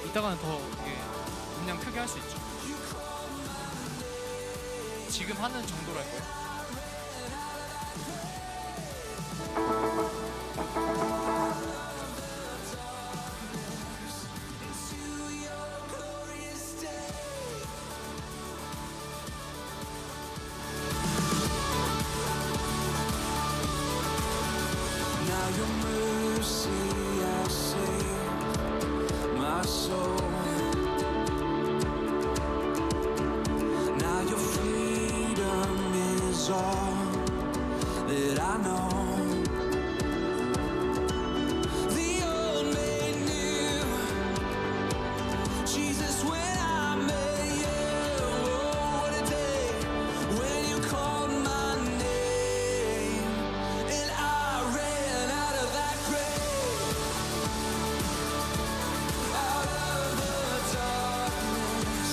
이따가는 더 이게 음량 크게 할 수 있죠. 지금 하는 정도로 할 거예요. Your mercy has saved my soul. Now your freedom is all that I know. The old made new, Jesus, when I met you. Oh, what a day when you called my name and I ran out of that grave, out of the darkness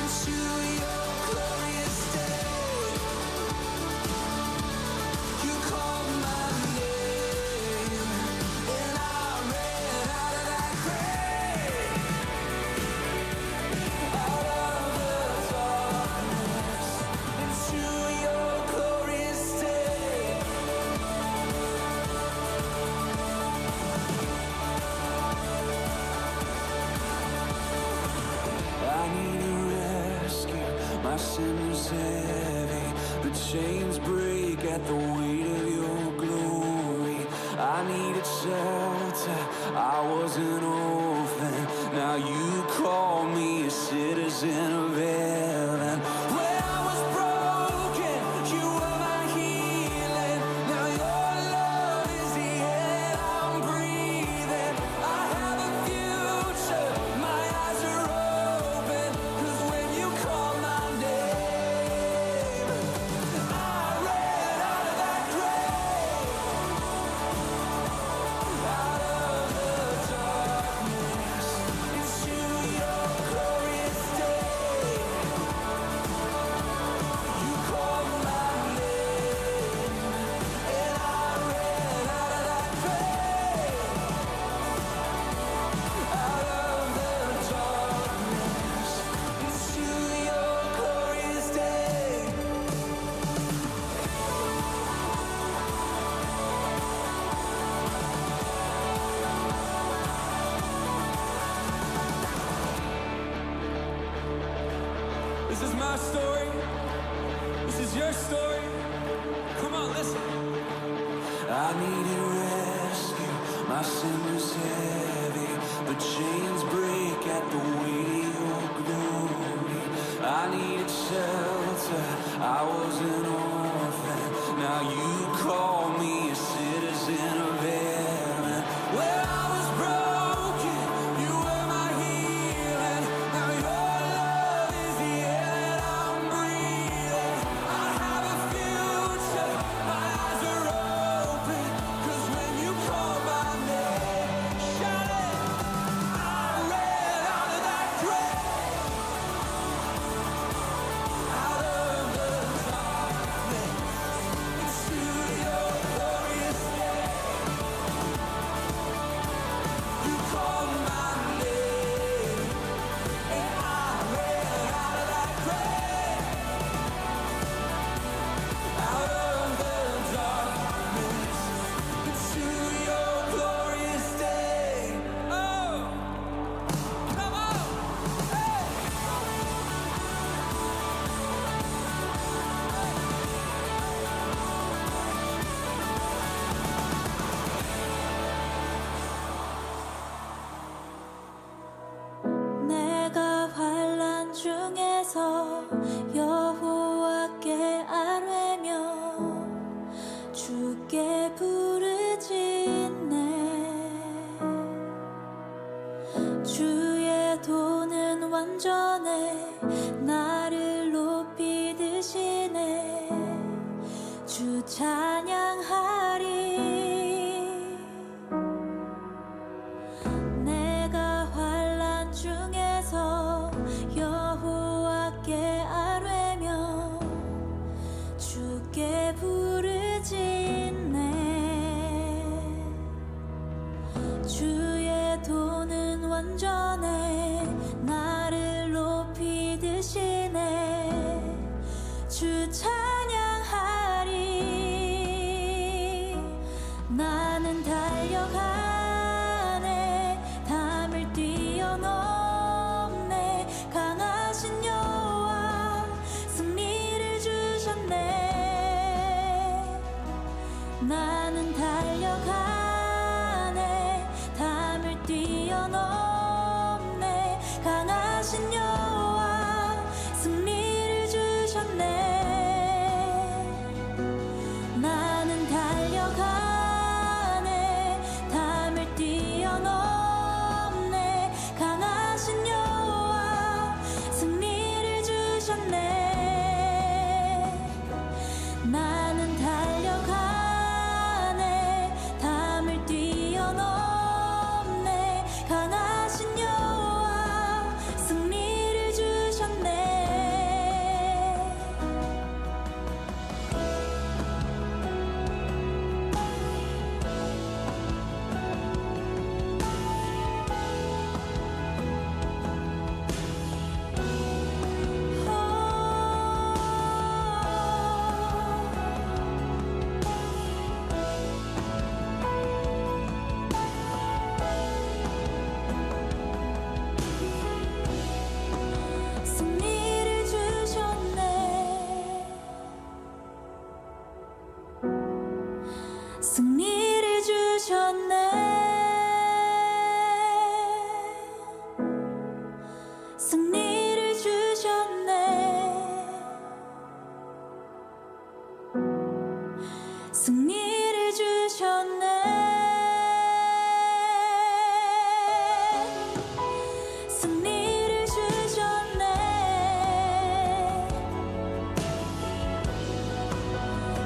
into your glorious day. You called my name and I ran out of that grave, out of the darkness into your glorious day. I need a rescue, my sin was heavy, the chains break at the weight of your glory. I needed shelter, I was an orphan, now you call me a citizen of heaven. When I was broken, you were my healing, now your love is the air I'm breathing. I have a future, my eyes are open, 'cause when you call my name, I ran out of that grave, out of the darkness into your glorious day. You called my name and I ran out of that grave, out of the darkness into your glorious day. This is my story. This is your story. Come on, listen. I needed rescue. My sin was heavy. The chains break at the weight of your glory. I needed shelter. I was an orphan. Now you call me a citizen of heaven. When I was broken, you were my healing. Now your love is the air that I'm breathing. I have a future, my eyes are open, 'cause when you call my name, shout it, I ran out of that grave, out of the darkness into your glorious day. You called my name and I ran out of that grave, out of the darkness into your glorious day. Oh, come on, hey. 내가 환난 중에서 여호와께 아뢰며 주께 부르짖네. 주의 도는 완전해 나를 높이 드시네. 주 찬양하리. 내가 환난 중에서 여호와께 아뢰며 주께 부르짖네. 주의 도는 완전해 강하신 여호와 승리를 주셨네. 나는 달려가네. 담을 뛰어넘네. 강하신 여호와 승리를 주셨네. 나는 달려가네. 담을 뛰어넘네. 강하신 여호와 승리를 주셨네. 승리를 주셨네. 승리를 주셨네. 승리를 주셨네. 승리를 주셨네. 승리를 주셨네.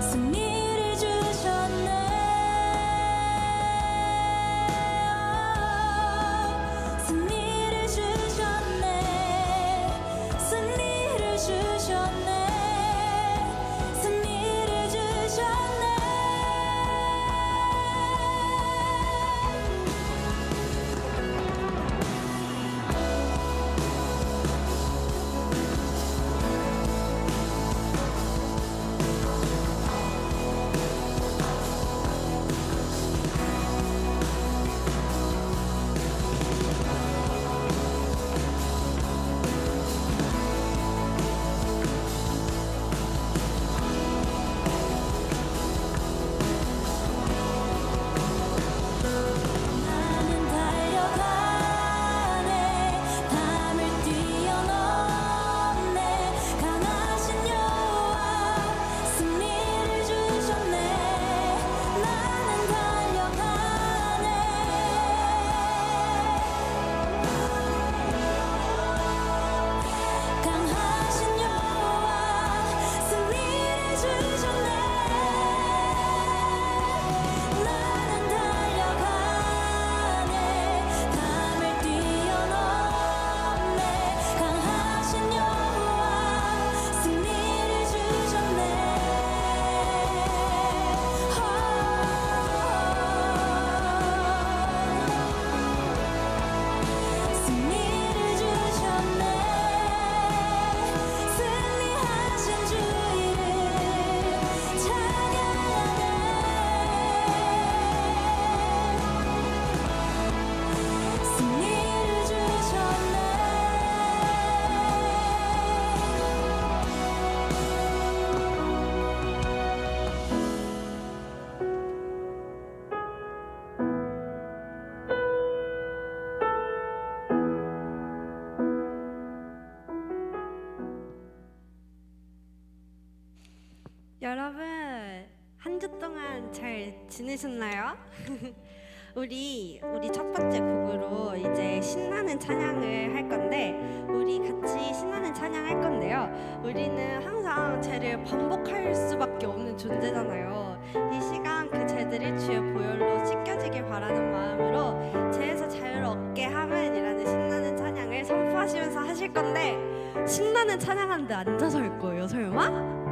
승리를 주셨네. 승리를 주셨네. 승리를 주셨네. 승리를 주셨네. 나는 달려가네. 담을 뛰어넘네. 강하신 여호와 승리를 주셨네. 나는 달려가네. 강하신 여호와 승리를 주셨네. 나는 달려가네. 담을 뛰어넘네. 강하신 여호와 승리를 주셨네. 승리를 주셨네. 승리하신 주 이름 찬양하네. 승리를 주셨네. 여러분, 한 주 동안 잘 지내셨나요? 우리 첫 번째 곡으로 이제 신나는 찬양을 할 건데, 우리 같이 신나는 찬양 할 건데요. 우리는 항상 죄를 반복할 수밖에 없는 존재잖아요. 이 시간 그 죄들이 주의 보혈로 씻겨지길 바라는 마음으로 죄에서 자유를 얻게 함은이라는 신나는 찬양을 선포하시면서 하실 건데, 신나는 찬양하는데 앉아서 할 거예요, 설마?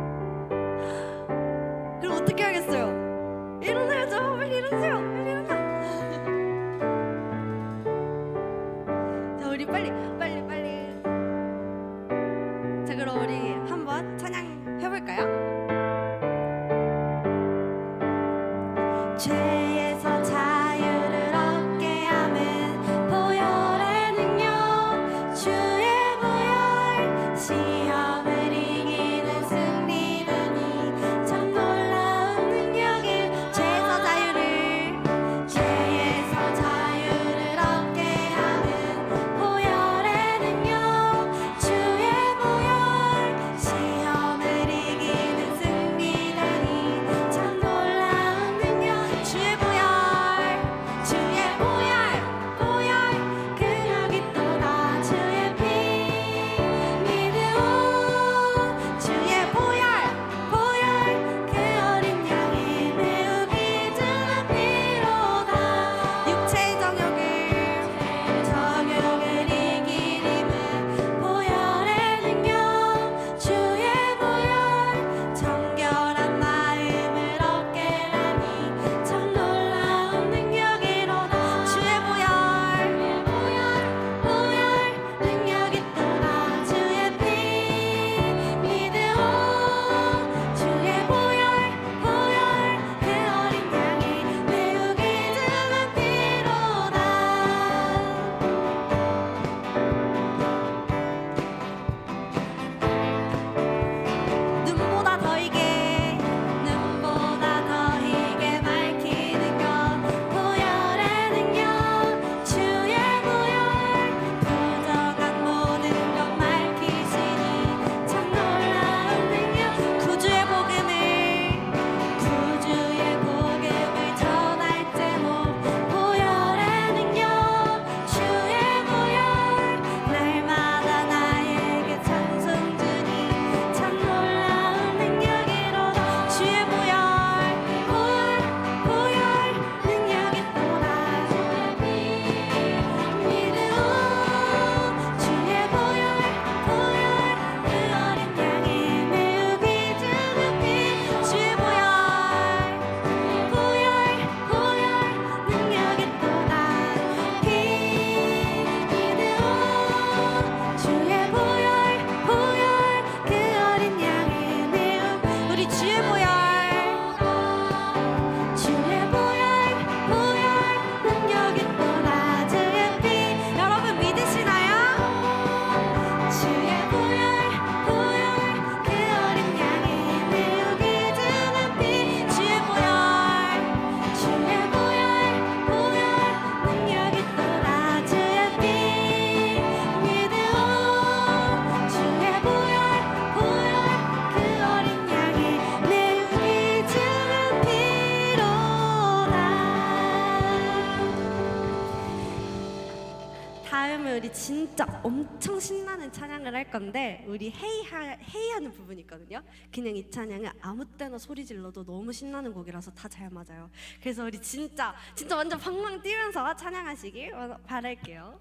그럼 어떻게 하겠어요? 일어나야죠. 빨리 일어나세요. 빨리 일어나. 자, 우리 빨리. 자, 그럼 우리 한번 찬양 해볼까요? 죄에서 자유를 얻게 함은 보혈의 능력, 주의 보혈, 시험을 이기는 승리는 참 놀라운 능력일. 죄에서 자유를 얻게 함은 보혈의 능력, 엄청 신나는 찬양을 할 건데 우리 헤이하는 부분이 있거든요. 그냥 이 찬양은 아무 때나 소리 질러도 너무 신나는 곡이라서 다 잘 맞아요. 그래서 우리 진짜 완전 방망 뛰면서 찬양하시길 바랄게요.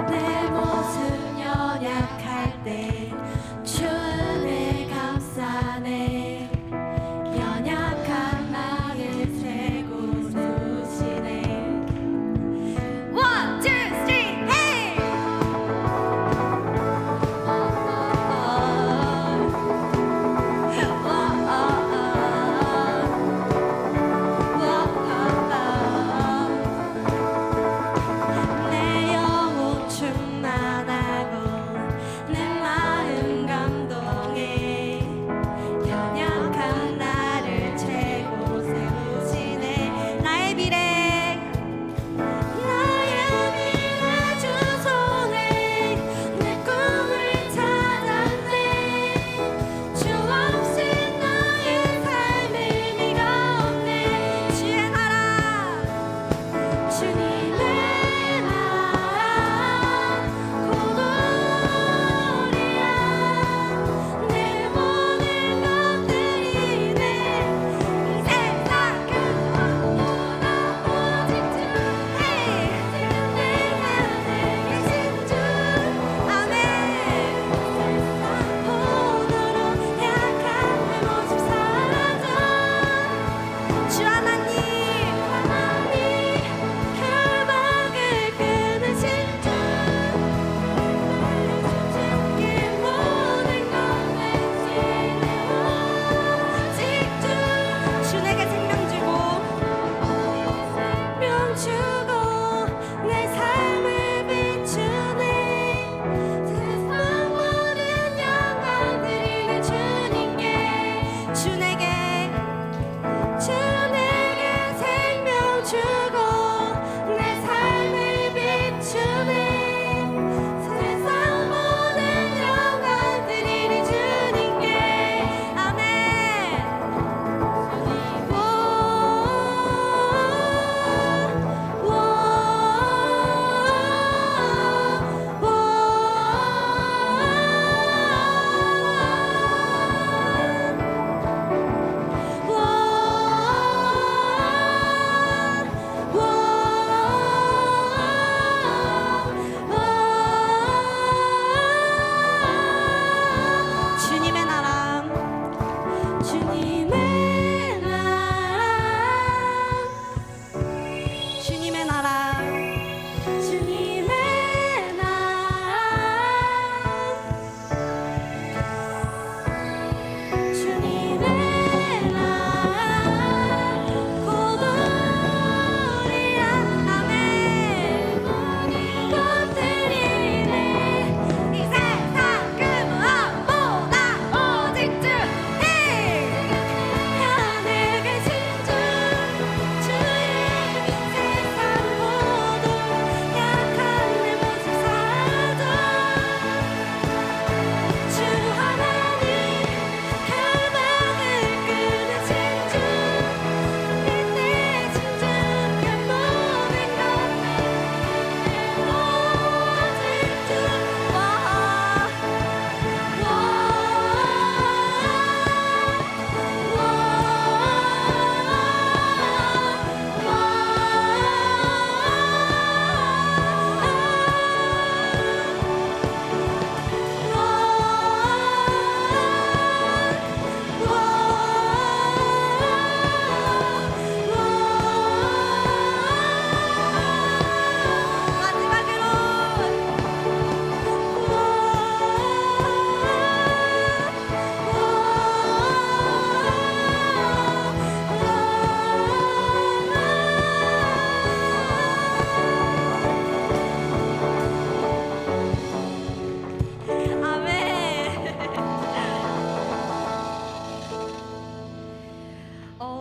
내 모습 연약할 때 주은혜 감사네.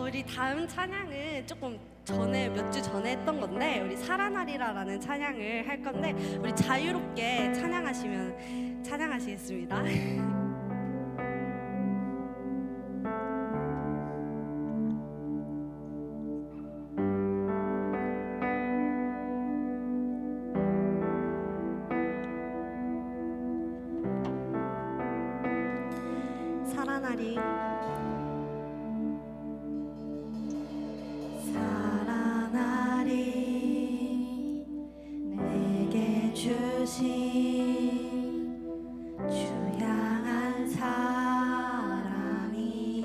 우리 다음 찬양은 조금 전에 몇 주 전에 했던 건데 우리 살아나리라라는 찬양을 할 건데 우리 자유롭게 찬양하시겠습니다. 살아나리. 살아나리 내게 주신 주 향한 사랑이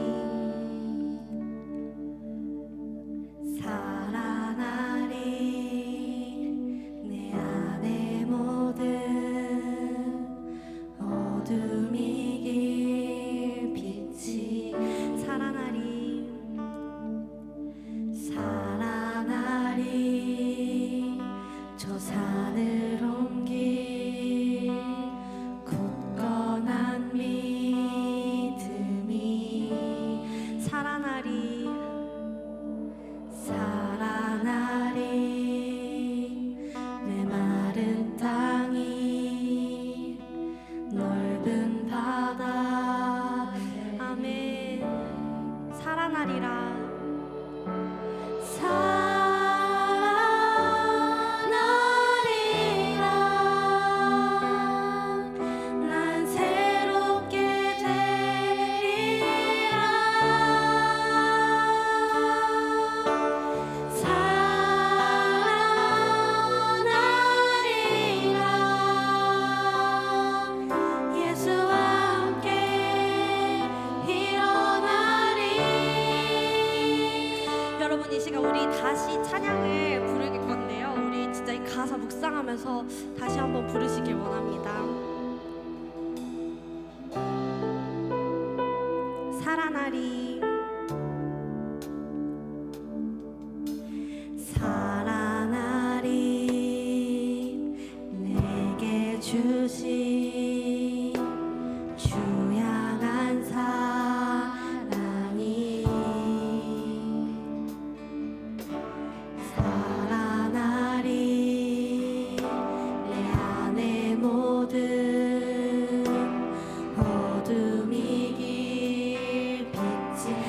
살아나리 내 안에 모든 어둠이 길 빛이 살아나리 살아나리 저 산을 옮길 굳건한 믿음이 살아나리 살아나리 메마른 땅이 넓은 바다 아멘 살아나리라 살아나리라 난 새롭게 되리라 살아나리라 예수와 함께 일어나리 여러분 이 시간 우리 다시 찬양을 부를 건데요 우리 진짜 이 가사 묵상하면서 다시 한번 부르시길 원합니다. 살아나리 살아나리 내게 주신 주 향한 사랑이 살아나리 내 안에 모든 어둠이 길 빛이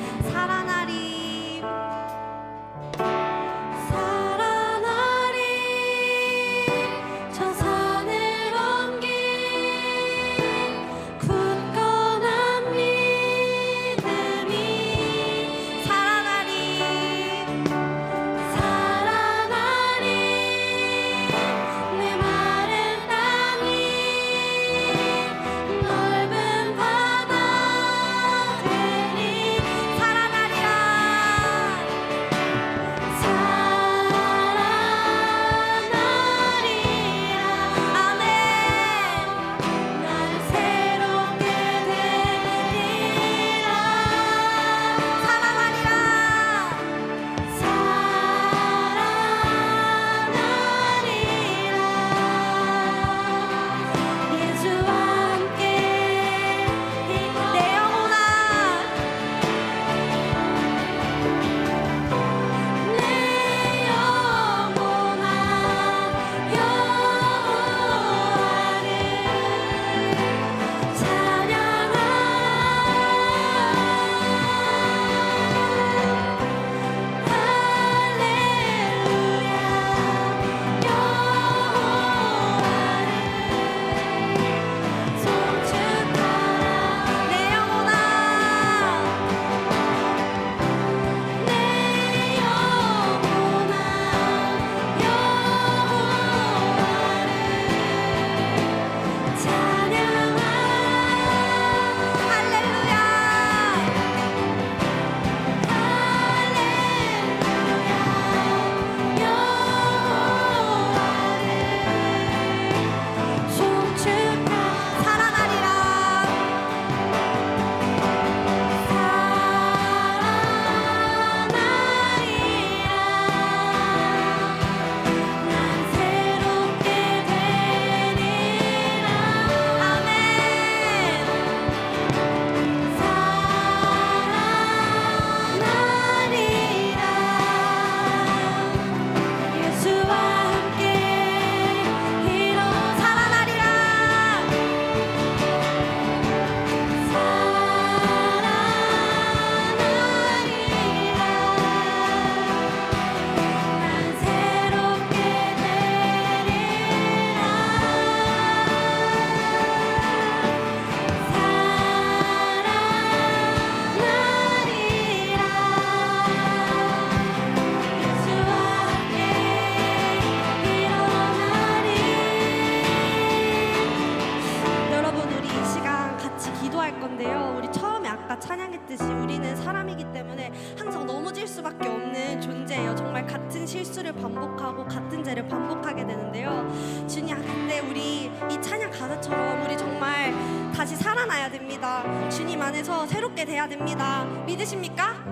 수밖에 없는 존재예요. 정말 같은 실수를 반복하고 같은 죄를 반복하게 되는데요. 주님, 근데 우리 이 찬양 가사처럼 우리 정말 다시 살아나야 됩니다. 주님 안에서 새롭게 돼야 됩니다. 믿으십니까?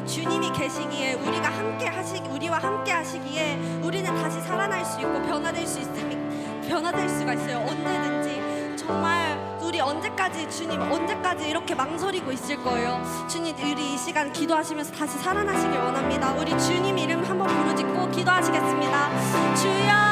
주님이 계시기에 우리와 함께 하시기에 우리는 다시 살아날 수 있고 변화될 수가 있어요. 언제든지. 정말 우리 주님 언제까지 이렇게 망설이고 있을 거예요. 주님, 우리 이 시간 기도하시면서 다시 살아나시길 원합니다. 우리 주님 이름 한번 부르짖고 기도하시겠습니다. 주여.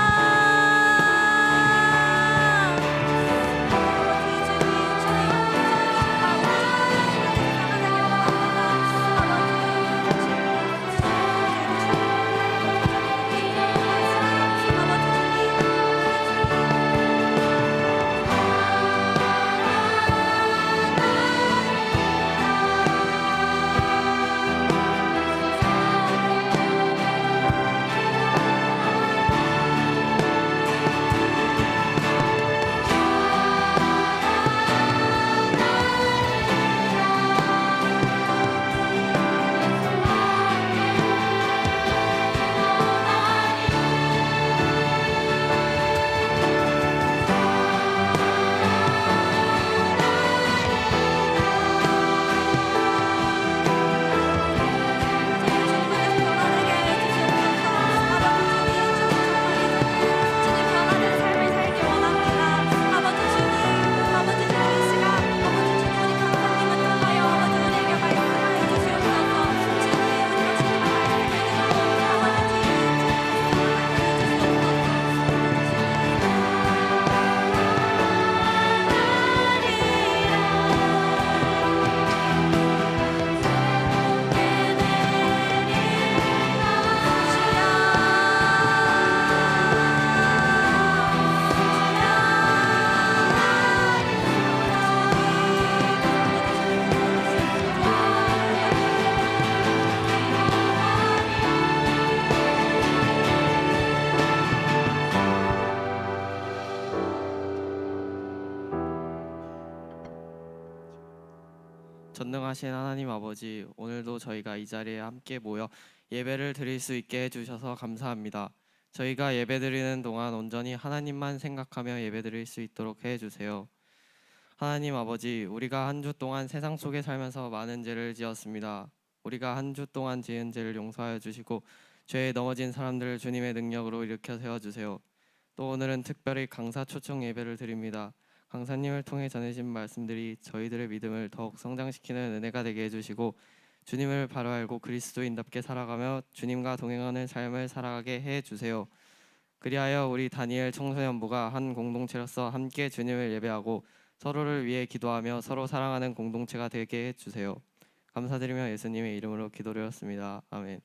전능하신 하나님 아버지, 오늘도 저희가 이 자리에 함께 모여 예배를 드릴 수 있게 해주셔서 감사합니다. 저희가 예배 드리는 동안 온전히 하나님만 생각하며 예배 드릴 수 있도록 해주세요. 하나님 아버지, 우리가 한 주 동안 세상 속에 살면서 많은 죄를 지었습니다. 우리가 한 주 동안 지은 죄를 용서하여 주시고 죄에 넘어진 사람들을 주님의 능력으로 일으켜 세워주세요. 또 오늘은 특별히 강사 초청 예배를 드립니다. 강사님을 통해 전해진 말씀들이 저희들의 믿음을 더욱 성장시키는 은혜가 되게 해주시고 주님을 바로 알고 그리스도인답게 살아가며 주님과 동행하는 삶을 살아가게 해주세요. 그리하여 우리 다니엘 청소년부가 한 공동체로서 함께 주님을 예배하고 서로를 위해 기도하며 서로 사랑하는 공동체가 되게 해주세요. 감사드리며 예수님의 이름으로 기도드렸습니다. 아멘.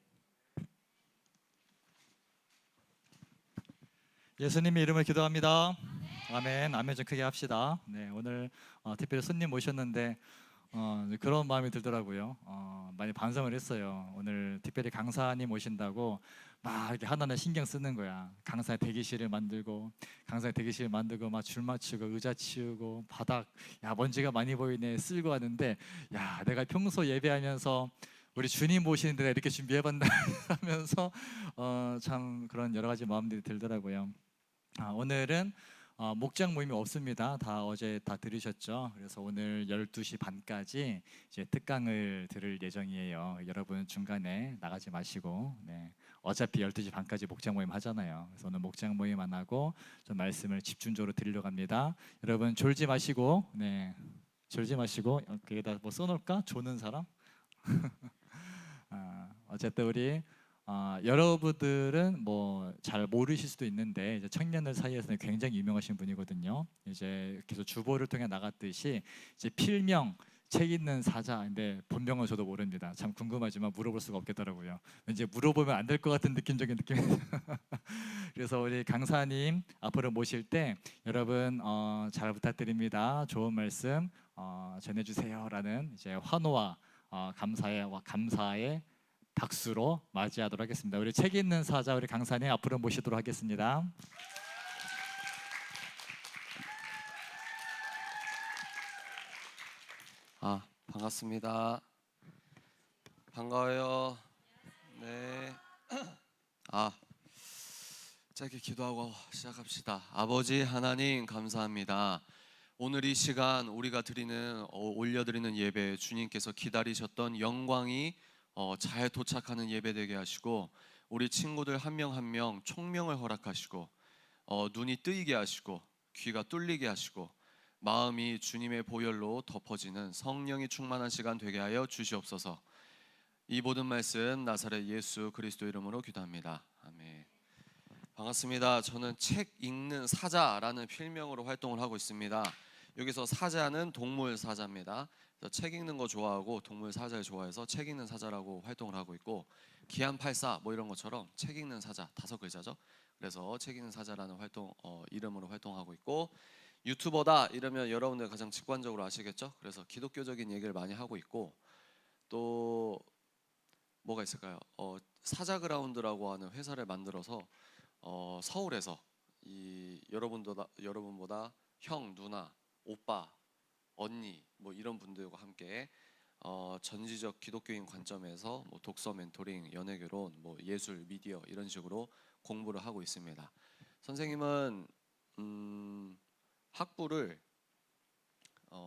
예수님의 이름을 기도합니다. 아멘. 아멘. 좀 크게 합시다. 네, 오늘 특별히 손님 모셨는데 그런 마음이 들더라고요. 많이 반성을 했어요. 오늘 특별히 강사님 오신다고 막 이렇게 하나하나 신경 쓰는 거야. 강사의 대기실을 만들고 막 줄 맞추고 의자 치우고 바닥 먼지가 많이 보이네 쓸고 하는데 내가 평소 예배하면서 우리 주님 모시는데 내가 이렇게 준비해봤나 하면서 참 그런 여러 가지 마음들이 들더라고요. 오늘은 목장 모임이 없습니다. 다 어제 다 들으셨죠? 그래서 오늘 12시 반까지 이제 특강을 들을 예정이에요. 여러분 중간에 나가지 마시고, 네. 어차피 12시 반까지 목장 모임 하잖아요. 그래서 오늘 목장 모임 안 하고 좀 말씀을 집중적으로 드리려고 합니다. 여러분 졸지 마시고, 네. 졸지 마시고 여기다 뭐 써놓을까? 조는 사람? 어쨌든 우리 여러분들은 뭐 잘 모르실 수도 있는데 이제 청년들 사이에서는 굉장히 유명하신 분이거든요. 이제 계속 주보를 통해 나갔듯이 이제 필명 책 있는 사자인데 본명은 저도 모릅니다. 참 궁금하지만 물어볼 수가 없겠더라고요. 왠지 물어보면 안 될 것 같은 느낌적인 느낌이 그래서 우리 강사님 앞으로 모실 때 여러분 잘 부탁드립니다. 좋은 말씀 전해주세요라는 이제 환호와 감사의 박수로 맞이하도록 하겠습니다. 우리 책 있는 사자 우리 강사님 앞으로 모시도록 하겠습니다. 반갑습니다. 반가워요. 네. 짧게 기도하고 시작합시다. 아버지 하나님 감사합니다. 오늘 이 시간 우리가 올려드리는 예배, 주님께서 기다리셨던 영광이 잘 도착하는 예배 되게 하시고, 우리 친구들 한 명 한 명 총명을 허락하시고, 눈이 뜨이게 하시고, 귀가 뚫리게 하시고, 마음이 주님의 보혈로 덮어지는 성령이 충만한 시간 되게 하여 주시옵소서. 이 모든 말씀 나사렛 예수 그리스도 이름으로 기도합니다. 아멘. 반갑습니다. 저는 책 읽는 사자라는 필명으로 활동을 하고 있습니다. 여기서 사자는 동물 사자입니다. 책 읽는 거 좋아하고 동물 사자를 좋아해서 책 읽는 사자라고 활동을 하고 있고, 기안84 뭐 이런 것처럼 책 읽는 사자 5글자죠. 그래서 책 읽는 사자라는 이름으로 활동하고 있고, 유튜버다 이러면 여러분들 가장 직관적으로 아시겠죠? 그래서 기독교적인 얘기를 많이 하고 있고, 또 뭐가 있을까요? 사자그라운드라고 하는 회사를 만들어서 서울에서 여러분보다 형, 누나, 오빠, 언니 뭐 이런 분들과 함께 전지적 기독교인 관점에서 뭐 독서 멘토링, 연애 결혼, 뭐 예술, 미디어 이런 식으로 공부를 하고 있습니다. 선생님은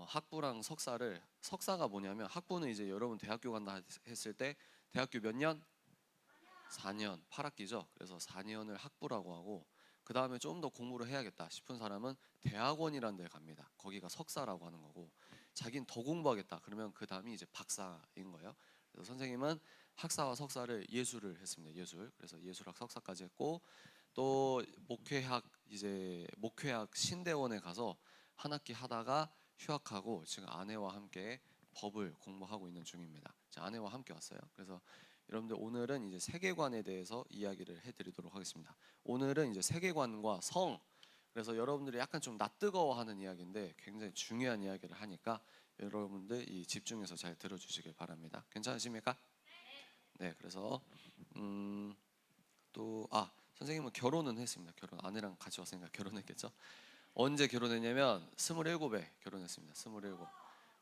학부랑 석사가 뭐냐면, 학부는 이제 여러분 대학교 간다 했을 때 대학교 몇 년? 4년 8학기죠. 그래서 4년을 학부라고 하고, 그 다음에 좀 더 공부를 해야겠다 싶은 사람은 대학원이라는 데 갑니다. 거기가 석사라고 하는 거고, 자기는 더 공부하겠다 그러면 그 다음이 이제 박사인 거예요. 그래서 선생님은 학사와 석사를 예술을 했습니다. 그래서 예술학 석사까지 했고, 또 목회학 신대원에 가서 한 학기 하다가 휴학하고 지금 아내와 함께 법을 공부하고 있는 중입니다. 아내와 함께 왔어요. 그래서 여러분들 오늘은 이제 세계관에 대해서 이야기를 해드리도록 하겠습니다. 오늘은 이제 세계관과 성, 그래서 여러분들이 약간 좀 낯뜨거워하는 이야기인데 굉장히 중요한 이야기를 하니까 여러분들 집중해서 잘 들어주시길 바랍니다. 괜찮으십니까? 네. 그래서 선생님은 결혼은 했습니다. 아내랑 같이 왔으니까 결혼했겠죠. 언제 결혼했냐면 27에 결혼했습니다. 27.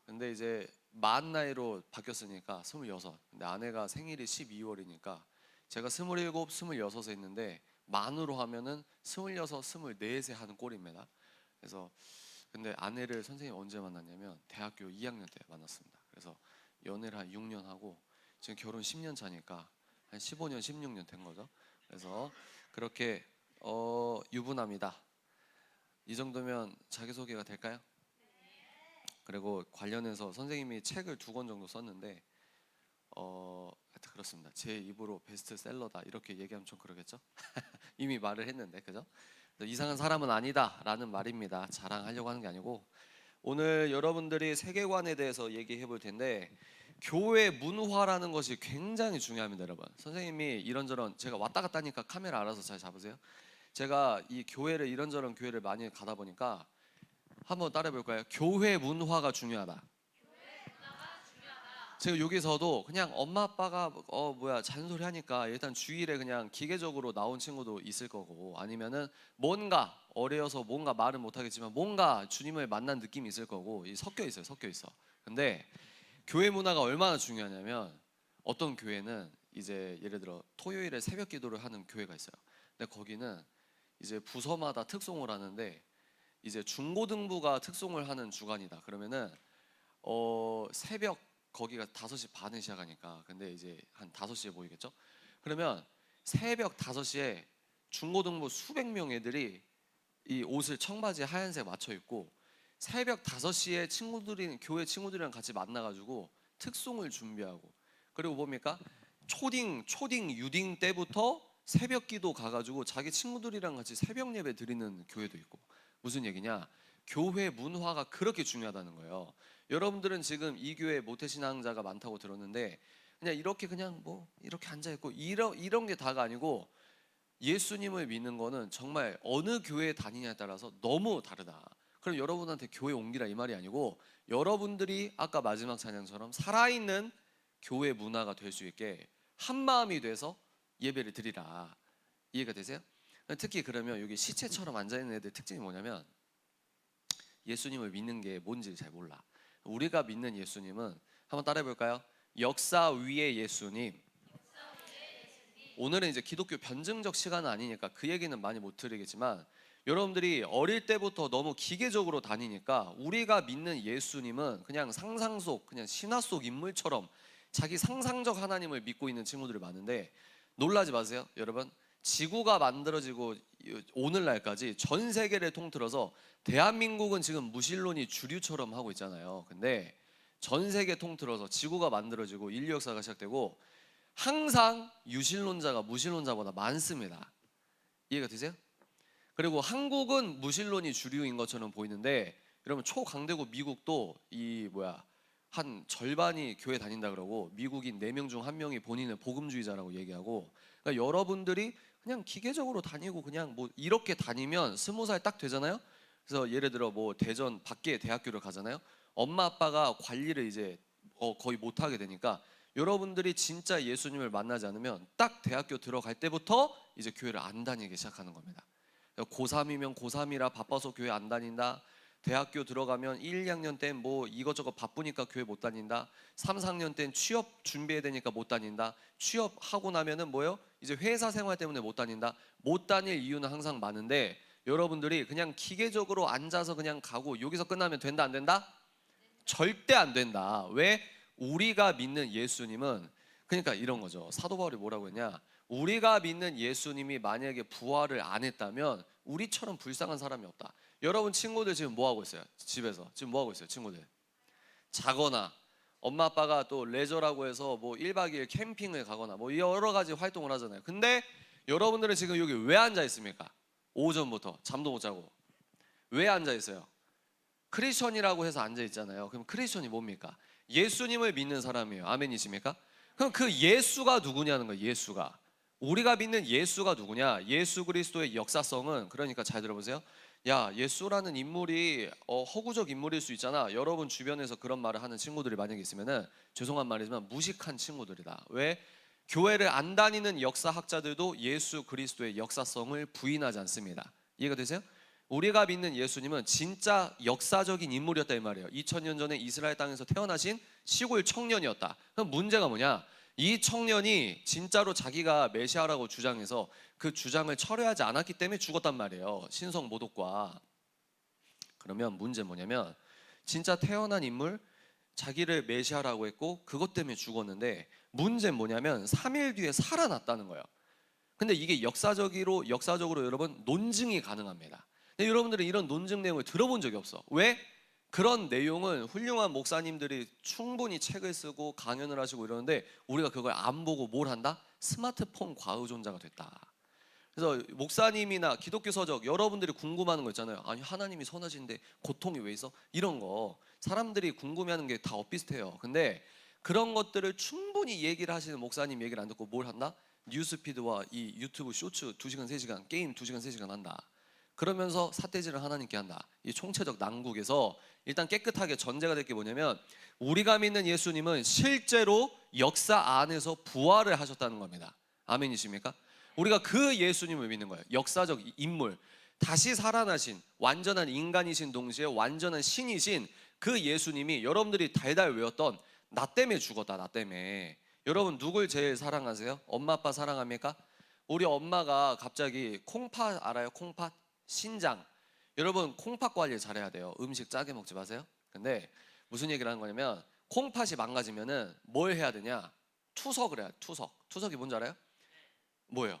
근데 이제 만 나이로 바뀌었으니까 26. 근데 아내가 생일이 12월이니까 제가 27, 26에 있는데 만으로 하면은 26, 24세 하는 꼴입니다. 그래서 근데 아내를 선생님 언제 만났냐면 대학교 2학년 때 만났습니다. 그래서 연애를 한 6년 하고 지금 결혼 10년 차니까 한 15년, 16년 된 거죠. 그래서 그렇게 유부남이다. 이 정도면 자기소개가 될까요? 그리고 관련해서 선생님이 책을 2권 정도 썼는데 하여튼 그렇습니다. 제 입으로 베스트셀러다 이렇게 얘기하면 좀 그러겠죠? 이미 말을 했는데, 그죠? 이상한 사람은 아니다 라는 말입니다. 자랑하려고 하는 게 아니고, 오늘 여러분들이 세계관에 대해서 얘기해 볼 텐데, 교회 문화라는 것이 굉장히 중요합니다. 여러분, 선생님이 이런저런, 제가 왔다 갔다 하니까 카메라 알아서 잘 잡으세요. 제가 이 교회를 이런저런 교회를 많이 가다 보니까 한번 따라해 볼까요? 교회 문화가 중요하다. 제가 여기서도 그냥 엄마 아빠가 잔소리 하니까 일단 주일에 그냥 기계적으로 나온 친구도 있을 거고, 아니면은 뭔가 어려서 뭔가 말은 못 하겠지만 뭔가 주님을 만난 느낌이 있을 거고, 섞여 있어. 근데 교회 문화가 얼마나 중요하냐면, 어떤 교회는 이제 예를 들어 토요일에 새벽 기도를 하는 교회가 있어요. 근데 거기는 이제 부서마다 특송을 하는데, 이제 중고등부가 특송을 하는 주간이다. 그러면은 새벽 거기가 5시 반에 시작하니까, 근데 이제 한 5시에 모이겠죠. 그러면 새벽 5시에 중고등부 수백 명 애들이 이 옷을 청바지에 하얀색 맞춰 입고 새벽 5시에 교회 친구들이랑 같이 만나가지고 특송을 준비하고, 그리고 뭡니까? 초딩, 유딩 때부터 새벽 기도 가가지고 자기 친구들이랑 같이 새벽 예배 드리는 교회도 있고. 무슨 얘기냐? 교회 문화가 그렇게 중요하다는 거예요. 여러분들은 지금 이 교회 모태신앙자가 많다고 들었는데, 그냥 이렇게 앉아있고 이런 게 다가 아니고, 예수님을 믿는 거는 정말 어느 교회에 다니냐에 따라서 너무 다르다. 그럼 여러분한테 교회 옮기라 이 말이 아니고, 여러분들이 아까 마지막 찬양처럼 살아있는 교회 문화가 될 수 있게 한 마음이 돼서 예배를 드리라. 이해가 되세요? 특히 그러면 여기 시체처럼 앉아있는 애들 특징이 뭐냐면, 예수님을 믿는 게 뭔지 잘 몰라. 우리가 믿는 예수님은 한번 따라해 볼까요? 역사 위의 예수님. 오늘은 이제 기독교 변증적 시간은 아니니까 그 얘기는 많이 못 드리겠지만, 여러분들이 어릴 때부터 너무 기계적으로 다니니까 우리가 믿는 예수님은 그냥 상상 속, 그냥 신화 속 인물처럼 자기 상상적 하나님을 믿고 있는 친구들이 많은데, 놀라지 마세요. 여러분, 지구가 만들어지고 오늘날까지 전 세계를 통틀어서 대한민국은 지금 무신론이 주류처럼 하고 있잖아요. 근데 전 세계 통틀어서 지구가 만들어지고 인류 역사가 시작되고 항상 유신론자가 무신론자보다 많습니다. 이해가 되세요? 그리고 한국은 무신론이 주류인 것처럼 보이는데, 여러분 초강대국 미국도 한 절반이 교회 다닌다 그러고, 미국인 4명 중 1명이 본인은 복음주의자라고 얘기하고, 그러니까 여러분들이 그냥 기계적으로 다니고 그냥 뭐 이렇게 다니면 20살 딱 되잖아요. 그래서 예를 들어 뭐 대전 밖에 대학교를 가잖아요. 엄마 아빠가 관리를 이제 거의 못 하게 되니까, 여러분들이 진짜 예수님을 만나지 않으면 딱 대학교 들어갈 때부터 이제 교회를 안 다니기 시작하는 겁니다. 고3이면 고3이라 바빠서 교회 안 다닌다. 대학교 들어가면 1, 2학년 땐 뭐 이것저것 바쁘니까 교회 못 다닌다. 3, 4학년 땐 취업 준비해야 되니까 못 다닌다. 취업하고 나면은 뭐예요? 이제 회사 생활 때문에 못 다닌다. 못 다닐 이유는 항상 많은데, 여러분들이 그냥 기계적으로 앉아서 그냥 가고 여기서 끝나면 된다 안 된다? 절대 안 된다. 왜? 우리가 믿는 예수님은, 그러니까 이런 거죠. 사도 바울이 뭐라고 했냐? 우리가 믿는 예수님이 만약에 부활을 안 했다면 우리처럼 불쌍한 사람이 없다. 여러분 친구들 지금 뭐 하고 있어요? 집에서 지금 뭐 하고 있어요? 친구들 자거나, 엄마 아빠가 또 레저라고 해서 뭐 1박 2일 캠핑을 가거나 뭐 여러 가지 활동을 하잖아요. 근데 여러분들은 지금 여기 왜 앉아 있습니까? 오전부터 잠도 못 자고 왜 앉아 있어요? 크리스천이라고 해서 앉아 있잖아요. 그럼 크리스천이 뭡니까? 예수님을 믿는 사람이에요. 아멘이십니까? 그럼 그 예수가 누구냐는 거예요. 예수가, 우리가 믿는 예수가 누구냐? 예수 그리스도의 역사성은, 그러니까 잘 들어보세요. 야, 예수라는 인물이 허구적 인물일 수 있잖아. 여러분 주변에서 그런 말을 하는 친구들이 만약에 있으면은, 죄송한 말이지만 무식한 친구들이다. 왜? 교회를 안 다니는 역사학자들도 예수 그리스도의 역사성을 부인하지 않습니다. 이해가 되세요? 우리가 믿는 예수님은 진짜 역사적인 인물이었다 이 말이에요. 2000년 전에 이스라엘 땅에서 태어나신 시골 청년이었다. 그럼 문제가 뭐냐? 이 청년이 진짜로 자기가 메시아라고 주장해서 그 주장을 철회하지 않았기 때문에 죽었단 말이에요. 신성 모독과. 그러면 문제 뭐냐면, 진짜 태어난 인물, 자기를 메시아라고 했고 그것 때문에 죽었는데, 문제는 뭐냐면 3일 뒤에 살아났다는 거예요. 근데 이게 역사적으로 여러분 논증이 가능합니다. 근데 여러분들은 이런 논증 내용을 들어본 적이 없어. 왜? 그런 내용은 훌륭한 목사님들이 충분히 책을 쓰고 강연을 하시고 이러는데, 우리가 그걸 안 보고 뭘 한다? 스마트폰 과의존자가 됐다. 그래서 목사님이나 기독교 서적, 여러분들이 궁금해하는 거 있잖아요. 아니 하나님이 선하신데 고통이 왜 있어? 이런 거 사람들이 궁금해하는 게 다 엇비슷해요. 근데 그런 것들을 충분히 얘기를 하시는 목사님 얘기를 안 듣고 뭘 한다? 뉴스피드와 이 유튜브 쇼츠 2시간 3시간, 게임 2시간 3시간 한다. 그러면서 삿대질을 하나님께 한다. 이 총체적 난국에서 일단 깨끗하게 전제가 될 게 뭐냐면, 우리가 믿는 예수님은 실제로 역사 안에서 부활을 하셨다는 겁니다. 아멘이십니까? 우리가 그 예수님을 믿는 거예요. 역사적 인물, 다시 살아나신 완전한 인간이신 동시에 완전한 신이신 그 예수님이, 여러분들이 달달 외웠던 나 때문에 죽었다, 나 때문에. 여러분 누굴 제일 사랑하세요? 엄마 아빠 사랑합니까? 우리 엄마가 갑자기 콩팥 알아요? 콩팥? 신장. 여러분 콩팥 관리 잘해야 돼요. 음식 짜게 먹지 마세요. 근데 무슨 얘기를 하는 거냐면, 콩팥이 망가지면은 뭘 해야 되냐? 투석을 해야 돼. 투석이 뭔지 알아요? 뭐예요?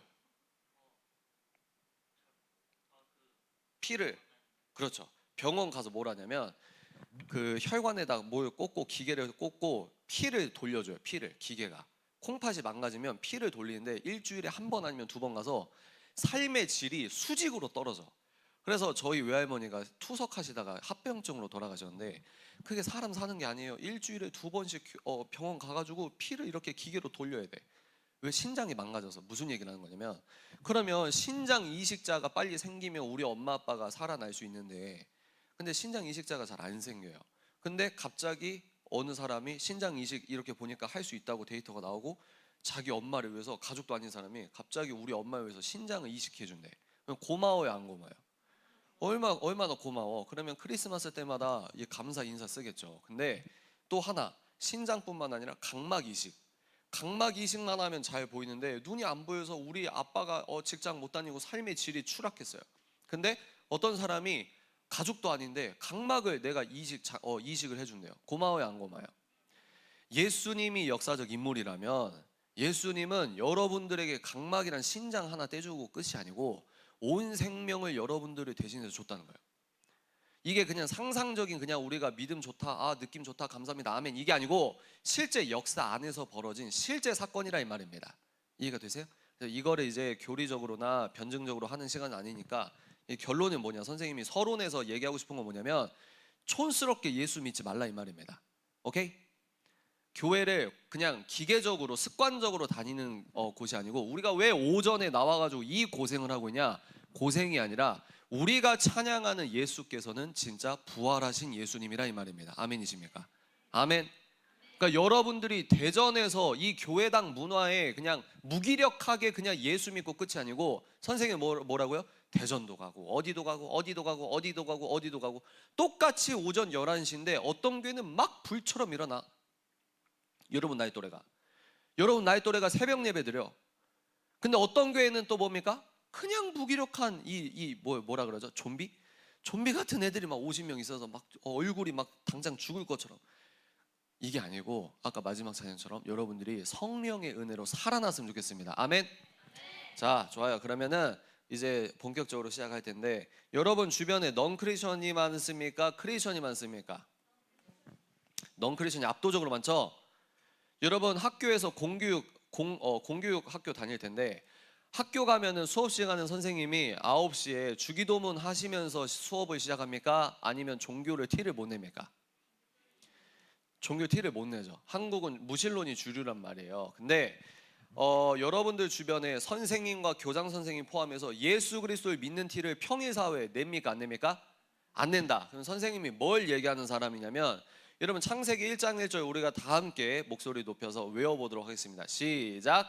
피를, 그렇죠. 병원 가서 뭘 하냐면 그 혈관에다 뭘 꽂고, 기계를 꽂고 피를 돌려줘요. 피를, 기계가. 콩팥이 망가지면 피를 돌리는데 일주일에 한 번 아니면 2번 가서 삶의 질이 수직으로 떨어져. 그래서 저희 외할머니가 투석하시다가 합병증으로 돌아가셨는데, 그게 사람 사는 게 아니에요. 일주일에 2번씩 병원 가가지고 피를 이렇게 기계로 돌려야 돼. 왜? 신장이 망가져서. 무슨 얘기를 하는 거냐면, 그러면 신장 이식자가 빨리 생기면 우리 엄마 아빠가 살아날 수 있는데, 근데 신장 이식자가 잘 안 생겨요. 근데 갑자기 어느 사람이 신장 이식 이렇게 보니까 할 수 있다고 데이터가 나오고, 자기 엄마를 위해서, 가족도 아닌 사람이 갑자기 우리 엄마를 위해서 신장을 이식해 준대. 그럼 고마워요, 안 고마워요? 얼마나 고마워. 그러면 크리스마스 때마다 감사 인사 쓰겠죠. 근데 또 하나, 신장뿐만 아니라 각막 이식. 각막 이식만 하면 잘 보이는데 눈이 안 보여서 우리 아빠가 직장 못 다니고 삶의 질이 추락했어요. 근데 어떤 사람이 가족도 아닌데 각막을 내가 이식을 해준대요. 고마워요, 안 고마워요? 예수님이 역사적 인물이라면 예수님은 여러분들에게 각막이란 신장 하나 떼주고 끝이 아니고 온 생명을 여러분들을 대신해서 줬다는 거예요. 이게 그냥 상상적인 그냥 우리가 믿음 좋다, 느낌 좋다, 감사합니다, 아멘 이게 아니고 실제 역사 안에서 벌어진 실제 사건이라 이 말입니다. 이해가 되세요? 이거를 이제 교리적으로나 변증적으로 하는 시간은 아니니까 이 결론은 뭐냐, 선생님이 서론에서 얘기하고 싶은 건 뭐냐면 촌스럽게 예수 믿지 말라 이 말입니다. 오케이? 교회를 그냥 기계적으로 습관적으로 다니는 곳이 아니고 우리가 왜 오전에 나와가지고 이 고생을 하고 있냐, 고생이 아니라 우리가 찬양하는 예수께서는 진짜 부활하신 예수님이라 이 말입니다. 아멘이십니까? 아멘. 그러니까 여러분들이 대전에서 이 교회당 문화에 그냥 무기력하게 그냥 예수 믿고 끝이 아니고 선생님이 뭐라고요? 대전도 가고 어디도 가고 어디도 가고 어디도 가고 어디도 가고 똑같이 오전 11시인데 어떤 교회는 막 불처럼 일어나. 여러분 나이 또래가 새벽 예배 드려. 근데 어떤 교회는 또 뭡니까? 그냥 무기력한 뭐라 그러죠? 좀비 같은 애들이 막 50명 있어서 막 얼굴이 막 당장 죽을 것처럼. 이게 아니고 아까 마지막 찬양처럼 여러분들이 성령의 은혜로 살아났으면 좋겠습니다. 아멘. 자, 좋아요. 그러면은 이제 본격적으로 시작할 텐데 여러분 주변에 넌 크리스천이 많습니까? 크리스천이 많습니까? 넌 크리스천이 압도적으로 많죠? 여러분 학교에서 공교육 학교 다닐 텐데 학교 가면은 수업 시간은 선생님이 9시에 주기도문 하시면서 수업을 시작합니까? 아니면 종교를 티를 못 냅니까? 종교 티를 못 내죠. 한국은 무신론이 주류란 말이에요. 근데 여러분들 주변에 선생님과 교장 선생님 포함해서 예수 그리스도를 믿는 티를 평일사회에 냅니까? 안 냅니까? 안 낸다. 그럼 선생님이 뭘 얘기하는 사람이냐면 여러분 창세기 1장 1절 우리가 다 함께 목소리 높여서 외워보도록 하겠습니다. 시작.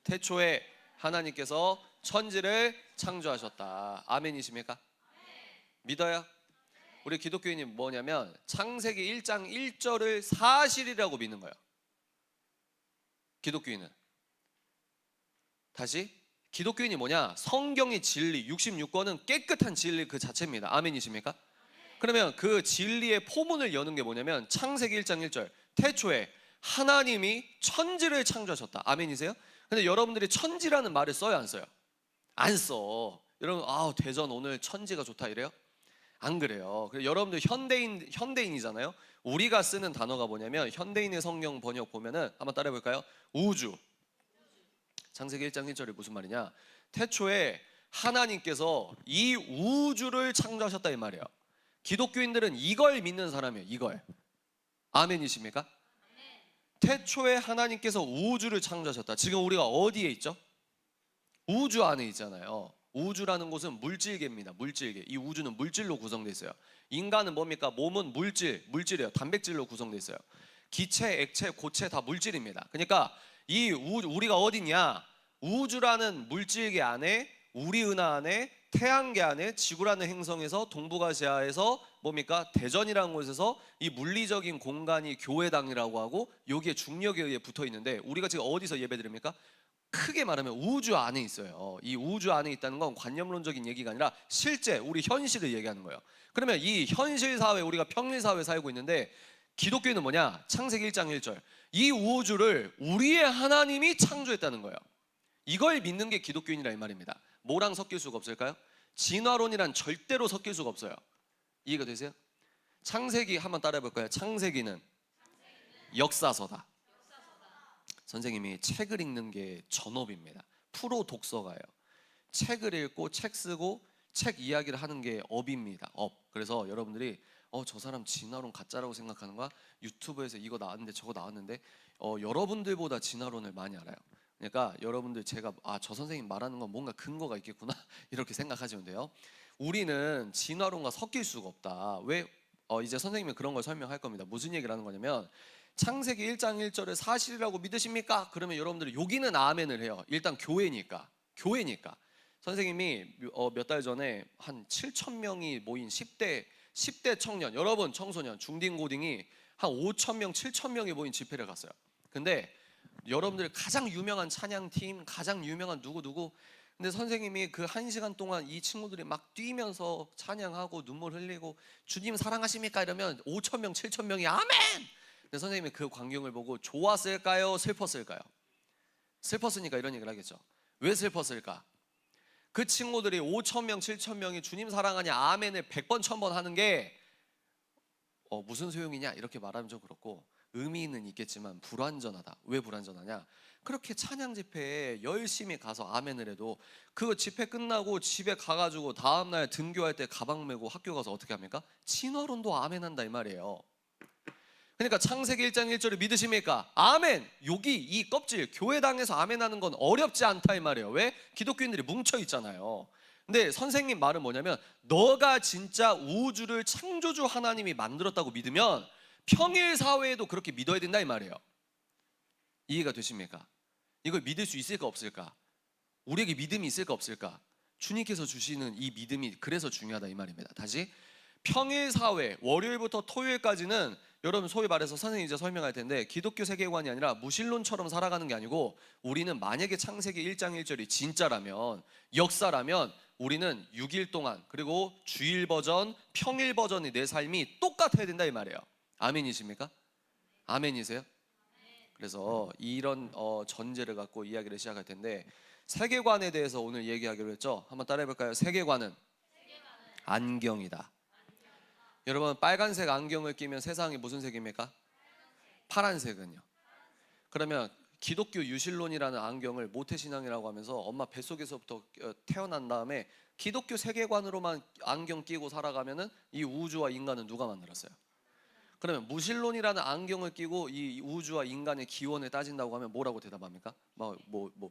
태초에 하나님께서 천지를 창조하셨다. 아멘이십니까? 믿어요? 우리 기독교인이 뭐냐면 창세기 1장 1절을 사실이라고 믿는 거예요. 기독교인은 다시 기독교인이 뭐냐? 성경의 진리 66권은 깨끗한 진리 그 자체입니다. 아멘이십니까? 그러면 그 진리의 포문을 여는 게 뭐냐면 창세기 1장 1절 태초에 하나님이 천지를 창조하셨다. 아멘이세요? 근데 여러분들이 천지라는 말을 써요, 안 써요? 안 써. 여러분 대전 오늘 천지가 좋다 이래요? 안 그래요. 여러분들 현대인이잖아요. 우리가 쓰는 단어가 뭐냐면 현대인의 성경 번역 보면은 한번 따라해 볼까요? 우주. 창세기 1장 1절이 무슨 말이냐? 태초에 하나님께서 이 우주를 창조하셨다 이 말이에요. 기독교인들은 이걸 믿는 사람이에요. 이걸. 아멘이십니까? 태초에 하나님께서 우주를 창조하셨다. 지금 우리가 어디에 있죠? 우주 안에 있잖아요. 우주라는 곳은 물질계입니다. 물질계. 이 우주는 물질로 구성되어 있어요. 인간은 뭡니까? 몸은 물질이에요. 단백질로 구성되어 있어요. 기체, 액체, 고체 다 물질입니다. 그러니까 이 우리가 어디냐? 우주라는 물질계 안에 우리 은하 안에 태양계 안에 지구라는 행성에서 동북아시아에서 뭡니까? 대전이라는 곳에서 이 물리적인 공간이 교회당이라고 하고 여기에 중력에 의해 붙어 있는데 우리가 지금 어디서 예배드립니까? 크게 말하면 우주 안에 있어요. 이 우주 안에 있다는 건 관념론적인 얘기가 아니라 실제 우리 현실을 얘기하는 거예요. 그러면 이 현실 사회 우리가 평일 사회에 살고 있는데 기독교는 뭐냐? 창세기 1장 1절 이 우주를 우리의 하나님이 창조했다는 거예요. 이걸 믿는 게 기독교인이라 이 말입니다. 뭐랑 섞일 수가 없을까요? 진화론이란 절대로 섞일 수가 없어요. 이해가 되세요? 창세기 한번 따라해 볼까요? 창세기는 역사서다. 선생님이 책을 읽는 게 전업입니다. 프로 독서가예요. 책을 읽고 책 쓰고 책 이야기를 하는 게 업입니다. 업. 그래서 여러분들이 저 사람 진화론 가짜라고 생각하는 거야? 유튜브에서 이거 나왔는데 저거 나왔는데 여러분들보다 진화론을 많이 알아요. 그러니까 여러분들 제가 저 선생님 말하는 건 뭔가 근거가 있겠구나 이렇게 생각하시면 돼요. 우리는 진화론과 섞일 수가 없다. 왜? 이제 선생님이 그런 걸 설명할 겁니다. 무슨 얘기를 하는 거냐면 창세기 1장 1절을 사실이라고 믿으십니까? 그러면 여러분들이 여기는 아멘을 해요. 일단 교회니까. 선생님이 몇 달 전에 한 7,000명이 모인 10대 청년, 여러분 청소년, 중딩 고딩이 한 5천 명, 7천 명이 모인 집회를 갔어요. 근데 여러분들 가장 유명한 찬양팀, 가장 유명한 누구 근데 선생님이 그 1시간 동안 이 친구들이 막 뛰면서 찬양하고 눈물 흘리고 주님 사랑하십니까? 이러면 5천 명, 7천 명이 아멘! 근데 선생님이 그 광경을 보고 좋았을까요? 슬펐을까요? 슬펐으니까 이런 얘기를 하겠죠. 왜 슬펐을까? 그 친구들이 5천 명, 7천 명이 주님 사랑하냐 아멘을 100번, 1000번 하는 게 무슨 소용이냐 이렇게 말하면 좀 그렇고 의미는 있겠지만 불완전하다. 왜 불완전하냐? 그렇게 찬양 집회에 열심히 가서 아멘을 해도 그 집회 끝나고 집에 가가지고 다음날 등교할 때 가방 메고 학교 가서 어떻게 합니까? 진화론도 아멘한다 이 말이에요. 그러니까 창세기 1장 1절을 믿으십니까? 아멘! 여기 이 껍질 교회당에서 아멘하는 건 어렵지 않다 이 말이에요. 왜? 기독교인들이 뭉쳐 있잖아요. 근데 선생님 말은 뭐냐면 너가 진짜 우주를 창조주 하나님이 만들었다고 믿으면 평일 사회에도 그렇게 믿어야 된다 이 말이에요. 이해가 되십니까? 이걸 믿을 수 있을까 없을까? 우리에게 믿음이 있을까 없을까? 주님께서 주시는 이 믿음이 그래서 중요하다 이 말입니다. 다시 평일 사회 월요일부터 토요일까지는 여러분 소위 말해서 선생님이 이제 설명할 텐데 기독교 세계관이 아니라 무신론처럼 살아가는 게 아니고 우리는 만약에 창세기 1장 1절이 진짜라면 역사라면 우리는 6일 동안 그리고 주일 버전 평일 버전의 내 삶이 똑같아야 된다 이 말이에요. 아멘이십니까? 아멘이세요? 그래서 이런 전제를 갖고 이야기를 시작할 텐데 세계관에 대해서 오늘 얘기하기로 했죠. 한번 따라해 볼까요? 세계관은 안경이다. 여러분 빨간색 안경을 끼면 세상이 무슨 색입니까? 파란색은요. 그러면 기독교 유실론이라는 안경을 모태신앙이라고 하면서 엄마 뱃속에서부터 태어난 다음에 기독교 세계관으로만 안경 끼고 살아가면은 이 우주와 인간은 누가 만들었어요? 그러면 무신론이라는 안경을 끼고 이 우주와 인간의 기원을 따진다고 하면 뭐라고 대답합니까? 뭐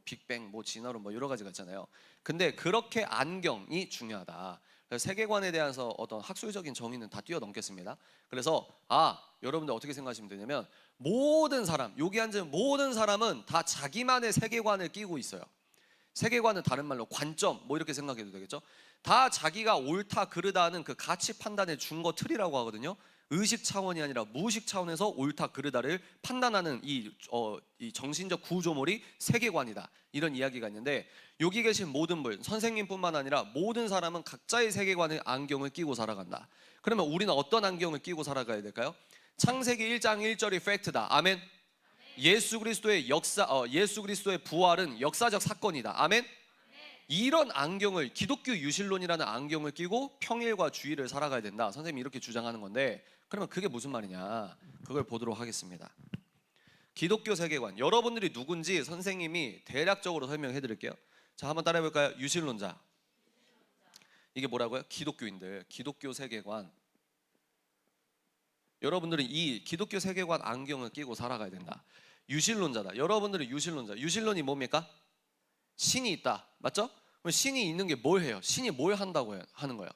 빅뱅, 뭐 진화론, 뭐 여러 가지가 있잖아요. 근데 그렇게 안경이 중요하다. 그래서 세계관에 대해서 어떤 학술적인 정의는 다 뛰어넘겠습니다. 그래서 여러분들 어떻게 생각하시면 되냐면 모든 사람, 여기 앉은 모든 사람은 다 자기만의 세계관을 끼고 있어요. 세계관은 다른 말로 관점 뭐 이렇게 생각해도 되겠죠. 다 자기가 옳다 그르다 하는 그 가치 판단의 준거 틀이라고 하거든요. 의식 차원이 아니라 무의식 차원에서 옳다 그르다를 판단하는 이 정신적 구조물이 세계관이다 이런 이야기가 있는데 여기 계신 모든 분 선생님뿐만 아니라 모든 사람은 각자의 세계관의 안경을 끼고 살아간다. 그러면 우리는 어떤 안경을 끼고 살아가야 될까요? 창세기 1장 1절이 팩트다. 아멘. 예수 그리스도의 예수 그리스도의 부활은 역사적 사건이다. 아멘. 이런 안경을 기독교 유실론이라는 안경을 끼고 평일과 주일을 살아가야 된다. 선생님이 이렇게 주장하는 건데 그러면 그게 무슨 말이냐? 그걸 보도록 하겠습니다. 기독교 세계관 여러분들이 누군지 선생님이 대략적으로 설명해 드릴게요. 자 한번 따라해 볼까요? 유실론자 이게 뭐라고요? 기독교인들 기독교 세계관 여러분들은 이 기독교 세계관 안경을 끼고 살아가야 된다. 유실론자다. 여러분들은 유실론자 유실론이 뭡니까? 신이 있다. 맞죠? 그럼 신이 있는 게 뭘 해요? 신이 뭘 한다고 하는 거예요?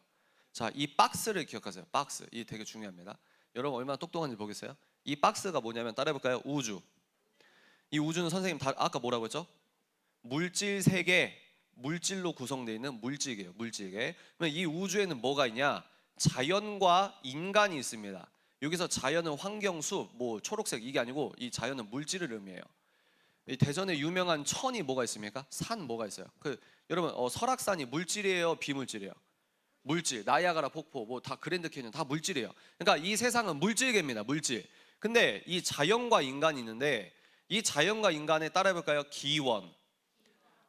자, 이 박스를 기억하세요. 박스. 이게 되게 중요합니다. 여러분 얼마나 똑똑한지 보겠어요? 이 박스가 뭐냐면 따라해 볼까요? 우주. 이 우주는 선생님 아까 뭐라고 했죠? 물질 세계, 물질로 구성되어 있는 물질계예요. 물질계. 그러면 이 우주에는 뭐가 있냐? 자연과 인간이 있습니다. 여기서 자연은 환경수, 뭐 초록색 이게 아니고 이 자연은 물질을 의미해요. 이 대전에 유명한 천이 뭐가 있습니까? 산 뭐가 있어요? 여러분 설악산이 물질이에요, 비물질이에요? 물질. 나이아가라 폭포, 뭐 다 그랜드 캐니언 다 물질이에요. 그러니까 이 세상은 물질계입니다. 물질. 근데 이 자연과 인간이 있는데 이 자연과 인간에 따라해볼까요? 기원.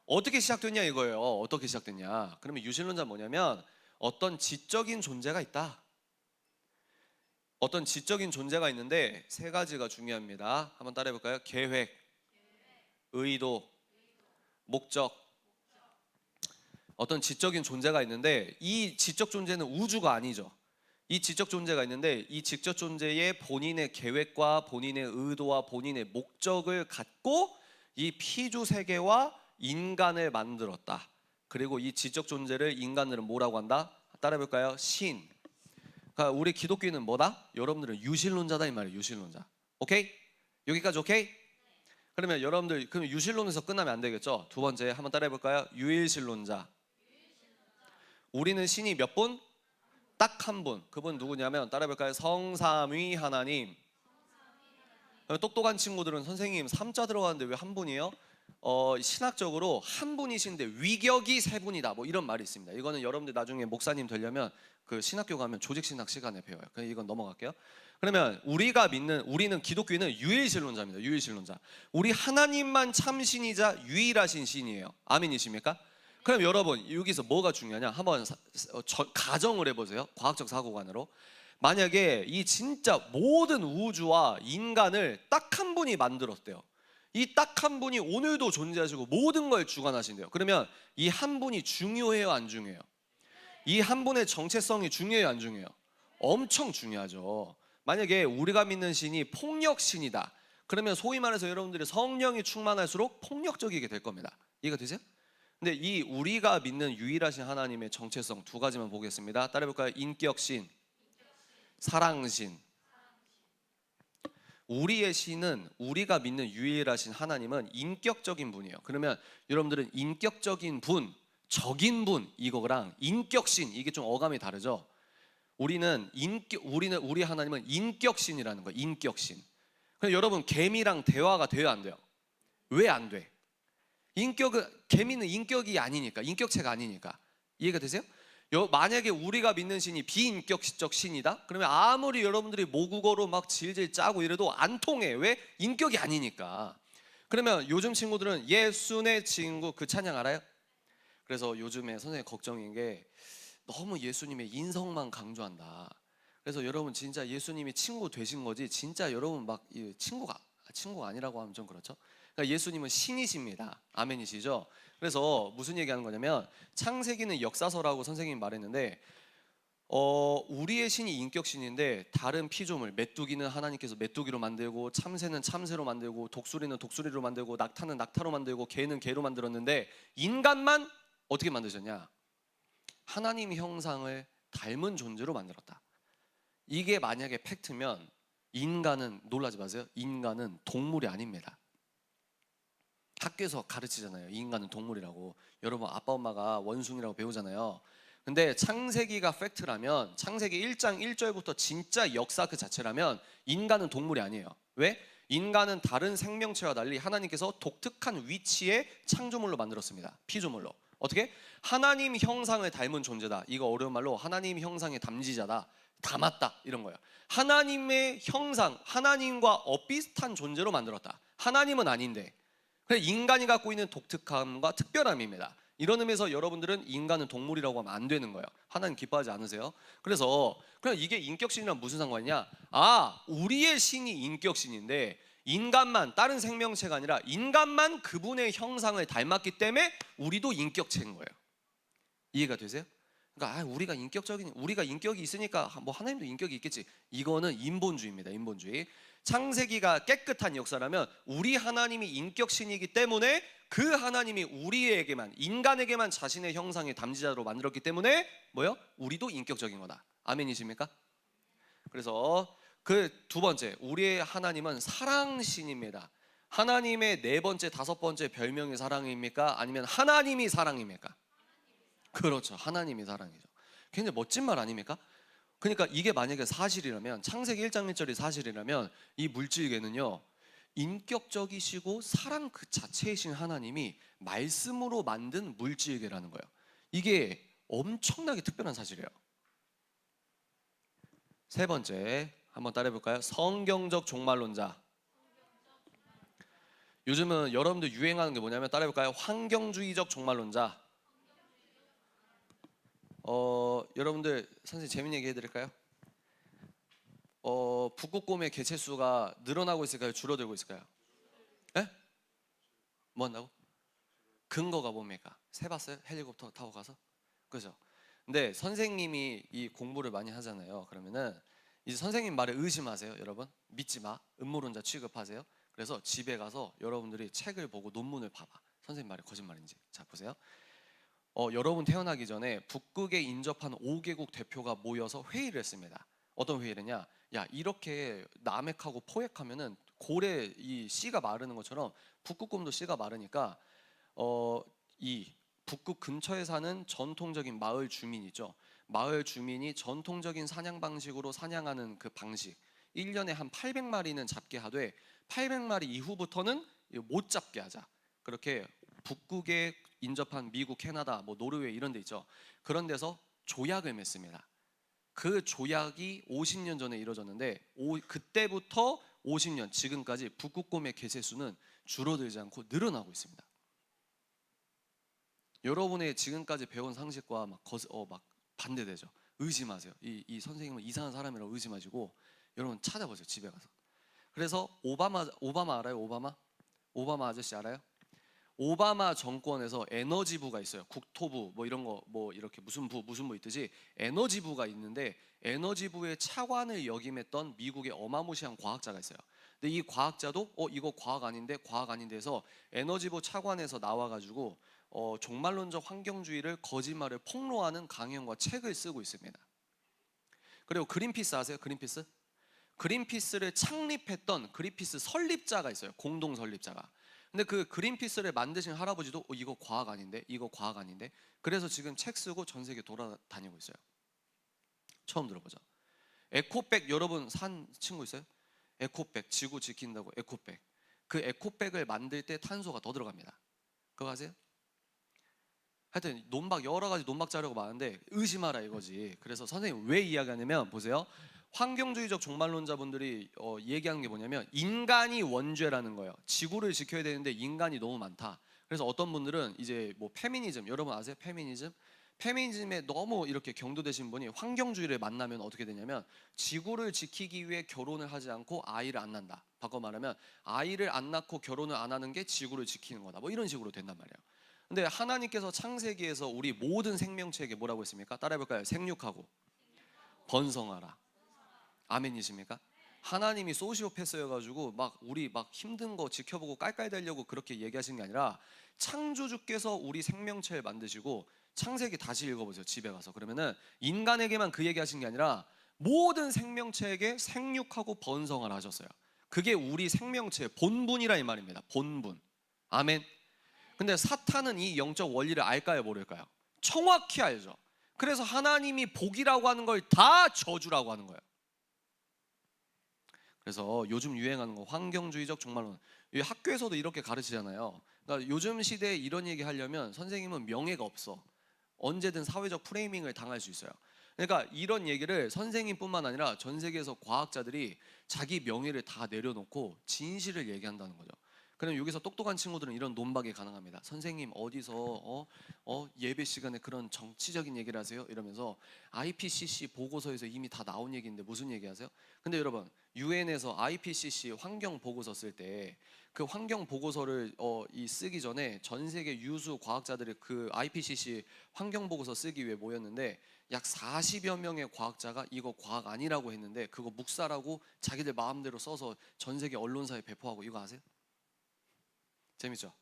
어떻게 시작됐냐 이거예요. 어떻게 시작됐냐? 그러면 유실론자 뭐냐면 어떤 지적인 존재가 있다. 어떤 지적인 존재가 있는데 세 가지가 중요합니다. 한번 따라해볼까요? 계획, 의도, 목적. 어떤 지적인 존재가 있는데 이 지적 존재는 우주가 아니죠. 이 지적 존재가 있는데 이 지적 존재의 본인의 계획과 본인의 의도와 본인의 목적을 갖고 이 피조 세계와 인간을 만들었다. 그리고 이 지적 존재를 인간들은 뭐라고 한다? 따라해볼까요? 신. 그러니까 우리 기독교인은 뭐다? 여러분들은 유실론자다 이 말이에요. 유실론자. 오케이? 여기까지 오케이? 그러면 여러분들 그럼 유실론에서 끝나면 안 되겠죠? 두 번째 한번 따라해볼까요? 유일신론자. 우리는 신이 몇 분? 딱 한 분. 그분 누구냐면 따라해볼까요? 성삼위 하나님. 똑똑한 친구들은 선생님 3자 들어가는데 왜 한 분이에요? 신학적으로 한 분이신데 위격이 세 분이다. 뭐 이런 말이 있습니다. 이거는 여러분들 나중에 목사님 되려면 그 신학교 가면 조직신학 시간에 배워요. 그냥 이건 넘어갈게요. 그러면 우리는 기독교인은 유일신론자입니다. 유일신론자. 우리 하나님만 참신이자 유일하신 신이에요. 아멘이십니까? 그럼 여러분 여기서 뭐가 중요하냐? 한번 가정을 해보세요. 과학적 사고관으로. 만약에 이 진짜 모든 우주와 인간을 딱 한 분이 만들었대요. 이 딱 한 분이 오늘도 존재하시고 모든 걸 주관하신대요. 그러면 이 한 분이 중요해요, 안 중요해요? 이 한 분의 정체성이 중요해요, 안 중요해요? 엄청 중요하죠. 만약에 우리가 믿는 신이 폭력신이다. 그러면 소위 말해서 여러분들이 성령이 충만할수록 폭력적이게 될 겁니다. 이해가 되세요? 근데 이 우리가 믿는 유일하신 하나님의 정체성 두 가지만 보겠습니다. 따라해볼까요? 인격신, 사랑신. 우리의 신은, 우리가 믿는 유일하신 하나님은 인격적인 분이에요. 그러면 여러분들은 인격적인 분, 적인 분 이거랑 인격신, 이게 좀 어감이 다르죠. 우리 하나님은 인격신이라는 거예요. 인격신. 그럼 여러분 개미랑 대화가 돼요, 안 돼요? 왜 안 돼? 개미는 인격이 아니니까, 인격체가 아니니까. 이해가 되세요? 만약에 우리가 믿는 신이 비인격적 신이다? 그러면 아무리 여러분들이 모국어로 막 질질 짜고 이래도 안 통해. 왜? 인격이 아니니까. 그러면 요즘 친구들은 예수네 친구 그 찬양 알아요? 그래서 요즘에 선생님 걱정인 게 너무 예수님의 인성만 강조한다. 그래서 여러분 진짜 예수님이 친구 되신 거지 진짜 여러분 막 친구가 아니라고 하면 좀 그렇죠. 그러니까 예수님은 신이십니다. 아멘이시죠? 그래서 무슨 얘기하는 거냐면 창세기는 역사서라고 선생님이 말했는데 우리의 신이 인격신인데 다른 피조물, 메뚜기는 하나님께서 메뚜기로 만들고 참새는 참새로 만들고 독수리는 독수리로 만들고 낙타는 낙타로 만들고 개는 개로 만들었는데 인간만 어떻게 만드셨냐? 하나님 형상을 닮은 존재로 만들었다. 이게 만약에 팩트면 인간은, 놀라지 마세요, 인간은 동물이 아닙니다. 학교에서 가르치잖아요. 인간은 동물이라고. 여러분 아빠 엄마가 원숭이라고 배우잖아요. 근데 창세기가 팩트라면, 창세기 1장 1절부터 진짜 역사 그 자체라면 인간은 동물이 아니에요. 왜? 인간은 다른 생명체와 달리 하나님께서 독특한 위치의 창조물로 만들었습니다. 피조물로. 어떻게? 하나님 형상을 닮은 존재다. 이거 어려운 말로 하나님 형상의 담지자다. 닮았다. 이런 거예요. 하나님의 형상, 하나님과 비슷한 존재로 만들었다. 하나님은 아닌데. 인간이 갖고 있는 독특함과 특별함입니다. 이런 의미에서 여러분들은 인간은 동물이라고 하면 안 되는 거예요. 하나님 기뻐하지 않으세요? 그래서 그냥 이게 인격신이랑 무슨 상관이냐? 우리의 신이 인격신인데 인간만, 다른 생명체가 아니라 인간만 그분의 형상을 닮았기 때문에 우리도 인격체인 거예요. 이해가 되세요? 그러니까 우리가 인격이 있으니까 뭐 하나님도 인격이 있겠지. 이거는 인본주의입니다. 인본주의. 창세기가 깨끗한 역사라면 우리 하나님이 인격신이기 때문에 그 하나님이 우리에게만, 인간에게만 자신의 형상의 담지자로 만들었기 때문에 뭐요? 우리도 인격적인 거다. 아멘이십니까? 그래서 그 두 번째, 우리의 하나님은 사랑신입니다. 하나님의 네 번째, 다섯 번째 별명이 사랑입니까? 아니면 하나님이 사랑입니까? 그렇죠. 하나님이 사랑이죠. 굉장히 멋진 말 아닙니까? 그러니까 이게 만약에 사실이라면, 창세기 1장 1절이 사실이라면 이 물질계는요, 인격적이시고 사랑 그 자체이신 하나님이 말씀으로 만든 물질계라는 거예요. 이게 엄청나게 특별한 사실이에요. 세 번째, 한번 따라해볼까요? 성경적 종말론자. 요즘은 여러분들 유행하는 게 뭐냐면, 따라해볼까요? 환경주의적 종말론자. 여러분들 선생님 재밌는 얘기 해드릴까요? 북극곰의 개체수가 늘어나고 있을까요? 줄어들고 있을까요? 예? 뭐 한다고? 근거가 뭡니까? 세봤어요? 헬리콥터 타고 가서? 그죠? 근데 선생님이 이 공부를 많이 하잖아요. 그러면은 이제 선생님 말에 의심하세요. 여러분 믿지 마. 음모론자 취급하세요. 그래서 집에 가서 여러분들이 책을 보고 논문을 봐봐. 선생님 말이 거짓말인지. 자 보세요. 여러분 태어나기 전에 북극에 인접한 5개국 대표가 모여서 회의를 했습니다. 어떤 회의를 했냐? 야, 이렇게 남핵하고 포획하면은 고래 이 씨가 마르는 것처럼 북극곰도 씨가 마르니까 이 북극 근처에 사는 전통적인 마을 주민이죠. 마을 주민이 전통적인 사냥 방식으로 사냥하는 그 방식, 1년에 한 800마리는 잡게 하되 800마리 이후부터는 못 잡게 하자. 그렇게 북극에 인접한 미국, 캐나다, 뭐 노르웨이 이런 데 있죠. 그런 데서 조약을 맺습니다. 그 조약이 50년 전에 이루어졌는데 그때부터 50년 지금까지 북극곰의 개체 수는 줄어들지 않고 늘어나고 있습니다. 여러분의 지금까지 배운 상식과 막 반대되죠. 의심하세요. 이 선생님은 이상한 사람이라고 의심하시고 여러분 찾아보세요. 집에 가서. 그래서 오바마 알아요? 오바마 아저씨 알아요? 오바마 정권에서 에너지부가 있어요. 국토부 뭐 이런 거 뭐 이렇게 무슨 부 있듯이 에너지부가 있는데 에너지부의 차관을 역임했던 미국의 어마무시한 과학자가 있어요. 근데 이 과학자도 이거 과학 아닌데 해서 에너지부 차관에서 나와가지고 종말론적 환경주의를 거짓말을 폭로하는 강연과 책을 쓰고 있습니다. 그리고 그린피스 아세요? 그린피스를 창립했던 그린피스 설립자가 있어요. 공동 설립자가. 근데 그 그린피스를 만드신 할아버지도 이거 과학 아닌데 그래서 지금 책 쓰고 전 세계 돌아다니고 있어요. 처음 들어보죠. 에코백 여러분 산 친구 있어요? 에코백 지구 지킨다고 에코백. 그 에코백을 만들 때 탄소가 더 들어갑니다. 그거 아세요? 하여튼 여러 가지 논박 자료가 많은데 의심하라 이거지. 그래서 선생님 왜 이야기하냐면 보세요. 환경주의적 종말론자분들이 얘기하는 게 뭐냐면 인간이 원죄라는 거예요. 지구를 지켜야 되는데 인간이 너무 많다. 그래서 어떤 분들은 이제 뭐 페미니즘 여러분 아세요? 페미니즘에 너무 이렇게 경도되신 분이 환경주의를 만나면 어떻게 되냐면 지구를 지키기 위해 결혼을 하지 않고 아이를 안 낳는다. 바꿔 말하면 아이를 안 낳고 결혼을 안 하는 게 지구를 지키는 거다. 뭐 이런 식으로 된단 말이에요. 근데 하나님께서 창세기에서 우리 모든 생명체에게 뭐라고 했습니까? 따라해볼까요? 생육하고 번성하라. 아멘이십니까? 하나님이 소시오패스여가지고 우리 힘든 거 지켜보고 깔깔대려고 그렇게 얘기하신 게 아니라 창조주께서 우리 생명체를 만드시고 창세기 다시 읽어보세요. 집에 가서. 그러면은 인간에게만 그 얘기하신 게 아니라 모든 생명체에게 생육하고 번성하라 하셨어요. 그게 우리 생명체의 본분이라 이 말입니다. 본분. 아멘. 근데 사탄은 이 영적 원리를 알까요? 모를까요? 정확히 알죠. 그래서 하나님이 복이라고 하는 걸 다 저주라고 하는 거예요. 그래서 요즘 유행하는 거 환경주의적 종말론. 학교에서도 이렇게 가르치잖아요. 그러니까 요즘 시대에 이런 얘기 하려면 선생님은 명예가 없어. 언제든 사회적 프레이밍을 당할 수 있어요. 그러니까 이런 얘기를 선생님뿐만 아니라 전 세계에서 과학자들이 자기 명예를 다 내려놓고 진실을 얘기한다는 거죠. 그럼 여기서 똑똑한 친구들은 이런 논박이 가능합니다. 선생님 어디서 예배 시간에 그런 정치적인 얘기를 하세요? 이러면서 IPCC 보고서에서 이미 다 나온 얘기인데 무슨 얘기 하세요? 근데 여러분 UN에서 IPCC 환경 보고서 쓸 때 그 환경 보고서를 쓰기 전에 전 세계 유수 과학자들이 그 IPCC 환경 보고서 쓰기 위해 모였는데 약 40여 명의 과학자가 이거 과학 아니라고 했는데 그거 묵살하고 자기들 마음대로 써서 전 세계 언론사에 배포하고. 이거 아세요? 재밌죠?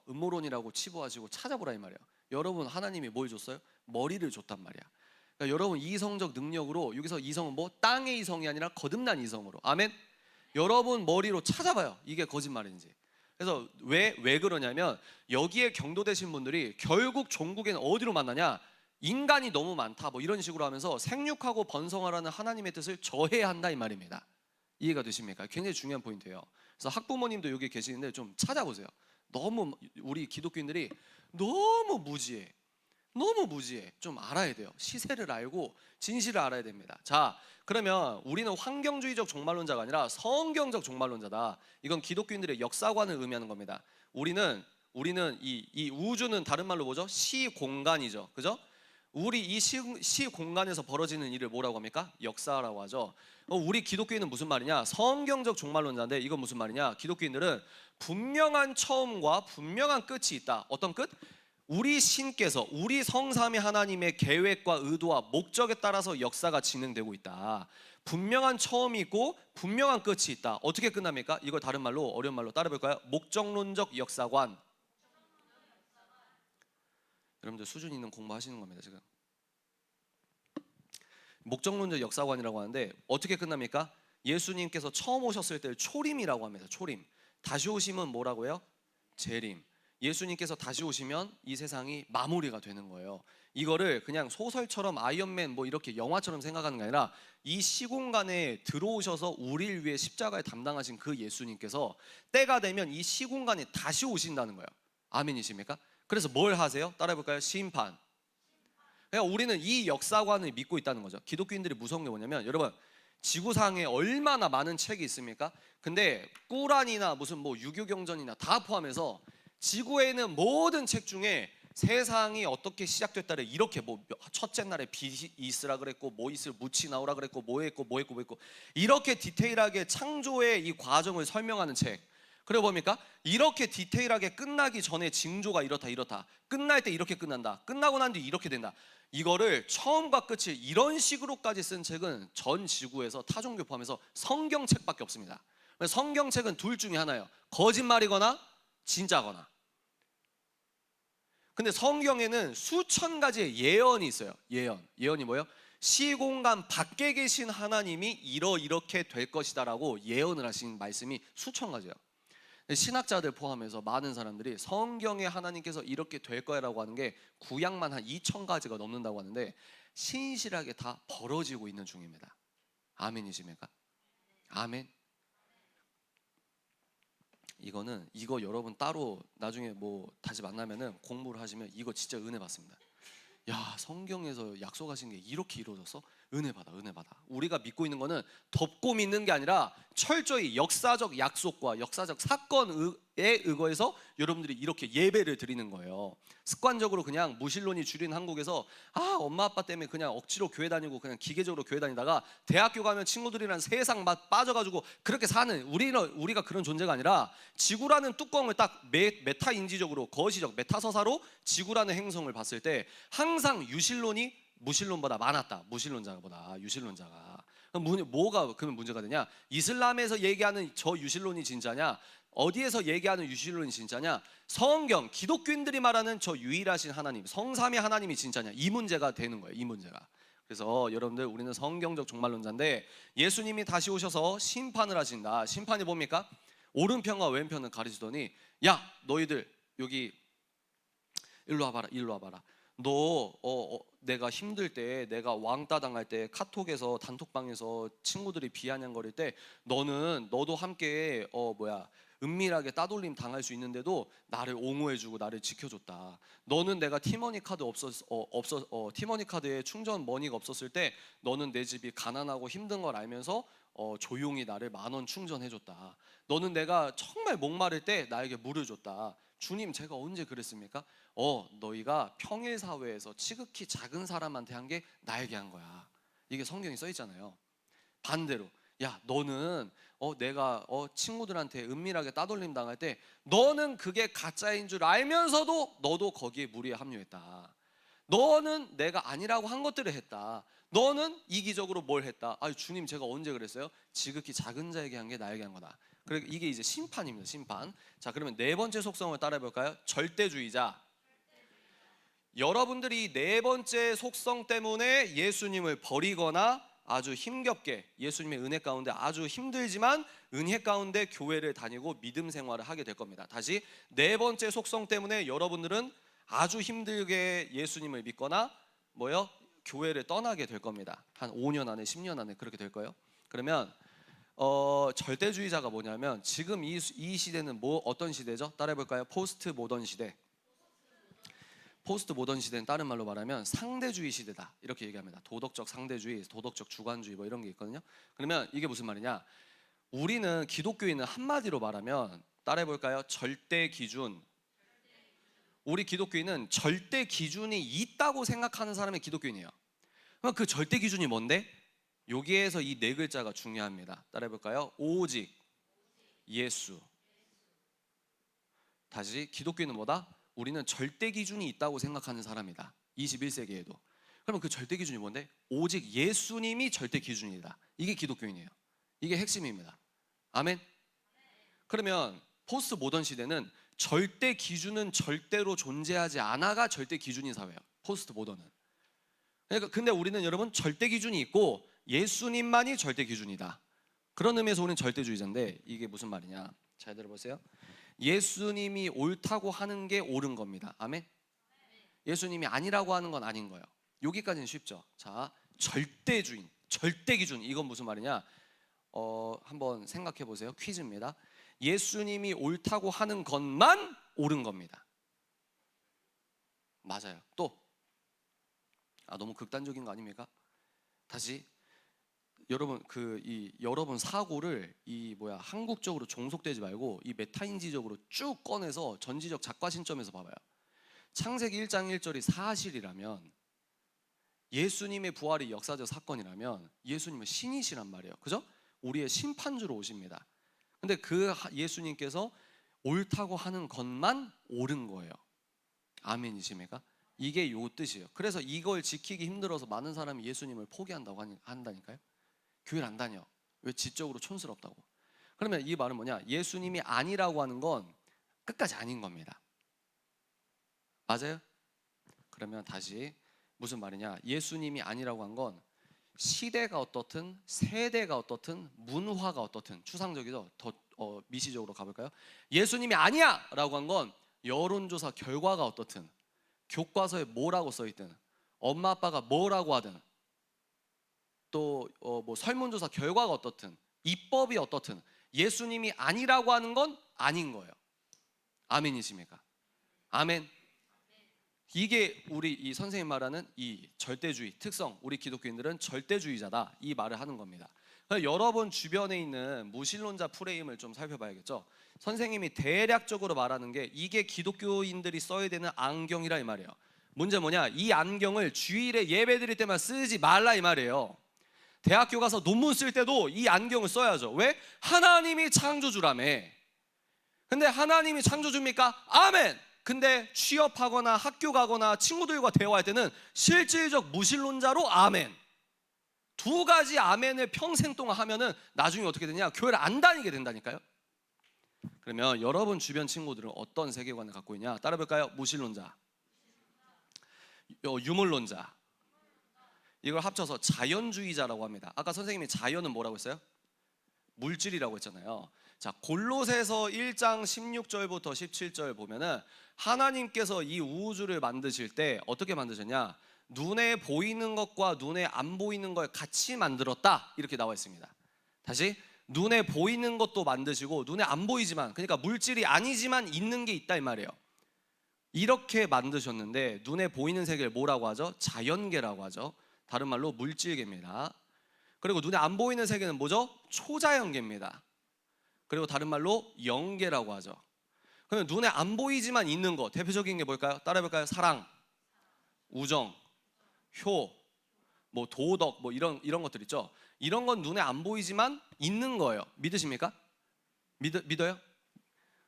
음모론이라고 치부하시고 찾아보라 이 말이야. 여러분 하나님이 뭘 줬어요? 머리를 줬단 말이야. 그러니까 여러분 이성적 능력으로 여기서 이성은 뭐 땅의 이성이 아니라 거듭난 이성으로. 아멘. 여러분 머리로 찾아봐요. 이게 거짓말인지. 그래서 왜 그러냐면 여기에 경도되신 분들이 결국 종국에는 어디로 만나냐? 인간이 너무 많다 뭐 이런 식으로 하면서 생육하고 번성하라는 하나님의 뜻을 저해야 한다 이 말입니다. 이해가 되십니까? 굉장히 중요한 포인트예요. 그래서 학부모님도 여기 계시는데 좀 찾아보세요. 너무 우리 기독교인들이 너무 무지해. 좀 알아야 돼요. 시세를 알고 진실을 알아야 됩니다. 자, 그러면 우리는 환경주의적 종말론자가 아니라 성경적 종말론자다. 이건 기독교인들의 역사관을 의미하는 겁니다. 우리는 이 우주는 다른 말로 뭐죠? 시공간이죠. 그죠? 우리 이 시공간에서 벌어지는 일을 뭐라고 합니까? 역사라고 하죠. 우리 기독교인은 무슨 말이냐? 성경적 종말론자인데 이건 무슨 말이냐? 기독교인들은 분명한 처음과 분명한 끝이 있다. 어떤 끝? 우리 신께서 우리 성삼위 하나님의 계획과 의도와 목적에 따라서 역사가 진행되고 있다. 분명한 처음이 있고 분명한 끝이 있다. 어떻게 끝납니까? 이걸 다른 말로 어려운 말로 따라볼까요? 목적론적 역사관. 여러분들 수준 있는 공부하시는 겁니다 지금. 목적론적 역사관이라고 하는데 어떻게 끝납니까? 예수님께서 처음 오셨을 때 초림이라고 합니다. 초림. 다시 오심은 뭐라고 해요? 재림. 예수님께서 다시 오시면 이 세상이 마무리가 되는 거예요. 이거를 그냥 소설처럼 아이언맨 뭐 이렇게 영화처럼 생각하는 게 아니라 이 시공간에 들어오셔서 우리를 위해 십자가에 담당하신 그 예수님께서 때가 되면 이 시공간에 다시 오신다는 거예요. 아멘이십니까? 그래서 뭘 하세요? 따라해 볼까요? 심판. 그러니까 우리는 이 역사관을 믿고 있다는 거죠. 기독교인들이 무서운 게 뭐냐면, 여러분 지구상에 얼마나 많은 책이 있습니까? 근데 꾸란이나 무슨 뭐 유교경전이나 다 포함해서 지구에 있는 모든 책 중에 세상이 어떻게 시작됐다래 이렇게 뭐 첫째 날에 빛이 있으라 그랬고 뭐 있을 무치 나오라 그랬고 뭐 했고 이렇게 디테일하게 창조의 이 과정을 설명하는 책. 그래 봅니까? 이렇게 디테일하게 끝나기 전에 징조가 이렇다 끝날 때 이렇게 끝난다, 끝나고 난 뒤 이렇게 된다, 이거를 처음과 끝을 이런 식으로까지 쓴 책은 전 지구에서 타종교 포함해서 성경책밖에 없습니다. 성경책은 둘 중에 하나예요. 거짓말이거나 진짜거나. 근데 성경에는 수천 가지의 예언이 있어요. 예언이 뭐예요? 시공간 밖에 계신 하나님이 이렇게 될 것이다라고 예언을 하신 말씀이 수천 가지예요. 신학자들 포함해서 많은 사람들이 성경에 하나님께서 이렇게 될 거야라고 하는 게 구약만 한 2,000가지가 넘는다고 하는데 신실하게 다 벌어지고 있는 중입니다. 아멘이십니까? 아멘. 이거 여러분 따로 나중에 뭐 다시 만나면은 공부를 하시면 이거 진짜 은혜 받습니다. 야, 성경에서 약속하신 게 이렇게 이루어졌어? 은혜 받아. 우리가 믿고 있는 거는 덮고 믿는 게 아니라 철저히 역사적 약속과 역사적 사건에 의거해서 여러분들이 이렇게 예배를 드리는 거예요. 습관적으로 그냥 무신론이 주린 한국에서 엄마 아빠 때문에 그냥 억지로 교회 다니고 그냥 기계적으로 교회 다니다가 대학교 가면 친구들이랑 세상 맛 빠져가지고 그렇게 사는 우리가 그런 존재가 아니라 지구라는 뚜껑을 딱 메타 인지적으로 거시적 메타서사로 지구라는 행성을 봤을 때 항상 유실론이 무신론보다 많았다. 무신론자보다 유실론자가. 그럼 뭐가 그러면 문제가 되냐? 이슬람에서 얘기하는 저 유실론이 진짜냐? 어디에서 얘기하는 유실론이 진짜냐? 성경 기독교인들이 말하는 저 유일하신 하나님, 성삼위 하나님이 진짜냐? 이 문제가 되는 거예요. 이 문제가. 그래서 여러분들 우리는 성경적 종말론자인데 와예수님이 다시 오셔서 심판을 하신다. 심판이 뭡니까? 오른편과 왼편을 가리시더니 야 너희들 여기 일로 와봐라. 너 내가 힘들 때, 내가 왕따 당할 때, 카톡에서 단톡방에서 친구들이 비아냥거릴 때 너도 함께 은밀하게 따돌림 당할 수 있는데도 나를 옹호해주고 나를 지켜줬다. 너는 내가 티머니 티머니 카드에 충전 머니가 없었을 때 너는 내 집이 가난하고 힘든 걸 알면서 조용히 나를 10,000원 충전해줬다. 너는 내가 정말 목마를 때 나에게 물을 줬다. 주님 제가 언제 그랬습니까? 너희가 평일 사회에서 지극히 작은 사람한테 한 게 나에게 한 거야. 이게 성경에 써 있잖아요. 반대로 야 너는 내가 친구들한테 은밀하게 따돌림 당할 때 너는 그게 가짜인 줄 알면서도 너도 거기에 무리에 합류했다. 너는 내가 아니라고 한 것들을 했다. 너는 이기적으로 뭘 했다. 주님 제가 언제 그랬어요? 지극히 작은 자에게 한 게 나에게 한 거다. 그러니까 이게 이제 심판입니다. 심판. 자 그러면 네 번째 속성을 따라해 볼까요? 절대주의자. 여러분들이 네 번째 속성 때문에 예수님을 버리거나 아주 힘겹게 예수님의 은혜 가운데 아주 힘들지만 은혜 가운데 교회를 다니고 믿음 생활을 하게 될 겁니다. 다시 네 번째 속성 때문에 여러분들은 아주 힘들게 예수님을 믿거나 교회를 떠나게 될 겁니다. 한 5년 안에 10년 안에 그렇게 될 거예요. 그러면 절대주의자가 뭐냐면 지금 이 시대는 어떤 시대죠? 따라해 볼까요? 포스트 모던 시대. 포스트 모던 시대는 다른 말로 말하면 상대주의 시대다 이렇게 얘기합니다. 도덕적 상대주의, 도덕적 주관주의 이런 게 있거든요. 그러면 이게 무슨 말이냐? 우리는 기독교인은 한마디로 말하면 따라해 볼까요? 절대 기준. 우리 기독교인은 절대 기준이 있다고 생각하는 사람이 기독교인이에요. 그럼 그 절대 기준이 뭔데? 여기에서 이 네 글자가 중요합니다. 따라해 볼까요? 오직 예수. 다시 기독교인은 뭐다? 우리는 절대 기준이 있다고 생각하는 사람이다. 21세기에도. 그러면 그 절대 기준이 뭔데? 오직 예수님이 절대 기준이다. 이게 기독교인이에요. 이게 핵심입니다. 아멘. 그러면 포스트 모던 시대는 절대 기준은 절대로 존재하지 않아가 절대 기준인 사회예요. 포스트 모던은. 그러니까 근데 우리는 여러분 절대 기준이 있고 예수님만이 절대 기준이다. 그런 의미에서 우리는 절대주의자인데 이게 무슨 말이냐? 잘 들어보세요. 예수님이 옳다고 하는 게 옳은 겁니다. 아멘. 예수님이 아니라고 하는 건 아닌 거예요. 여기까지는 쉽죠. 자, 절대주인, 절대기준, 이건 무슨 말이냐? 한번 생각해 보세요. 퀴즈입니다. 예수님이 옳다고 하는 것만 옳은 겁니다. 맞아요. 또 너무 극단적인 거 아닙니까? 다시 여러분 여러분 사고를 한국적으로 종속되지 말고 이 메타인지적으로 쭉 꺼내서 전지적 작가 신점에서 봐봐요. 창세기 1장 1절이 사실이라면, 예수님의 부활이 역사적 사건이라면 예수님은 신이시란 말이에요. 그죠? 우리의 심판주로 오십니다. 근데 그 예수님께서 옳다고 하는 것만 옳은 거예요. 아멘이십니까? 이게 요 뜻이에요. 그래서 이걸 지키기 힘들어서 많은 사람이 예수님을 포기한다고 한다니까요. 교회를 안 다녀. 왜? 지적으로 촌스럽다고. 그러면 이 말은 뭐냐? 예수님이 아니라고 하는 건 끝까지 아닌 겁니다. 맞아요? 그러면 다시 무슨 말이냐? 예수님이 아니라고 한 건 시대가 어떻든 세대가 어떻든 문화가 어떻든, 추상적이죠? 더 미시적으로 가볼까요? 예수님이 아니야! 라고 한 건 여론조사 결과가 어떻든, 교과서에 뭐라고 써있든, 엄마 아빠가 뭐라고 하든, 또 설문조사 결과가 어떻든, 입법이 어떻든 예수님이 아니라고 하는 건 아닌 거예요. 아멘이십니까? 아멘. 이게 우리 이 선생님 말하는 이 절대주의 특성, 우리 기독교인들은 절대주의자다, 이 말을 하는 겁니다. 여러분 주변에 있는 무신론자 프레임을 좀 살펴봐야겠죠. 선생님이 대략적으로 말하는 게 이게 기독교인들이 써야 되는 안경이라 이 말이에요. 문제 뭐냐? 이 안경을 주일에 예배 드릴 때만 쓰지 말라 이 말이에요. 대학교 가서 논문 쓸 때도 이 안경을 써야죠. 왜? 하나님이 창조주라며. 근데 하나님이 창조주입니까? 아멘. 근데 취업하거나 학교 가거나 친구들과 대화할 때는 실질적 무신론자로 아멘. 두 가지 아멘을 평생 동안 하면은 나중에 어떻게 되냐? 교회를 안 다니게 된다니까요. 그러면 여러분 주변 친구들은 어떤 세계관을 갖고 있냐? 따라볼까요? 무신론자, 유물론자, 이걸 합쳐서 자연주의자라고 합니다. 아까 선생님이 자연은 뭐라고 했어요? 물질이라고 했잖아요. 자, 골로새서 1장 16절부터 17절 보면은 하나님께서 이 우주를 만드실 때 어떻게 만드셨냐? 눈에 보이는 것과 눈에 안 보이는 걸 같이 만들었다, 이렇게 나와 있습니다. 다시, 눈에 보이는 것도 만드시고 눈에 안 보이지만, 그러니까 물질이 아니지만 있는 게 있다 이 말이에요. 이렇게 만드셨는데 눈에 보이는 세계를 뭐라고 하죠? 자연계라고 하죠. 다른 말로 물질계입니다. 그리고 눈에 안 보이는 세계는 뭐죠? 초자연계입니다. 그리고 다른 말로 영계라고 하죠. 그러면 눈에 안 보이지만 있는 거, 대표적인 게 뭘까요? 따라해볼까요? 사랑, 우정, 효, 도덕, 이런 것들 있죠. 이런 건 눈에 안 보이지만 있는 거예요. 믿으십니까? 믿어요?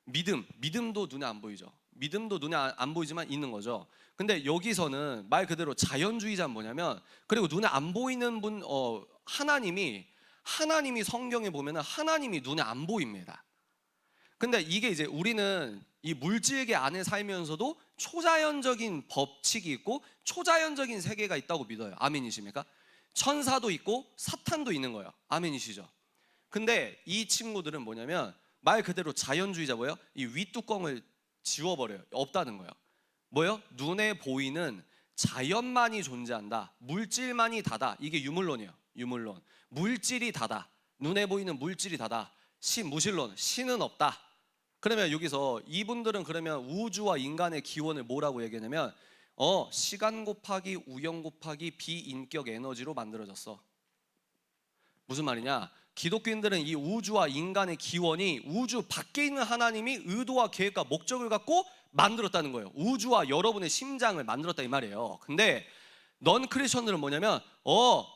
믿음도 눈에 안 보이죠. 믿음도 눈에 안 보이지만 있는 거죠. 근데 여기서는 말 그대로 자연주의자는 뭐냐면, 그리고 눈에 안 보이는 분, 하나님이 성경에 보면은 하나님이 눈에 안 보입니다. 근데 이게 이제 우리는 이 물질계 안에 살면서도 초자연적인 법칙이 있고 초자연적인 세계가 있다고 믿어요. 아멘이십니까? 천사도 있고 사탄도 있는 거예요. 아멘이시죠? 근데 이 친구들은 뭐냐면 말 그대로 자연주의자, 뭐예요? 이 윗뚜껑을 지워버려요. 없다는 거예요. 뭐예요? 눈에 보이는 자연만이 존재한다, 물질만이 다다. 이게 유물론이에요. 유물론. 물질이 다다, 눈에 보이는 물질이 다다. 무신론, 신은 없다. 그러면 여기서 이분들은 그러면 우주와 인간의 기원을 뭐라고 얘기하냐면 시간 곱하기 우영 곱하기 비인격 에너지로 만들어졌어. 무슨 말이냐? 기독교인들은 이 우주와 인간의 기원이 우주 밖에 있는 하나님이 의도와 계획과 목적을 갖고 만들었다는 거예요. 우주와 여러분의 심장을 만들었다 이 말이에요. 근데 넌 크리스천들은 뭐냐면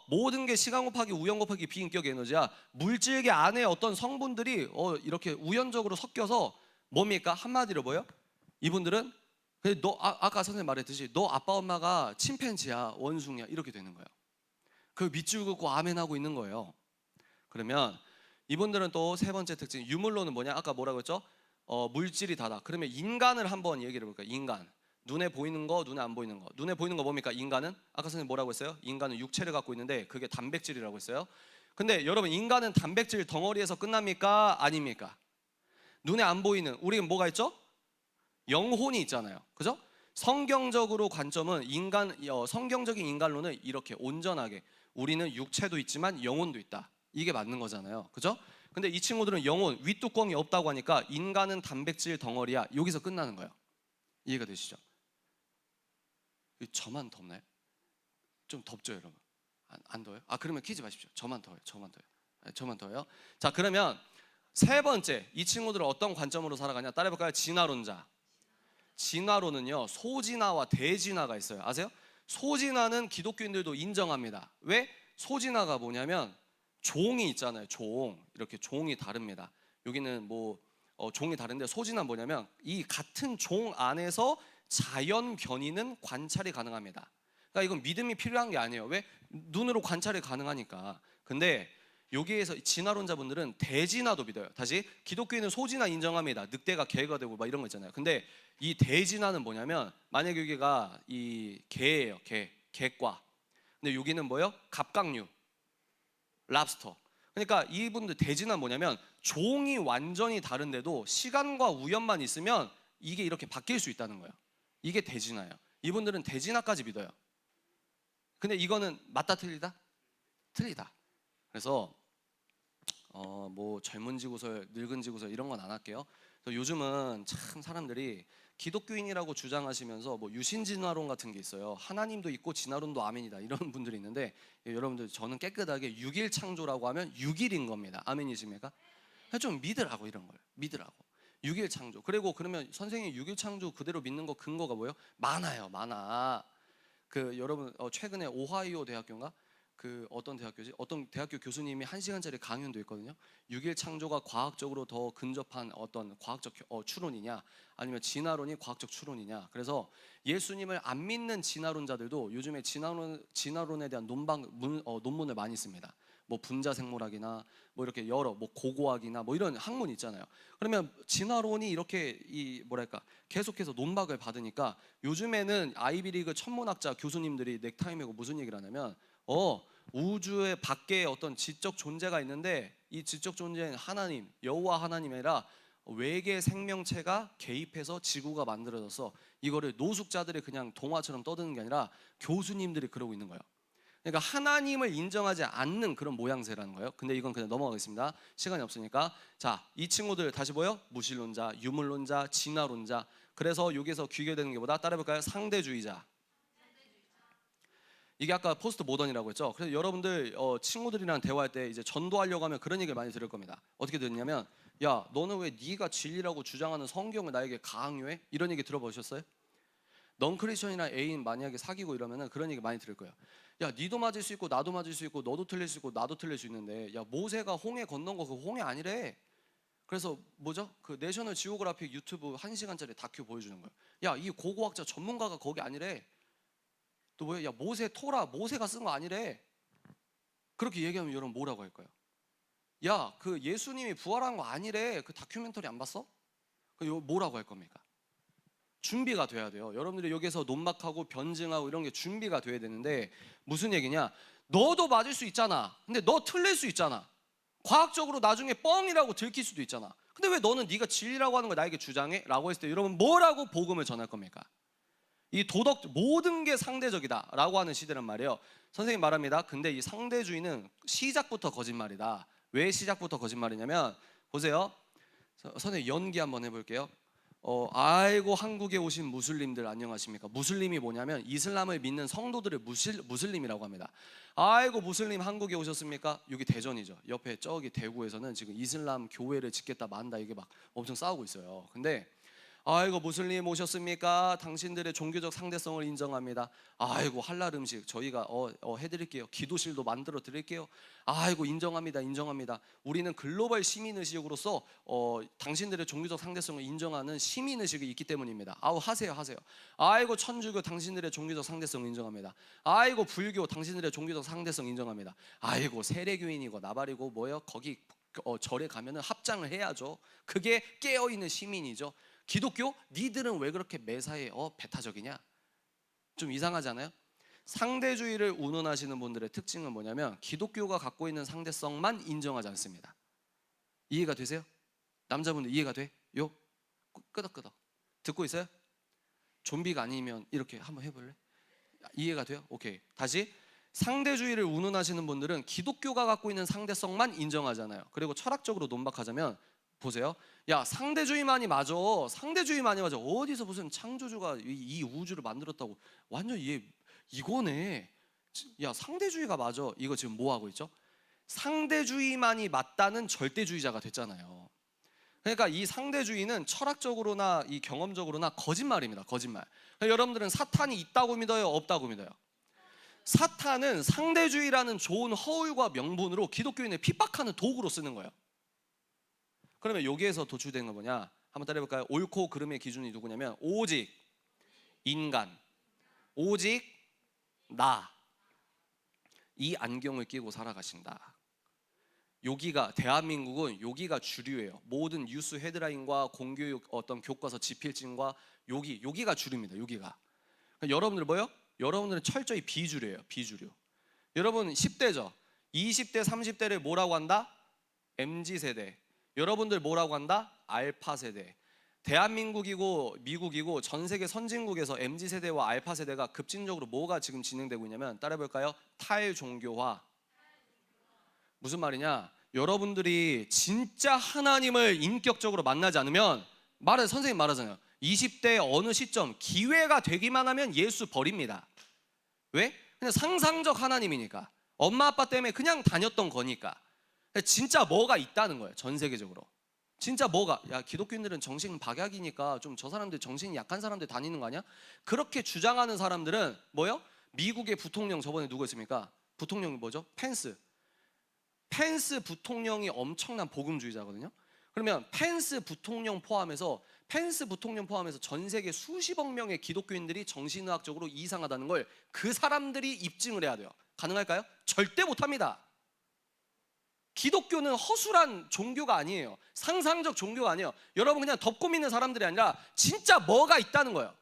모든 게 시간 곱하기 우영 곱하기 비인격 에너지야. 물질계 안에 어떤 성분들이 이렇게 우연적으로 섞여서 뭡니까? 한마디로 뭐예요? 이분들은 아까 선생님 말했듯이 너 아빠 엄마가 침팬지야, 원숭이야, 이렇게 되는 거예요. 그 밑줄 긋고 아멘하고 있는 거예요. 그러면 이분들은 또 세 번째 특징, 유물론은 뭐냐? 아까 뭐라고 했죠? 물질이 다다. 그러면 인간을 한번 얘기를 해볼까요? 인간. 눈에 보이는 거, 눈에 안 보이는 거. 눈에 보이는 거 뭡니까? 인간은 아까 선생님 뭐라고 했어요? 인간은 육체를 갖고 있는데 그게 단백질이라고 했어요. 근데 여러분, 인간은 단백질 덩어리에서 끝납니까? 아닙니까? 눈에 안 보이는 우리는 뭐가 있죠? 영혼이 있잖아요. 그죠? 성경적으로 관점은 성경적인 인간론은 이렇게 온전하게 우리는 육체도 있지만 영혼도 있다. 이게 맞는 거잖아요. 그죠? 근데 이 친구들은 영혼, 윗뚜껑이 없다고 하니까 인간은 단백질 덩어리야. 여기서 끝나는 거예요. 이해가 되시죠? 저만 덥나요? 좀 덥죠, 여러분? 안 더워요? 그러면 키지 마십시오. 저만 더워요. 저만 더워요. 자, 그러면 세 번째, 이 친구들은 어떤 관점으로 살아가냐? 따라해볼까요? 진화론자. 진화론은요, 소진화와 대진화가 있어요. 아세요? 소진화는 기독교인들도 인정합니다. 왜? 소진화가 뭐냐면 종이 있잖아요. 이렇게 종이 다릅니다. 여기는 종이 다른데 소진화는 뭐냐면 이 같은 종 안에서 자연 변이는 관찰이 가능합니다. 그러니까 이건 믿음이 필요한 게 아니에요. 왜? 눈으로 관찰이 가능하니까. 근데 여기에서 진화론자분들은 대진화도 믿어요. 다시, 기독교인은 소진화 인정합니다. 늑대가 개가 되고 막 이런 거 있잖아요. 근데 이 대진화는 뭐냐면 만약 여기가 이 개예요. 개과. 근데 여기는 뭐예요? 갑각류, 랍스터. 그러니까 이분들 대진화는 뭐냐면 종이 완전히 다른데도 시간과 우연만 있으면 이게 이렇게 바뀔 수 있다는 거예요. 이게 대진화예요. 이분들은 대진화까지 믿어요. 근데 이거는 맞다 틀리다? 틀리다. 그래서 젊은 지구설, 늙은 지구설 이런 건 안 할게요. 요즘은 참 사람들이 기독교인이라고 주장하시면서 유신진화론 같은 게 있어요. 하나님도 있고 진화론도 아멘이다 이런 분들이 있는데, 여러분들 저는 깨끗하게 6일 창조라고 하면 6일인 겁니다. 아멘이십니까? 좀 믿으라고, 이런 걸 믿으라고. 6일 창조. 그리고 그러면 선생님이 6일 창조 그대로 믿는 거 근거가 뭐예요? 많아. 여러분 최근에 오하이오 대학교인가? 어떤 대학교지? 어떤 대학교 교수님이 1시간짜리 강연도 있거든요. 6일 창조가 과학적으로 더 근접한 어떤 과학적 추론이냐, 아니면 진화론이 과학적 추론이냐. 그래서 예수님을 안 믿는 진화론자들도 요즘에 진화론에 대한 논문을 많이 씁니다. 분자생물학이나 이렇게 여러 고고학이나 이런 학문 있잖아요. 그러면 진화론이 이렇게 계속해서 논박을 받으니까 요즘에는 아이비리그 천문학자 교수님들이 넥타이 메고 무슨 얘기를 하냐면 우주의 밖에 어떤 지적 존재가 있는데 이 지적 존재는 하나님, 여호와 하나님이 아니라 외계 생명체가 개입해서 지구가 만들어져서 이거를 노숙자들이 그냥 동화처럼 떠드는 게 아니라 교수님들이 그러고 있는 거예요. 그러니까 하나님을 인정하지 않는 그런 모양새라는 거예요. 근데 이건 그냥 넘어가겠습니다. 시간이 없으니까. 자, 이 친구들 다시 무신론자, 유물론자, 진화론자. 그래서 여기서 귀결되는 게 뭐다? 따라해볼까요? 상대주의자. 이게 아까 포스트 모던이라고 했죠. 그래서 여러분들 친구들이랑 대화할 때 이제 전도하려고 하면 그런 얘기를 많이 들을 겁니다. 어떻게 듣냐면, 야, 너는 왜 네가 진리라고 주장하는 성경을 나에게 강요해? 이런 얘기 들어보셨어요? 넌 크리스천이나 애인 만약에 사귀고 이러면은 그런 얘기 많이 들을 거예요. 야, 니도 맞을 수 있고 나도 맞을 수 있고 너도 틀릴 수 있고 나도 틀릴 수 있는데, 야, 모세가 홍해 건넌 거 그거 홍해 아니래. 그래서 그 내셔널 지오그래픽 유튜브 1시간짜리 다큐 보여주는 거예요. 야, 이 고고학자 전문가가 거기 아니래. 또 뭐야? 야, 모세가 쓴 거 아니래. 그렇게 얘기하면 여러분 뭐라고 할까요? 야, 예수님이 부활한 거 아니래. 그 다큐멘터리 안 봤어? 뭐라고 할 겁니까? 준비가 돼야 돼요. 여러분들이 여기서 논박하고 변증하고 이런 게 준비가 돼야 되는데, 무슨 얘기냐? 너도 맞을 수 있잖아. 근데 너 틀릴 수 있잖아. 과학적으로 나중에 뻥이라고 들킬 수도 있잖아. 근데 왜 너는 네가 진리라고 하는 걸 나에게 주장해? 라고 했을 때 여러분 뭐라고 복음을 전할 겁니까? 이 모든 게 상대적이다 라고 하는 시대란 말이에요. 선생님 말합니다. 근데 이 상대주의는 시작부터 거짓말이다. 왜 시작부터 거짓말이냐면, 보세요. 선생님 연기 한번 해볼게요. 아이고 한국에 오신 무슬림들 안녕하십니까? 무슬림이 뭐냐면 이슬람을 믿는 성도들을 무슬림이라고 합니다. 아이고 무슬림 한국에 오셨습니까? 여기 대전이죠. 옆에 저기 대구에서는 지금 이슬람 교회를 짓겠다 만다 이게 막 엄청 싸우고 있어요. 근데 아이고 무슬림 오셨습니까? 당신들의 종교적 상대성을 인정합니다. 아이고 할랄 음식 저희가 해드릴게요. 기도실도 만들어 드릴게요. 아이고 인정합니다. 우리는 글로벌 시민의식으로서 당신들의 종교적 상대성을 인정하는 시민의식이 있기 때문입니다. 하세요. 아이고 천주교 당신들의 종교적 상대성을 인정합니다. 아이고 불교 당신들의 종교적 상대성 인정합니다. 아이고 세례교인이고 나발이고 뭐요? 거기 절에 가면은 합장을 해야죠. 그게 깨어있는 시민이죠. 기독교? 니들은 왜 그렇게 매사에 배타적이냐? 좀 이상하지 않아요? 상대주의를 운운하시는 분들의 특징은 뭐냐면 기독교가 갖고 있는 상대성만 인정하지 않습니다. 이해가 되세요? 남자분들 이해가 돼? 요 끄덕끄덕 듣고 있어요? 좀비가 아니면 이렇게 한번 해볼래? 이해가 돼요? 오케이. 다시. 상대주의를 운운하시는 분들은 기독교가 갖고 있는 상대성만 인정하잖아요. 그리고 철학적으로 논박하자면 보세요. 야, 상대주의만이 맞아. 상대주의만이 맞아. 어디서 무슨 창조주가 이 우주를 만들었다고. 완전 이거네. 야, 상대주의가 맞아. 이거 지금 뭐 하고 있죠? 상대주의만이 맞다는 절대주의자가 됐잖아요. 그러니까 이 상대주의는 철학적으로나 이 경험적으로나 거짓말입니다. 거짓말. 그러니까 여러분들은 사탄이 있다고 믿어요? 없다고 믿어요? 사탄은 상대주의라는 좋은 허울과 명분으로 기독교인을 핍박하는 도구로 쓰는 거예요. 그러면 여기에서 도출된 건 뭐냐? 한번 따라해볼까요? 옳고 그름의 기준이 누구냐면 오직 인간, 오직 나. 이 안경을 끼고 살아가신다. 여기가 대한민국은 여기가 주류예요. 모든 뉴스 헤드라인과 공교육 어떤 교과서 지필진과 여기가 주류입니다. 여기가. 그러니까 여러분들 뭐요? 여러분들은 철저히 비주류예요. 비주류. 여러분 10대죠. 20대, 30대를 뭐라고 한다? MZ 세대. 여러분들 뭐라고 한다? 알파 세대. 대한민국이고 미국이고 전 세계 선진국에서 MZ 세대와 알파 세대가 급진적으로 뭐가 지금 진행되고 있냐면 따라해볼까요? 탈종교화. 무슨 말이냐? 여러분들이 진짜 하나님을 인격적으로 만나지 않으면 선생님 말하잖아요. 20대 어느 시점 기회가 되기만 하면 예수 버립니다. 왜? 그냥 상상적 하나님이니까. 엄마 아빠 때문에 그냥 다녔던 거니까. 진짜 뭐가 있다는 거예요. 전 세계적으로. 진짜 뭐가. 야, 기독교인들은 정신 박약이니까 좀 저 사람들 정신이 약한 사람들 다니는 거 아니야? 그렇게 주장하는 사람들은 뭐요? 미국의 부통령 저번에 누구였습니까? 부통령이 뭐죠? 펜스 부통령이 엄청난 복음주의자거든요. 그러면 펜스 부통령 포함해서 전 세계 수십억 명의 기독교인들이 정신의학적으로 이상하다는 걸 그 사람들이 입증을 해야 돼요. 가능할까요? 절대 못합니다. 기독교는 허술한 종교가 아니에요. 상상적 종교가 아니에요. 여러분 그냥 덮고 믿는 사람들이 아니라 진짜 뭐가 있다는 거예요.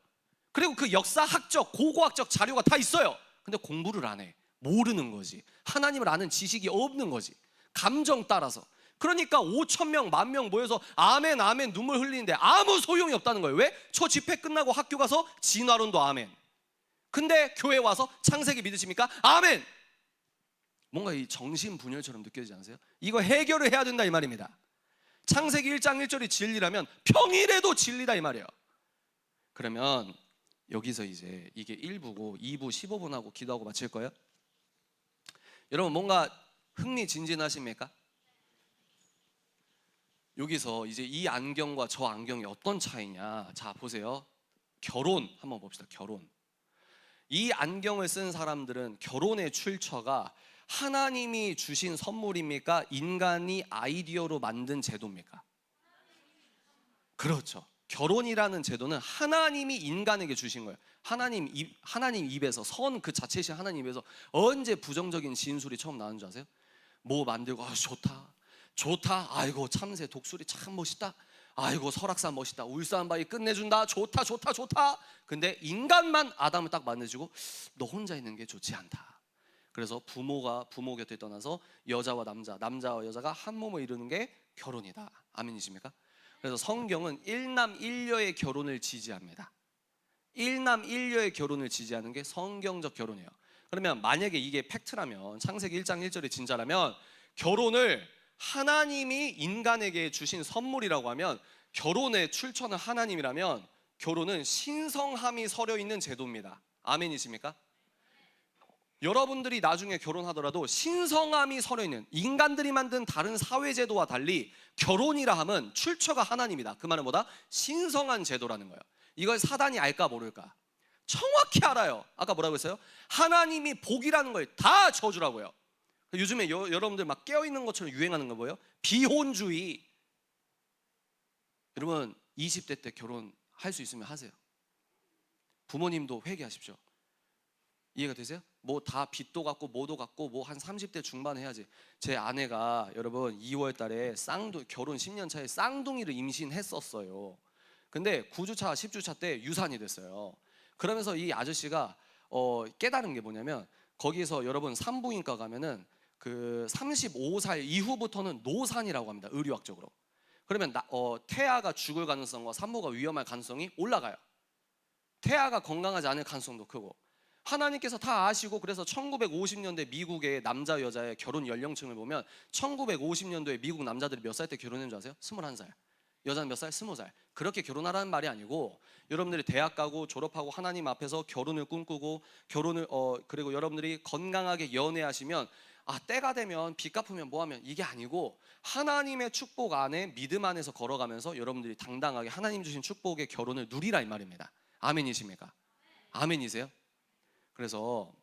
그리고 그 역사학적, 고고학적 자료가 다 있어요. 근데 공부를 안 해. 모르는 거지. 하나님을 아는 지식이 없는 거지. 감정 따라서. 그러니까 5,000명, 10,000명 모여서 아멘 아멘 눈물 흘리는데 아무 소용이 없다는 거예요. 왜? 저 집회 끝나고 학교 가서 진화론도 아멘. 근데 교회 와서 창세기 믿으십니까? 아멘. 뭔가 이 정신분열처럼 느껴지지 않으세요? 이거 해결을 해야 된다 이 말입니다. 창세기 1장 1절이 진리라면 평일에도 진리다 이 말이에요. 그러면 여기서 이제 이게 1부고 2부 15분하고 기도하고 마칠 거예요. 여러분 뭔가 흥미진진하십니까? 여기서 이제 이 안경과 저 안경이 어떤 차이냐. 자 보세요. 결혼 한번 봅시다. 결혼. 이 안경을 쓴 사람들은 결혼의 출처가 하나님이 주신 선물입니까? 인간이 아이디어로 만든 제도입니까? 그렇죠. 결혼이라는 제도는 하나님이 인간에게 주신 거예요. 하나님 입에서 선 그 자체이신 하나님 입에서 언제 부정적인 진술이 처음 나온 줄 아세요? 뭐 만들고 좋다 아이고 참새 독수리 참 멋있다 아이고 설악산 멋있다 울산 바위 끝내준다 좋다 근데 인간만 아담을 딱 만나주고 너 혼자 있는 게 좋지 않다. 그래서 부모 곁에 떠나서 여자와 남자와 여자가 한 몸을 이루는 게 결혼이다. 아멘이십니까? 그래서 성경은 일남 일녀의 결혼을 지지합니다. 일남 일녀의 결혼을 지지하는 게 성경적 결혼이에요. 그러면 만약에 이게 팩트라면 창세기 1장 1절이 진짜라면 결혼을 하나님이 인간에게 주신 선물이라고 하면 결혼의 출처는 하나님이라면 결혼은 신성함이 서려 있는 제도입니다. 아멘이십니까? 여러분들이 나중에 결혼하더라도 신성함이 서려 있는 인간들이 만든 다른 사회제도와 달리 결혼이라 함은 출처가 하나님이다. 그 말은 뭐다? 신성한 제도라는 거예요. 이걸 사단이 알까 모를까? 정확히 알아요. 아까 뭐라고 했어요? 하나님이 복이라는 걸 다 저주라고요. 요즘에 여러분들 막 깨어있는 것처럼 유행하는 거 뭐예요? 비혼주의. 여러분 20대 때 결혼할 수 있으면 하세요. 부모님도 회개하십시오. 이해가 되세요? 뭐 다 빚도 갚고 뭐도 갚고 뭐 한 30대 중반에 해야지. 제 아내가 여러분 2월 달에 결혼 10년 차에 쌍둥이를 임신했었어요. 근데 9주차 10주차 때 유산이 됐어요. 그러면서 이 아저씨가 깨달은 게 뭐냐면 거기에서 여러분 산부인과 가면은 그 35살 이후부터는 노산이라고 합니다. 의료학적으로. 그러면 태아가 죽을 가능성과 산모가 위험할 가능성이 올라가요. 태아가 건강하지 않을 가능성도 크고. 하나님께서 다 아시고, 그래서 1950년대 미국의 남자 여자의 결혼 연령층을 보면 1950년도에 미국 남자들이 몇 살 때 결혼했는 줄 아세요? 21살. 여자는 몇 살? 20살. 그렇게 결혼하라는 말이 아니고, 여러분들이 대학 가고 졸업하고 하나님 앞에서 결혼을 꿈꾸고 그리고 여러분들이 건강하게 연애하시면 때가 되면 빚 갚으면 뭐하면, 이게 아니고 하나님의 축복 안에 믿음 안에서 걸어가면서 여러분들이 당당하게 하나님 주신 축복의 결혼을 누리라 이 말입니다. 아멘이십니까? 아멘이세요? 그래서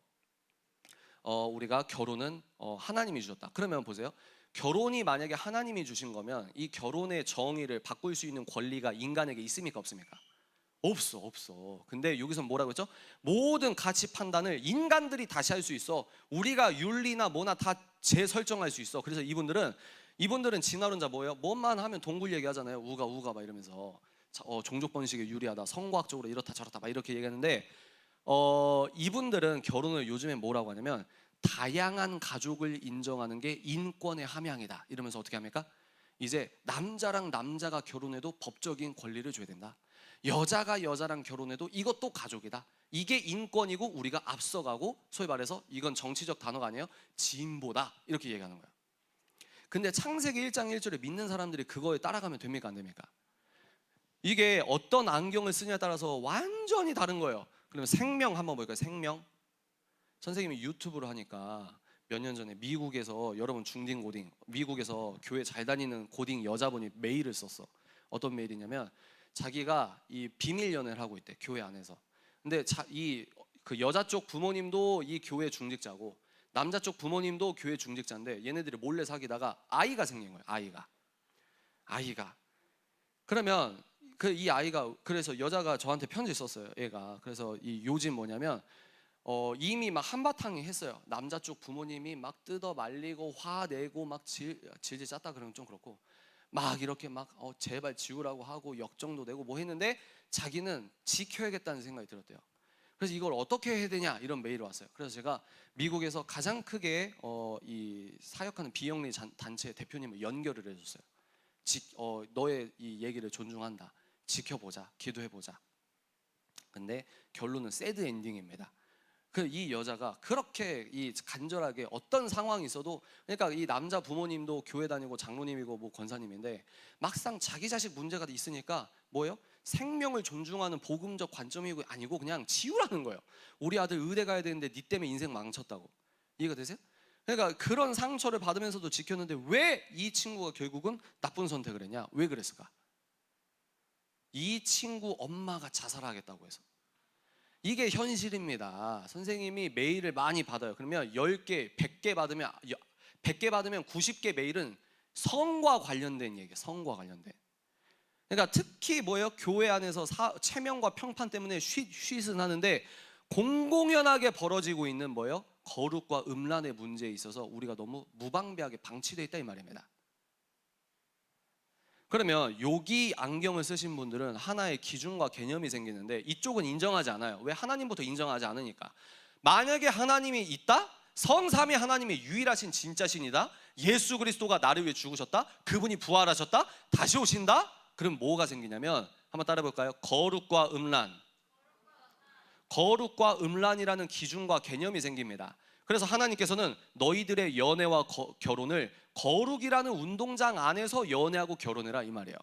우리가 결혼은 하나님이 주셨다. 그러면 보세요. 결혼이 만약에 하나님이 주신 거면 이 결혼의 정의를 바꿀 수 있는 권리가 인간에게 있습니까? 없습니까? 없어. 근데 여기서 뭐라고 했죠? 모든 가치 판단을 인간들이 다시 할 수 있어. 우리가 윤리나 뭐나 다 재설정할 수 있어. 그래서 이분들은 진화론자 뭐예요? 뭐만 하면 동굴 얘기하잖아요. 우가 막 이러면서 종족 번식에 유리하다, 성과학적으로 이렇다 저렇다 막 이렇게 얘기하는데, 이분들은 결혼을 요즘에 뭐라고 하냐면 다양한 가족을 인정하는 게 인권의 함양이다 이러면서 어떻게 합니까? 이제 남자랑 남자가 결혼해도 법적인 권리를 줘야 된다. 여자가 여자랑 결혼해도 이것도 가족이다. 이게 인권이고 우리가 앞서가고, 소위 말해서 이건 정치적 단어가 아니에요. 진보다 이렇게 얘기하는 거예요. 근데 창세기 1장 1절에 믿는 사람들이 그거에 따라가면 됩니까? 안 됩니까? 이게 어떤 안경을 쓰냐에 따라서 완전히 다른 거예요. 그러면 생명 한번 볼까요? 생명. 선생님이 유튜브를 하니까 몇 년 전에 미국에서, 여러분 중딩 고딩, 미국에서 교회 잘 다니는 고딩 여자분이 메일을 썼어. 어떤 메일이냐면 자기가 이 비밀 연애를 하고 있대, 교회 안에서. 근데 그 여자 쪽 부모님도 이 교회 중직자고 남자 쪽 부모님도 교회 중직자인데 얘네들이 몰래 사귀다가 아이가 생긴 거예요. 아이가. 그러면 이 아이가, 그래서 여자가 저한테 편지 썼어요. 얘가. 그래서 이 요즘 뭐냐면 이미 막 한바탕이 했어요. 남자 쪽 부모님이 막 뜯어 말리고 화내고 막 질질 짰다 그러면 좀 그렇고, 막 이렇게 막 제발 지우라고 하고 역정도 내고 뭐 했는데 자기는 지켜야겠다는 생각이 들었대요. 그래서 이걸 어떻게 해야 되냐 이런 메일이 왔어요. 그래서 제가 미국에서 가장 크게 이 사역하는 비영리 단체 대표님을 연결을 해줬어요. 너의 이 얘기를 존중한다. 지켜보자. 기도해보자. 근데 결론은 새드 엔딩입니다. 이 여자가 그렇게 이 간절하게 어떤 상황이 있어도, 그러니까 이 남자 부모님도 교회 다니고 장로님이고 뭐 권사님인데 막상 자기 자식 문제가 있으니까 뭐예요? 생명을 존중하는 복음적 관점이 아니고 그냥 지우라는 거예요. 우리 아들 의대 가야 되는데 니 때문에 인생 망쳤다고. 이해가 되세요? 그러니까 그런 상처를 받으면서도 지켰는데 왜 이 친구가 결국은 나쁜 선택을 했냐? 왜 그랬을까? 이 친구 엄마가 자살하겠다고 해서. 이게 현실입니다. 선생님이 메일을 많이 받아요. 그러면 10개, 100개 받으면 90개 메일은 성과 관련된 얘기예요. 성과 관련된. 그러니까 특히 뭐예요? 교회 안에서 체면과 평판 때문에 쉿은 하는데 공공연하게 벌어지고 있는 뭐예요? 거룩과 음란의 문제에 있어서 우리가 너무 무방비하게 방치되어 있다 이 말입니다. 그러면 여기 안경을 쓰신 분들은 하나의 기준과 개념이 생기는데 이쪽은 인정하지 않아요. 왜? 하나님부터 인정하지 않으니까. 만약에 하나님이 있다? 성삼위 하나님의 유일하신 진짜 신이다? 예수 그리스도가 나를 위해 죽으셨다? 그분이 부활하셨다? 다시 오신다? 그럼 뭐가 생기냐면 한번 따라 볼까요? 거룩과 음란. 거룩과 음란이라는 기준과 개념이 생깁니다. 그래서 하나님께서는 너희들의 연애와 결혼을 거룩이라는 운동장 안에서 연애하고 결혼해라 이 말이에요.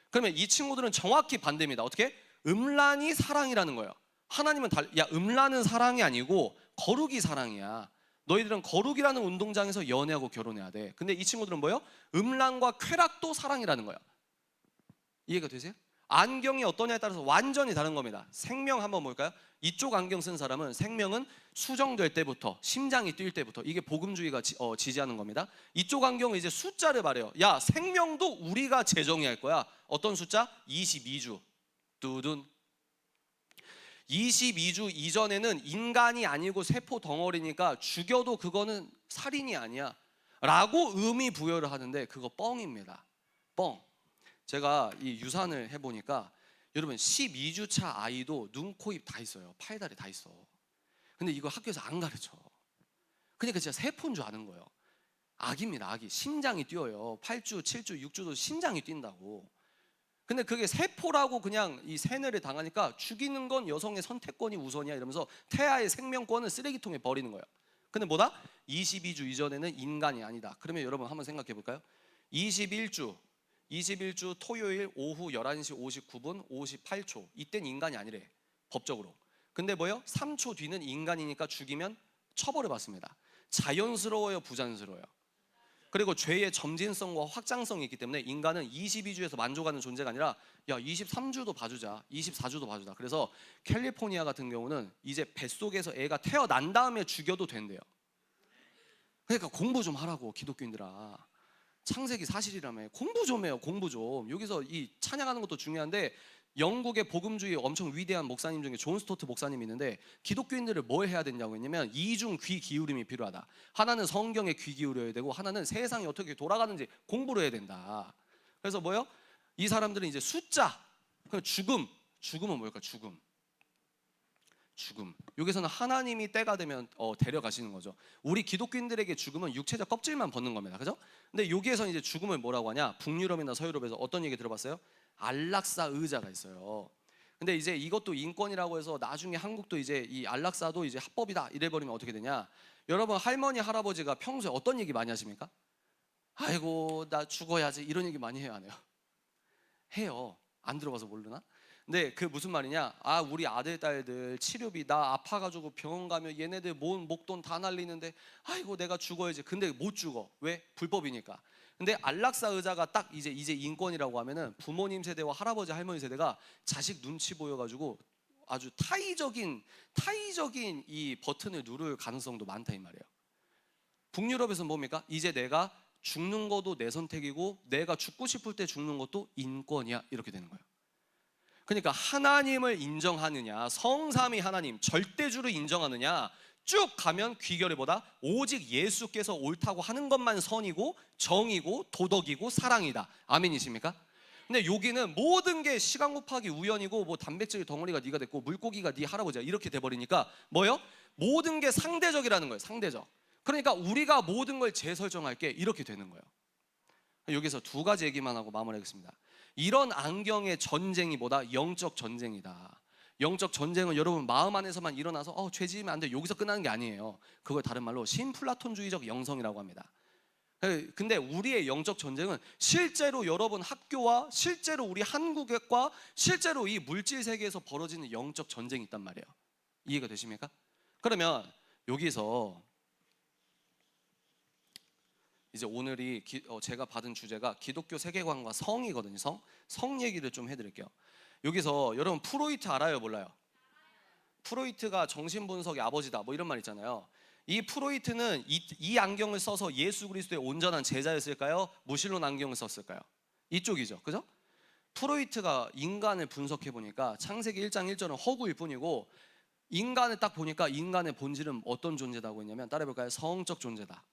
그러면 이 친구들은 정확히 반대입니다. 어떻게? 음란이 사랑이라는 거예요. 하나님은 음란은 사랑이 아니고 거룩이 사랑이야. 너희들은 거룩이라는 운동장에서 연애하고 결혼해야 돼. 근데 이 친구들은 뭐예요? 음란과 쾌락도 사랑이라는 거예요. 이해가 되세요? 안경이 어떠냐에 따라서 완전히 다른 겁니다. 생명 한번 볼까요? 이쪽 안경 쓴 사람은 생명은 수정될 때부터, 심장이 뛸 때부터, 이게 복음주의가 지지하는 겁니다. 이쪽 안경은 이제 숫자를 말해요. 야, 생명도 우리가 재정의할 거야. 어떤 숫자? 22주. 두둔. 22주 이전에는 인간이 아니고 세포 덩어리니까 죽여도 그거는 살인이 아니야 라고 의미 부여를 하는데 그거 뻥입니다. 뻥. 제가 이 유산을 해보니까 여러분 12주차 아이도 눈, 코, 입 다 있어요. 팔다리 다 있어. 근데 이거 학교에서 안 가르쳐. 그러니까 진짜 세포인 줄 아는 거예요. 아기입니다. 아기. 심장이 뛰어요. 8주, 7주, 6주도 심장이 뛴다고. 근데 그게 세포라고 그냥 이 세뇌를 당하니까 죽이는 건 여성의 선택권이 우선이야 이러면서 태아의 생명권을 쓰레기통에 버리는 거예요. 근데 뭐다? 22주 이전에는 인간이 아니다. 그러면 여러분 한번 생각해 볼까요? 21주 토요일 오후 11시 59분 58초 이땐 인간이 아니래 법적으로. 근데 뭐요? 3초 뒤는 인간이니까 죽이면 처벌을 받습니다. 자연스러워요, 부자연스러워요? 그리고 죄의 점진성과 확장성이 있기 때문에 인간은 22주에서 만족하는 존재가 아니라 야 23주도 봐주자, 24주도 봐주자. 그래서 캘리포니아 같은 경우는 이제 뱃속에서 애가 태어난 다음에 죽여도 된대요. 그러니까 공부 좀 하라고 기독교인들아. 창세기 사실이라며. 공부 좀 해요, 공부 좀. 여기서 이 찬양하는 것도 중요한데 영국의 복음주의 엄청 위대한 목사님 중에 존 스토트 목사님이 있는데 기독교인들을 뭘 해야 되냐고 했냐면 이중 귀 기울임이 필요하다. 하나는 성경에 귀 기울여야 되고 하나는 세상이 어떻게 돌아가는지 공부를 해야 된다. 그래서 뭐요? 이 사람들은 이제 숫자, 죽음은 뭘까? 죽음. 여기서는 하나님이 때가 되면 데려가시는 거죠. 우리 기독교인들에게 죽음은 육체적 껍질만 벗는 겁니다. 그죠? 근데 여기에서 이제 죽음을 뭐라고 하냐? 북유럽이나 서유럽에서 어떤 얘기 들어봤어요? 안락사 의자가 있어요. 근데 이제 이것도 인권이라고 해서 나중에 한국도 이제 이 안락사도 이제 합법이다 이래버리면 어떻게 되냐? 여러분 할머니 할아버지가 평소에 어떤 얘기 많이 하십니까? 아이고 나 죽어야지 이런 얘기 많이 해요, 안 해요? 해요. 안 들어봐서 모르나? 근데 그 무슨 말이냐? 아 우리 아들 딸들 치료비 나 아파가지고 병원 가면 얘네들 목돈 다 날리는데 아이고 내가 죽어야지. 근데 못 죽어. 왜? 불법이니까. 근데 안락사 의자가 딱 이제 인권이라고 하면은 부모님 세대와 할아버지 할머니 세대가 자식 눈치 보여가지고 아주 타의적인 이 버튼을 누를 가능성도 많다 이 말이에요. 북유럽에서는 뭡니까? 이제 내가 죽는 것도 내 선택이고 내가 죽고 싶을 때 죽는 것도 인권이야 이렇게 되는 거예요. 그러니까 하나님을 인정하느냐, 성삼위 하나님 절대주를 인정하느냐, 쭉 가면 귀결해보다 오직 예수께서 옳다고 하는 것만 선이고 정이고 도덕이고 사랑이다. 아멘이십니까? 근데 여기는 모든 게 시간 곱하기 우연이고 뭐 단백질 덩어리가 네가 됐고 물고기가 네 할아버지야 이렇게 돼버리니까 뭐요? 모든 게 상대적이라는 거예요. 상대적. 그러니까 우리가 모든 걸 재설정할게 이렇게 되는 거예요. 여기서 두 가지 얘기만 하고 마무리하겠습니다. 이런 안경의 전쟁이 뭐다? 영적 전쟁이다. 영적 전쟁은 여러분 마음 안에서만 일어나서 죄 지으면 안 돼 여기서 끝나는 게 아니에요. 그걸 다른 말로 신플라톤주의적 영성이라고 합니다. 근데 우리의 영적 전쟁은 실제로 여러분 학교와 실제로 우리 한국과 실제로 이 물질 세계에서 벌어지는 영적 전쟁이 있단 말이에요. 이해가 되십니까? 그러면 여기서 이제 오늘이 제가 받은 주제가 기독교 세계관과 성이거든요. 성 얘기를 좀 해드릴게요. 여기서 여러분 프로이트 알아요? 몰라요? 프로이트가 정신분석의 아버지다 뭐 이런 말 있잖아요. 이 프로이트는 이 안경을 써서 예수 그리스도의 온전한 제자였을까요? 무신론 안경을 썼을까요? 이쪽이죠. 그죠? 프로이트가 인간을 분석해 보니까 창세기 1장 1절은 허구일 뿐이고 인간을 딱 보니까 인간의 본질은 어떤 존재다고 했냐면 따라해볼까요? 성적 존재다.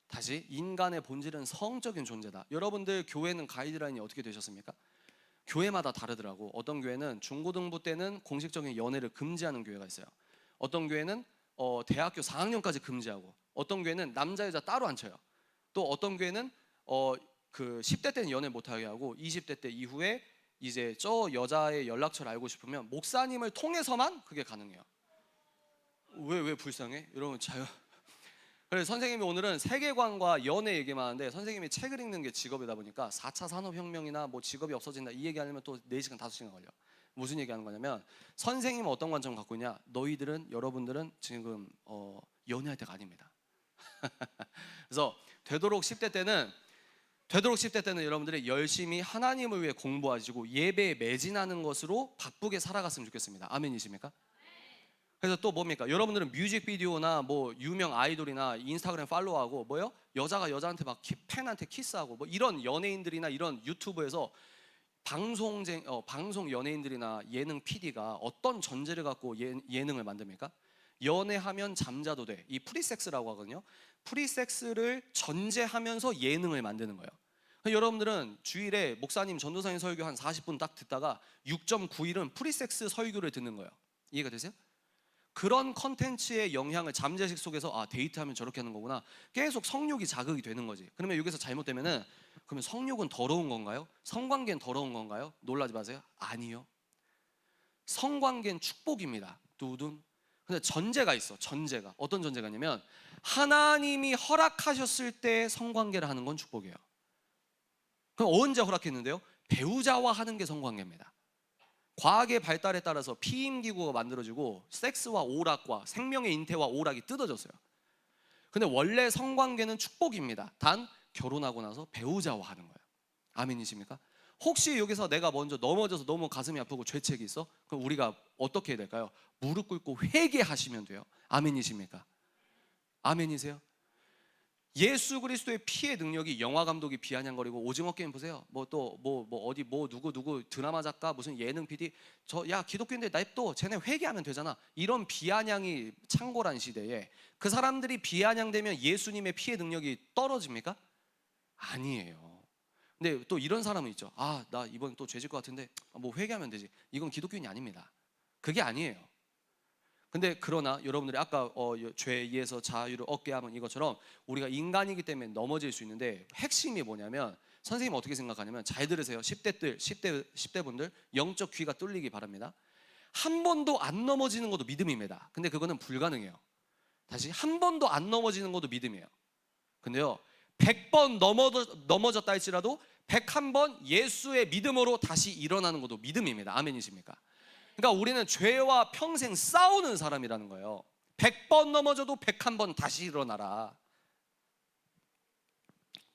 다시 인간의 본질은 성적인 존재다. 여러분들 교회는 가이드라인이 어떻게 되셨습니까? 교회마다 다르더라고. 어떤 교회는 중고등부 때는 공식적인 연애를 금지하는 교회가 있어요. 어떤 교회는 대학교 4학년까지 금지하고, 어떤 교회는 남자 여자 따로 안 쳐요. 또 어떤 교회는 그 10대 때는 연애 못하게 하고 20대 때 이후에 이제 저 여자의 연락처를 알고 싶으면 목사님을 통해서만 그게 가능해요. 왜 불쌍해? 여러분 자유. 그래서 선생님이 오늘은 세계관과 연애 얘기만 하는데 선생님이 책을 읽는 게 직업이다 보니까 4차 산업혁명이나 뭐 직업이 없어진다 이 얘기하려면 또 4시간 5시간 걸려. 무슨 얘기하는 거냐면 선생님은 어떤 관점 갖고 있냐? 여러분들은 지금 연애할 때가 아닙니다. 그래서 되도록 10대 때는 여러분들이 열심히 하나님을 위해 공부하시고 예배에 매진하는 것으로 바쁘게 살아갔으면 좋겠습니다. 아멘이십니까? 그래서 또 뭡니까? 여러분들은 뮤직비디오나 뭐 유명 아이돌이나 인스타그램 팔로우하고 뭐요? 여자가 여자한테 막 팬한테 키스하고 뭐 이런 연예인들이나 이런 유튜브에서 방송 연예인들이나 예능 PD가 어떤 전제를 갖고 예능을 만듭니까? 연애하면 잠자도 돼. 이 프리섹스라고 하거든요. 프리섹스를 전제하면서 예능을 만드는 거예요. 여러분들은 주일에 목사님 전도사님 설교 한 40분 딱 듣다가 6.9일은 프리섹스 설교를 듣는 거예요. 이해가 되세요? 그런 컨텐츠의 영향을 잠재의식 속에서 아 데이트하면 저렇게 하는 거구나 계속 성욕이 자극이 되는 거지. 그러면 여기서 잘못되면은 그러면 성욕은 더러운 건가요? 성관계는 더러운 건가요? 놀라지 마세요. 아니요. 성관계는 축복입니다. 두둔. 근데 전제가 있어. 전제가 어떤 전제가 있냐면 하나님이 허락하셨을 때 성관계를 하는 건 축복이에요. 그럼 언제 허락했는데요? 배우자와 하는 게 성관계입니다. 과학의 발달에 따라서 피임기구가 만들어지고 섹스와 오락과 생명의 인태와 오락이 뜯어졌어요. 근데 원래 성관계는 축복입니다. 단 결혼하고 나서 배우자와 하는 거예요. 아멘이십니까? 혹시 여기서 내가 먼저 넘어져서 너무 가슴이 아프고 죄책이 있어? 그럼 우리가 어떻게 해야 될까요? 무릎 꿇고 회개하시면 돼요. 아멘이십니까? 아멘이세요? 예수 그리스도의 피의 능력이 영화 감독이 비아냥거리고 오징어 게임 보세요. 뭐 어디 누구 드라마 작가 무슨 예능 PD 야 기독교인데 냅둬 쟤네 회개하면 되잖아. 이런 비아냥이 창궐한 시대에 그 사람들이 비아냥되면 예수님의 피의 능력이 떨어집니까? 아니에요. 근데 또 이런 사람은 있죠. 아 나 이번 또 죄질 것 같은데 뭐 회개하면 되지. 이건 기독교인이 아닙니다. 그게 아니에요. 근데 그러나 여러분들이 아까 죄에서 자유를 얻게 하면 이것처럼 우리가 인간이기 때문에 넘어질 수 있는데 핵심이 뭐냐면 선생님 어떻게 생각하냐면 잘 들으세요. 10대 분들 영적 귀가 뚫리기 바랍니다. 한 번도 안 넘어지는 것도 믿음입니다. 근데 그거는 불가능해요. 다시 한 번도 안 넘어지는 것도 믿음이에요. 근데요 100번 넘어졌다 할지라도 101번 예수의 믿음으로 다시 일어나는 것도 믿음입니다. 아멘이십니까? 그러니까 우리는 죄와 평생 싸우는 사람이라는 거예요. 100번 넘어져도 101번 다시 일어나라.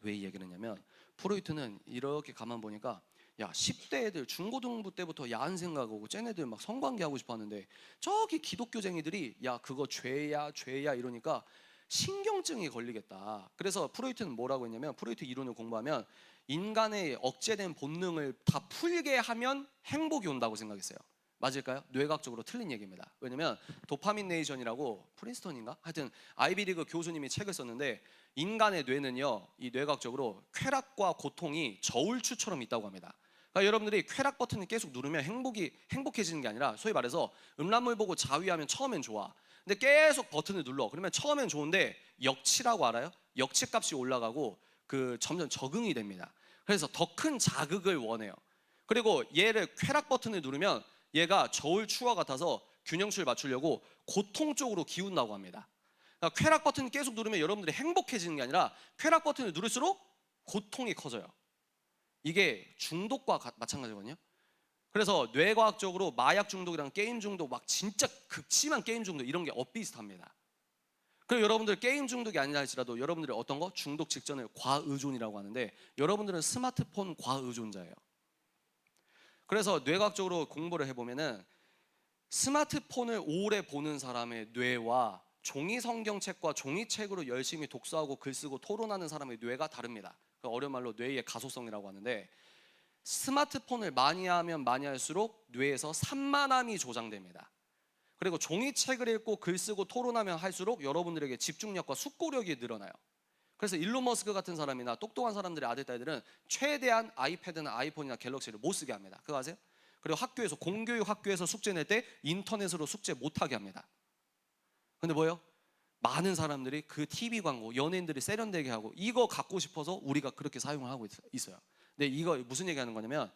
왜 이 얘기를 했냐면 프로이트는 이렇게 가만 보니까 야 10대 애들 중고등부 때부터 야한 생각하고 쟤네들 막 성관계 하고 싶어 하는데 저기 기독교쟁이들이 야 그거 죄야 이러니까 신경증이 걸리겠다. 그래서 프로이트는 뭐라고 했냐면 프로이트 이론을 공부하면 인간의 억제된 본능을 다 풀게 하면 행복이 온다고 생각했어요. 맞을까요? 뇌과학적으로 틀린 얘기입니다. 왜냐면 도파민 네이션이라고 프린스턴인가? 하여튼 아이비리그 교수님이 책을 썼는데 인간의 뇌는요 이 뇌과학적으로 쾌락과 고통이 저울추처럼 있다고 합니다. 그러니까 여러분들이 쾌락 버튼을 계속 누르면 행복해지는 게 아니라 소위 말해서 음란물 보고 자위하면 처음엔 좋아. 근데 계속 버튼을 눌러. 그러면 처음엔 좋은데 역치라고 알아요? 역치 값이 올라가고 그 점점 적응이 됩니다. 그래서 더 큰 자극을 원해요. 그리고 얘를 쾌락 버튼을 누르면 얘가 저울 추와 같아서 균형추를 맞추려고 고통 쪽으로 기운다고 합니다. 그러니까 쾌락 버튼을 계속 누르면 여러분들이 행복해지는 게 아니라 쾌락 버튼을 누를수록 고통이 커져요. 이게 중독과 마찬가지거든요. 그래서 뇌과학적으로 마약 중독이랑 게임 중독 막 진짜 극심한 게임 중독 이런 게 엇비슷합니다. 그리고 여러분들 게임 중독이 아니라 할지라도 여러분들이 어떤 거? 중독 직전을 과의존이라고 하는데 여러분들은 스마트폰 과의존자예요. 그래서 뇌과학적으로 공부를 해보면은 스마트폰을 오래 보는 사람의 뇌와 종이 성경책과 종이책으로 열심히 독서하고 글 쓰고 토론하는 사람의 뇌가 다릅니다. 어려운 말로 뇌의 가소성이라고 하는데 스마트폰을 많이 하면 많이 할수록 뇌에서 산만함이 조장됩니다. 그리고 종이책을 읽고 글 쓰고 토론하면 할수록 여러분들에게 집중력과 숙고력이 늘어나요. 그래서 일론 머스크 같은 사람이나 똑똑한 사람들의 아들, 딸들은 최대한 아이패드나 아이폰이나 갤럭시를 못 쓰게 합니다. 그거 아세요? 그리고 학교에서 공교육 학교에서 숙제 낼 때 인터넷으로 숙제 못하게 합니다. 근데 뭐예요? 많은 사람들이 그 TV 광고, 연예인들이 세련되게 하고 이거 갖고 싶어서 우리가 그렇게 사용을 하고 있어요. 근데 이거 무슨 얘기하는 거냐면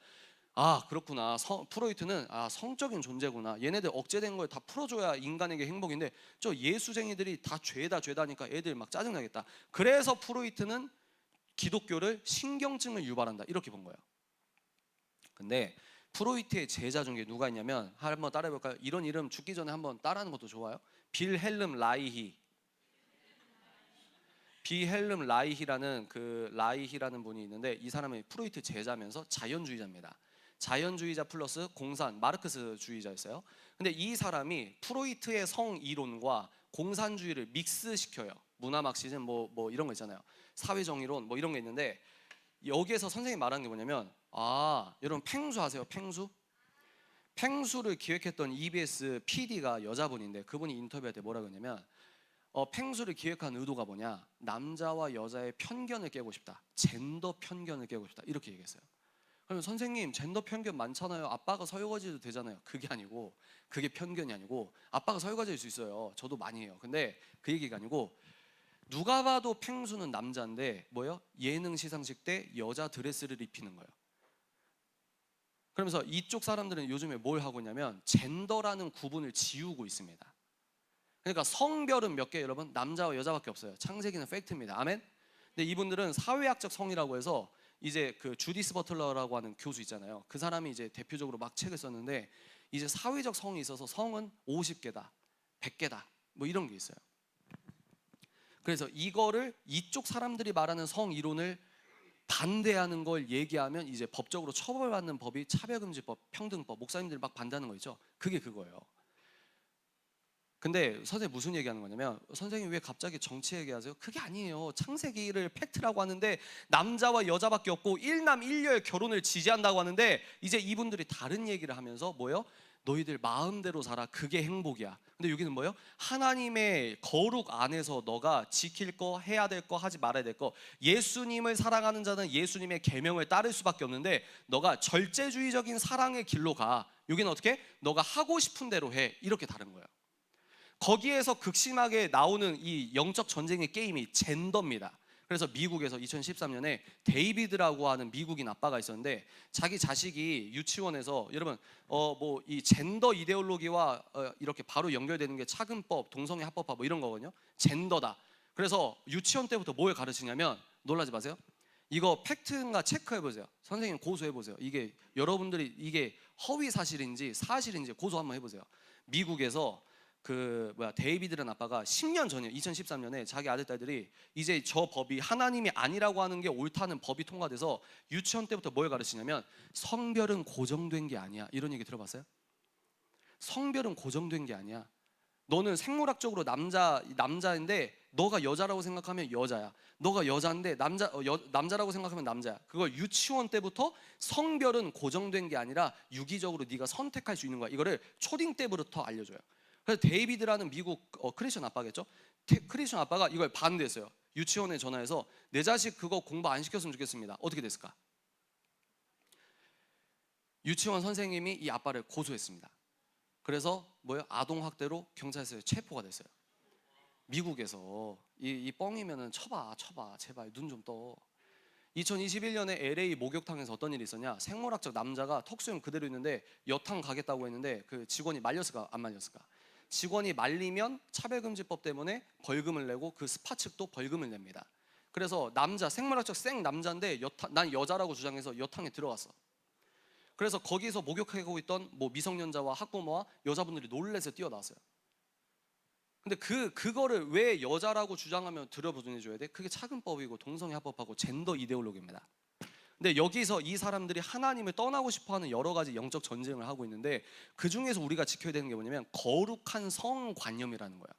아 그렇구나 프로이트는 성적인 존재구나. 얘네들 억제된 걸 다 풀어줘야 인간에게 행복인데 저 예수쟁이들이 다 죄다니까 애들 막 짜증나겠다. 그래서 프로이트는 기독교를 신경증을 유발한다 이렇게 본 거예요. 근데 프로이트의 제자 중에 누가 있냐면 한번 따라해볼까요? 이런 이름 죽기 전에 한번 따라하는 것도 좋아요. 빌헬름 라이히라는 라이히라는 분이 있는데 이 사람은 프로이트 제자면서 자연주의자입니다. 자연주의자 플러스 공산 마르크스주의자였어요. 근데 이 사람이 프로이트의 성 이론과 공산주의를 믹스시켜요. 문화 막시즘 뭐 이런 거 있잖아요. 사회정의론 뭐 이런 게 있는데 여기에서 선생님이 말하는 게 뭐냐면 여러분 팽수 아세요? 팽수를 기획했던 EBS PD가 여자분인데 그분이 인터뷰할 때 뭐라고 했냐면 팽수를 기획한 의도가 뭐냐? 남자와 여자의 편견을 깨고 싶다. 젠더 편견을 깨고 싶다. 이렇게 얘기했어요. 그러면 선생님 젠더 편견 많잖아요. 아빠가 설거지도 되잖아요. 그게 아니고, 그게 편견이 아니고, 아빠가 설거지할 수 있어요. 저도 많이 해요. 근데 그 얘기가 아니고, 누가 봐도 펭수는 남자인데 뭐예요? 예능 시상식 때 여자 드레스를 입히는 거예요. 그러면서 이쪽 사람들은 요즘에 뭘 하고 있냐면 젠더라는 구분을 지우고 있습니다. 그러니까 성별은 몇 개 여러분? 남자와 여자밖에 없어요. 창세기는 팩트입니다. 아멘. 근데 이분들은 사회학적 성이라고 해서 이제 그 주디스 버틀러라고 하는 교수 있잖아요. 그 사람이 이제 대표적으로 막 책을 썼는데 이제 사회적 성이 있어서 성은 50개다, 100개다 뭐 이런 게 있어요. 그래서 이거를 이쪽 사람들이 말하는 성 이론을 반대하는 걸 얘기하면 이제 법적으로 처벌받는 법이 차별금지법, 평등법, 목사님들이 막 반대하는 거 있죠. 그게 그거예요. 근데 선생님 무슨 얘기하는 거냐면 선생님 왜 갑자기 정치 얘기하세요? 그게 아니에요. 창세기를 팩트라고 하는데 남자와 여자밖에 없고 일남 일녀의 결혼을 지지한다고 하는데 이제 이분들이 다른 얘기를 하면서 뭐예요? 너희들 마음대로 살아. 그게 행복이야. 근데 여기는 뭐예요? 하나님의 거룩 안에서 너가 지킬 거, 해야 될 거, 하지 말아야 될 거. 예수님을 사랑하는 자는 예수님의 계명을 따를 수밖에 없는데 너가 절제주의적인 사랑의 길로 가. 여기는 어떻게? 너가 하고 싶은 대로 해. 이렇게 다른 거예요. 거기에서 극심하게 나오는 이 영적 전쟁의 게임이 젠더입니다. 그래서 미국에서 2013년에 데이비드라고 하는 미국인 아빠가 있었는데 자기 자식이 유치원에서 여러분 뭐 이 젠더 이데올로기와 이렇게 바로 연결되는 게 차근법, 동성애 합법화 뭐 이런 거거든요. 젠더다. 그래서 유치원 때부터 뭘 가르치냐면 놀라지 마세요. 이거 팩트인가 체크해 보세요. 선생님 고소해 보세요. 이게 여러분들이 이게 허위 사실인지 사실인지 고소 한번 해보세요. 미국에서 데이비드라는 아빠가 10년 전에 2013년에 자기 아들 딸들이 이제 저 법이 하나님이 아니라고 하는 게 옳다는 법이 통과돼서 유치원 때부터 뭘 가르치냐면 성별은 고정된 게 아니야. 이런 얘기 들어봤어요? 성별은 고정된 게 아니야. 너는 생물학적으로 남자인데 너가 여자라고 생각하면 여자야. 너가 여자인데 남자라고 생각하면 남자야. 그걸 유치원 때부터 성별은 고정된 게 아니라 유기적으로 네가 선택할 수 있는 거야. 이거를 초딩 때부터 알려줘요. 그래서 데이비드라는 미국 크리스천 아빠겠죠? 크리스천 아빠가 이걸 반대했어요. 유치원에 전화해서 내 자식 그거 공부 안 시켰으면 좋겠습니다. 어떻게 됐을까? 유치원 선생님이 이 아빠를 고소했습니다. 그래서 뭐예요? 아동학대로 경찰서에 체포가 됐어요. 미국에서 이 뻥이면은 쳐봐 제발 눈 좀 떠. 2021년에 LA 목욕탕에서 어떤 일이 있었냐? 생물학적 남자가 턱수염 그대로 있는데 여탕 가겠다고 했는데 그 직원이 말렸을까 안 말렸을까? 직원이 말리면 차별금지법 때문에 벌금을 내고 그 스파 측도 벌금을 냅니다. 그래서 남자 생물학적 생 남자인데 난 여자라고 주장해서 여탕에 들어갔어. 그래서 거기서 목욕하고 있던 뭐 미성년자와 학부모와 여자분들이 놀래서 뛰어나왔어요. 근데 그거를 왜 여자라고 주장하면 들여보존해줘야 돼? 그게 차근법이고 동성애 합법하고 젠더 이데올로기입니다. 근데 여기서 이 사람들이 하나님을 떠나고 싶어하는 여러 가지 영적 전쟁을 하고 있는데 그 중에서 우리가 지켜야 되는 게 뭐냐면 거룩한 성관념이라는 거야.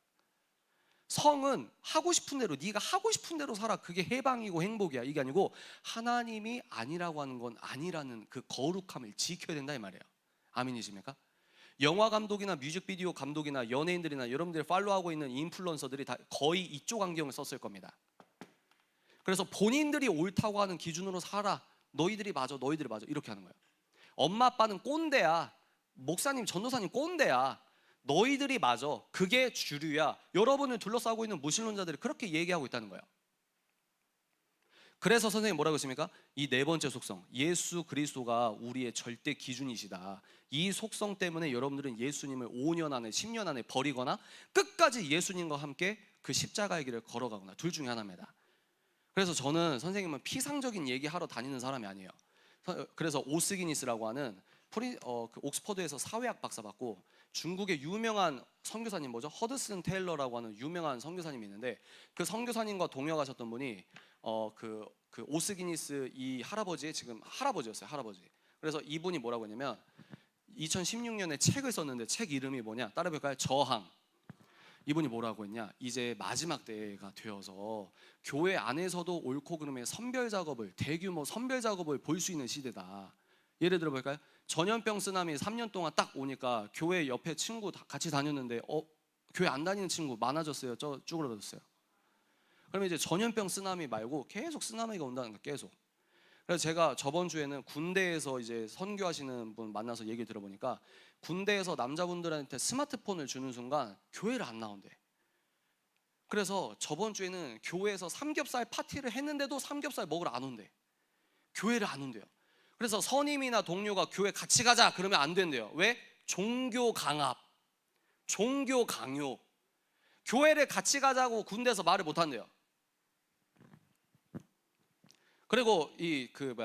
성은 하고 싶은 대로 네가 하고 싶은 대로 살아. 그게 해방이고 행복이야. 이게 아니고 하나님이 아니라고 하는 건 아니라는 그 거룩함을 지켜야 된다 이 말이에요. 아멘이십니까? 영화 감독이나 뮤직비디오 감독이나 연예인들이나 여러분들이 팔로우하고 있는 인플루언서들이 다 거의 이쪽 안경을 썼을 겁니다. 그래서 본인들이 옳다고 하는 기준으로 살아. 너희들이 맞아 이렇게 하는 거예요. 엄마 아빠는 꼰대야. 목사님 전도사님 꼰대야. 너희들이 맞아. 그게 주류야. 여러분을 둘러싸고 있는 무신론자들이 그렇게 얘기하고 있다는 거예요. 그래서 선생님 뭐라고 했습니까? 이 네 번째 속성, 예수 그리스도가 우리의 절대 기준이시다. 이 속성 때문에 여러분들은 예수님을 5년 안에 10년 안에 버리거나 끝까지 예수님과 함께 그 십자가의 길을 걸어가거나 둘 중에 하나입니다. 그래서 저는 선생님은 피상적인 얘기하러 다니는 사람이 아니에요. 그래서 오스기니스라고 하는 그 옥스퍼드에서 사회학 박사 받고 중국의 유명한 선교사님 뭐죠? 허드슨 테일러라고 하는 유명한 선교사님이 있는데 그 선교사님과 동역하셨던 분이 그 오스기니스 이 할아버지의 지금 할아버지였어요. 할아버지. 그래서 이분이 뭐라고 했냐면 2016년에 책을 썼는데 책 이름이 뭐냐? 따라볼까요? 저항. 이분이 뭐라고 했냐? 이제 마지막 때가 되어서 교회 안에서도 옳고 그름의 선별 작업을 대규모 선별 작업을 볼 수 있는 시대다. 예를 들어 볼까요? 전염병 쓰나미 3년 동안 딱 오니까 교회 옆에 친구 같이 다녔는데 교회 안 다니는 친구 많아졌어요. 쭈그러졌어요. 그러면 이제 전염병 쓰나미 말고 계속 쓰나미가 온다는 거예요. 계속. 그래서 제가 저번 주에는 군대에서 이제 선교하시는 분 만나서 얘기 들어보니까 군대에서 남자분들한테 스마트폰을 주는 순간 교회를 안 나온대. 그래서 저번 주에는 교회에서 삼겹살 파티를 했는데도 삼겹살 먹으러 안 온대. 교회를 안 온대요. 그래서 선임이나 동료가 교회 같이 가자 그러면 안 된대요. 왜? 종교 강압, 종교 강요. 교회를 같이 가자고 군대에서 말을 못 한대요. 그리고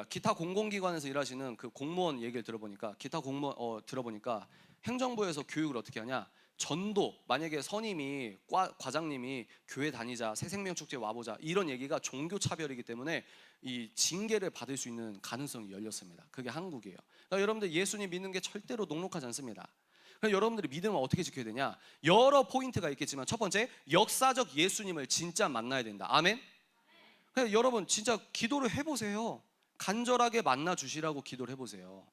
기타 공공기관에서 일하시는 그 공무원 얘기를 들어보니까 기타 공무원 들어보니까 행정부에서 교육을 어떻게 하냐? 전도, 만약에 선임이 과장님이 교회 다니자, 새생명축제 와보자 이런 얘기가 종교 차별이기 때문에 이 징계를 받을 수 있는 가능성이 열렸습니다. 그게 한국이에요. 그러니까 여러분들 예수님 믿는 게 절대로 녹록하지 않습니다. 그럼 여러분들이 믿음을 어떻게 지켜야 되냐? 여러 포인트가 있겠지만 첫 번째, 역사적 예수님을 진짜 만나야 된다. 아멘. 그래서 여러분 진짜 기도를 해보세요. 간절하게 만나 주시라고 기도를 해보세요.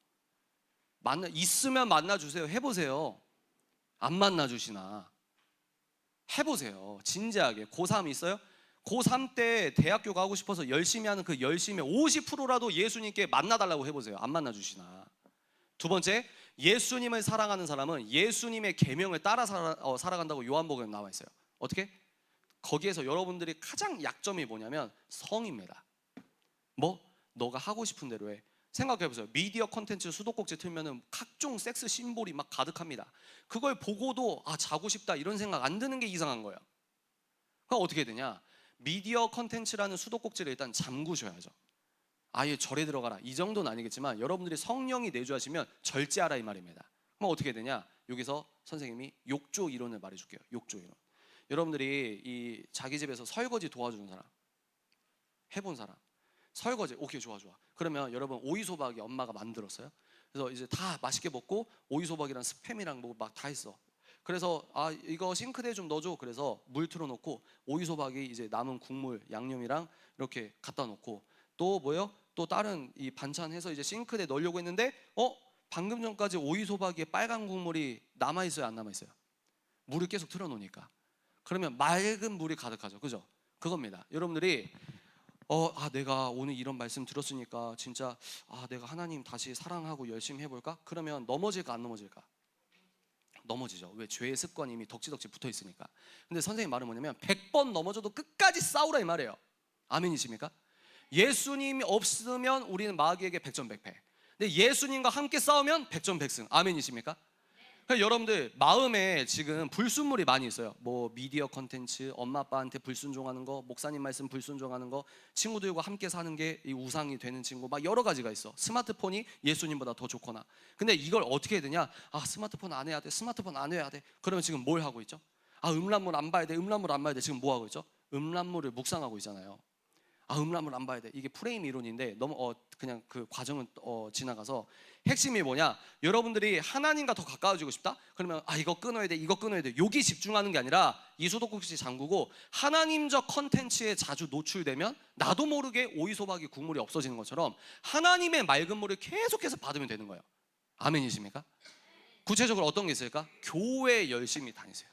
있으면 만나 주세요. 해보세요. 안 만나 주시나 해보세요. 진지하게. 고3 있어요? 고3 때 대학교 가고 싶어서 열심히 하는 그 열심의 50%라도 예수님께 만나달라고 해보세요. 안 만나 주시나. 두 번째, 예수님을 사랑하는 사람은 예수님의 계명을 따라 살아간다고 요한복음에 나와 있어요. 어떻게? 거기에서 여러분들이 가장 약점이 뭐냐면 성입니다. 너가 하고 싶은 대로 해. 생각해보세요. 미디어 컨텐츠 수도꼭지 틀면은 각종 섹스 심볼이 막 가득합니다. 그걸 보고도 자고 싶다 이런 생각 안 드는 게 이상한 거예요. 그럼 어떻게 되냐? 미디어 컨텐츠라는 수도꼭지를 일단 잠그셔야죠. 아예 절에 들어가라 이 정도는 아니겠지만 여러분들이 성령이 내주하시면 절제하라 이 말입니다. 그럼 어떻게 되냐? 여기서 선생님이 욕조 이론을 말해줄게요. 욕조 이론. 여러분들이 이 자기 집에서 설거지 도와주는 사람, 해본 사람, 설거지 오케이 좋아. 그러면 여러분 오이소박이 엄마가 만들었어요. 그래서 이제 다 맛있게 먹고 오이소박이랑 스팸이랑 뭐 막 다 했어. 그래서 이거 싱크대에 좀 넣어줘. 그래서 물 틀어놓고 오이소박이 이제 남은 국물 양념이랑 이렇게 갖다 놓고 또 뭐요? 또 다른 이 반찬 해서 이제 싱크대에 넣으려고 했는데 방금 전까지 오이소박이에 빨간 국물이 남아 있어요, 안 남아 있어요? 물을 계속 틀어놓으니까. 그러면 맑은 물이 가득하죠, 그죠? 그겁니다. 여러분들이 내가 오늘 이런 말씀 들었으니까 진짜 내가 하나님 다시 사랑하고 열심히 해볼까? 그러면 넘어질까 안 넘어질까? 넘어지죠. 왜? 죄의 습관이 이미 덕지덕지 붙어 있으니까. 근데 선생님 말은 뭐냐면 100번 넘어져도 끝까지 싸우라 이 말이에요. 아멘이십니까? 예수님이 없으면 우리는 마귀에게 100전 100패. 근데 예수님과 함께 싸우면 100전 100승. 아멘이십니까? 그러니까 여러분들 마음에 지금 불순물이 많이 있어요. 뭐 미디어 컨텐츠, 엄마 아빠한테 불순종하는 거, 목사님 말씀 불순종하는 거, 친구들과 함께 사는 게 이 우상이 되는 친구, 막 여러 가지가 있어. 스마트폰이 예수님보다 더 좋거나. 근데 이걸 어떻게 해야 되냐? 스마트폰 안 해야 돼. 스마트폰 안 해야 돼. 그러면 지금 뭘 하고 있죠? 음란물 안 봐야 돼. 음란물 안 봐야 돼. 지금 뭐 하고 있죠? 음란물을 묵상하고 있잖아요. 음란물 안 봐야 돼. 이게 프레임 이론인데 너무 그냥 그 과정은 지나가서 핵심이 뭐냐? 여러분들이 하나님과 더 가까워지고 싶다? 그러면 이거 끊어야 돼, 이거 끊어야 돼. 여기 집중하는 게 아니라 이 수도꼭지 잠그고 하나님적 컨텐츠에 자주 노출되면 나도 모르게 오이소박이 국물이 없어지는 것처럼 하나님의 맑은 물을 계속해서 받으면 되는 거예요. 아멘이십니까? 구체적으로 어떤 게 있을까? 교회 열심히 다니세요.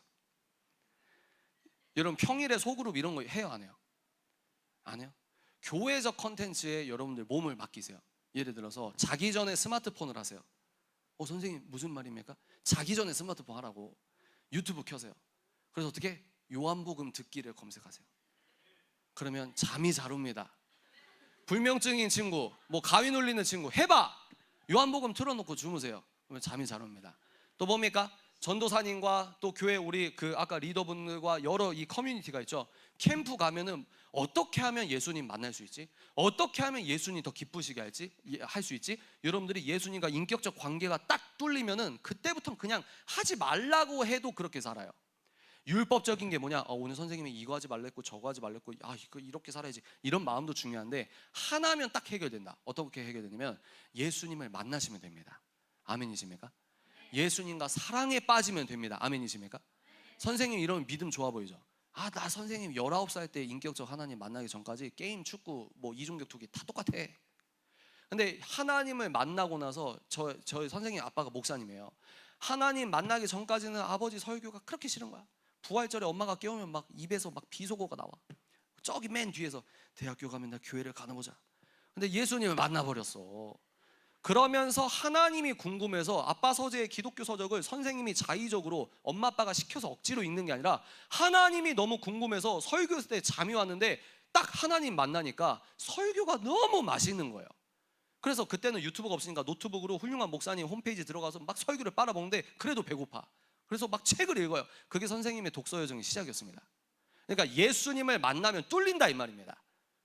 여러분 평일에 소그룹 이런 거 해요, 안 해요? 안 해요? 교회적 컨텐츠에 여러분들 몸을 맡기세요. 예를 들어서 자기 전에 스마트폰을 하세요. 선생님 무슨 말입니까? 자기 전에 스마트폰 하라고. 유튜브 켜세요. 그래서 어떻게? 요한복음 듣기를 검색하세요. 그러면 잠이 잘 옵니다. 불면증인 친구, 뭐 가위 눌리는 친구 해봐. 요한복음 틀어놓고 주무세요. 그러면 잠이 잘 옵니다. 또 뭡니까? 전도사님과 또 교회 우리 아까 리더분들과 여러 이 커뮤니티가 있죠. 캠프 가면은 어떻게 하면 예수님 만날 수 있지? 어떻게 하면 예수님 더 기쁘시게 할 수 있지? 여러분들이 예수님과 인격적 관계가 딱 뚫리면은 그때부터는 그냥 하지 말라고 해도 그렇게 살아요. 율법적인 게 뭐냐? 오늘 선생님이 이거 하지 말랬고 저거 하지 말랬고 이거 이렇게 살아야지 이런 마음도 중요한데 하나면 딱 해결된다. 어떻게 해결되냐면 예수님을 만나시면 됩니다. 아멘이십니까? 예수님과 사랑에 빠지면 됩니다. 아멘이십니까? 선생님 이런 믿음 좋아 보이죠? 나 선생님 19살 때 인격적 하나님 만나기 전까지 게임, 축구, 뭐 이중격 투기 다 똑같아. 근데 하나님을 만나고 나서 저희 선생님 아빠가 목사님이에요. 하나님 만나기 전까지는 아버지 설교가 그렇게 싫은 거야. 부활절에 엄마가 깨우면 막 입에서 막 비속어가 나와. 저기 맨 뒤에서 대학교 가면 나 교회를 가나 보자. 근데 예수님을 만나버렸어. 그러면서 하나님이 궁금해서 아빠 서재의 기독교 서적을 선생님이 자의적으로 엄마 아빠가 시켜서 억지로 읽는 게 아니라 하나님이 너무 궁금해서 설교 때 잠이 왔는데 딱 하나님 만나니까 설교가 너무 맛있는 거예요. 그래서 그때는 유튜브가 없으니까 노트북으로 훌륭한 목사님 홈페이지 들어가서 막 설교를 빨아먹는데 그래도 배고파. 그래서 막 책을 읽어요. 그게 선생님의 독서 여정의 시작이었습니다. 그러니까 예수님을 만나면 뚫린다 이 말입니다.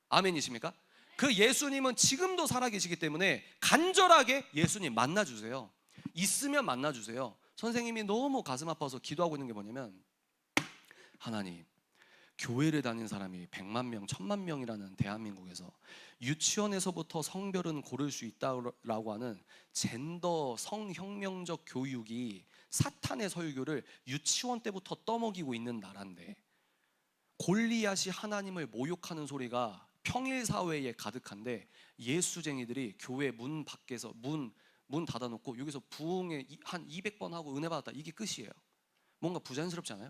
아멘이십니까? 그 예수님은 지금도 살아계시기 때문에 간절하게 예수님 만나주세요. 있으면 만나주세요. 선생님이 너무 가슴 아파서 기도하고 있는 게 뭐냐면, 하나님, 교회를 다니는 사람이 100만 명, 1000만 명이라는 대한민국에서 유치원에서부터 성별은 고를 수 있다라고 하는 젠더 성혁명적 교육이 사탄의 설교를 유치원 때부터 떠먹이고 있는 나라인데, 골리앗이 하나님을 모욕하는 소리가 평일 사회에 가득한데 예수쟁이들이 교회 문 밖에서 문 닫아놓고 여기서 부흥에 한 200번 하고 은혜 받았다, 이게 끝이에요. 뭔가 부자연스럽지 않아요?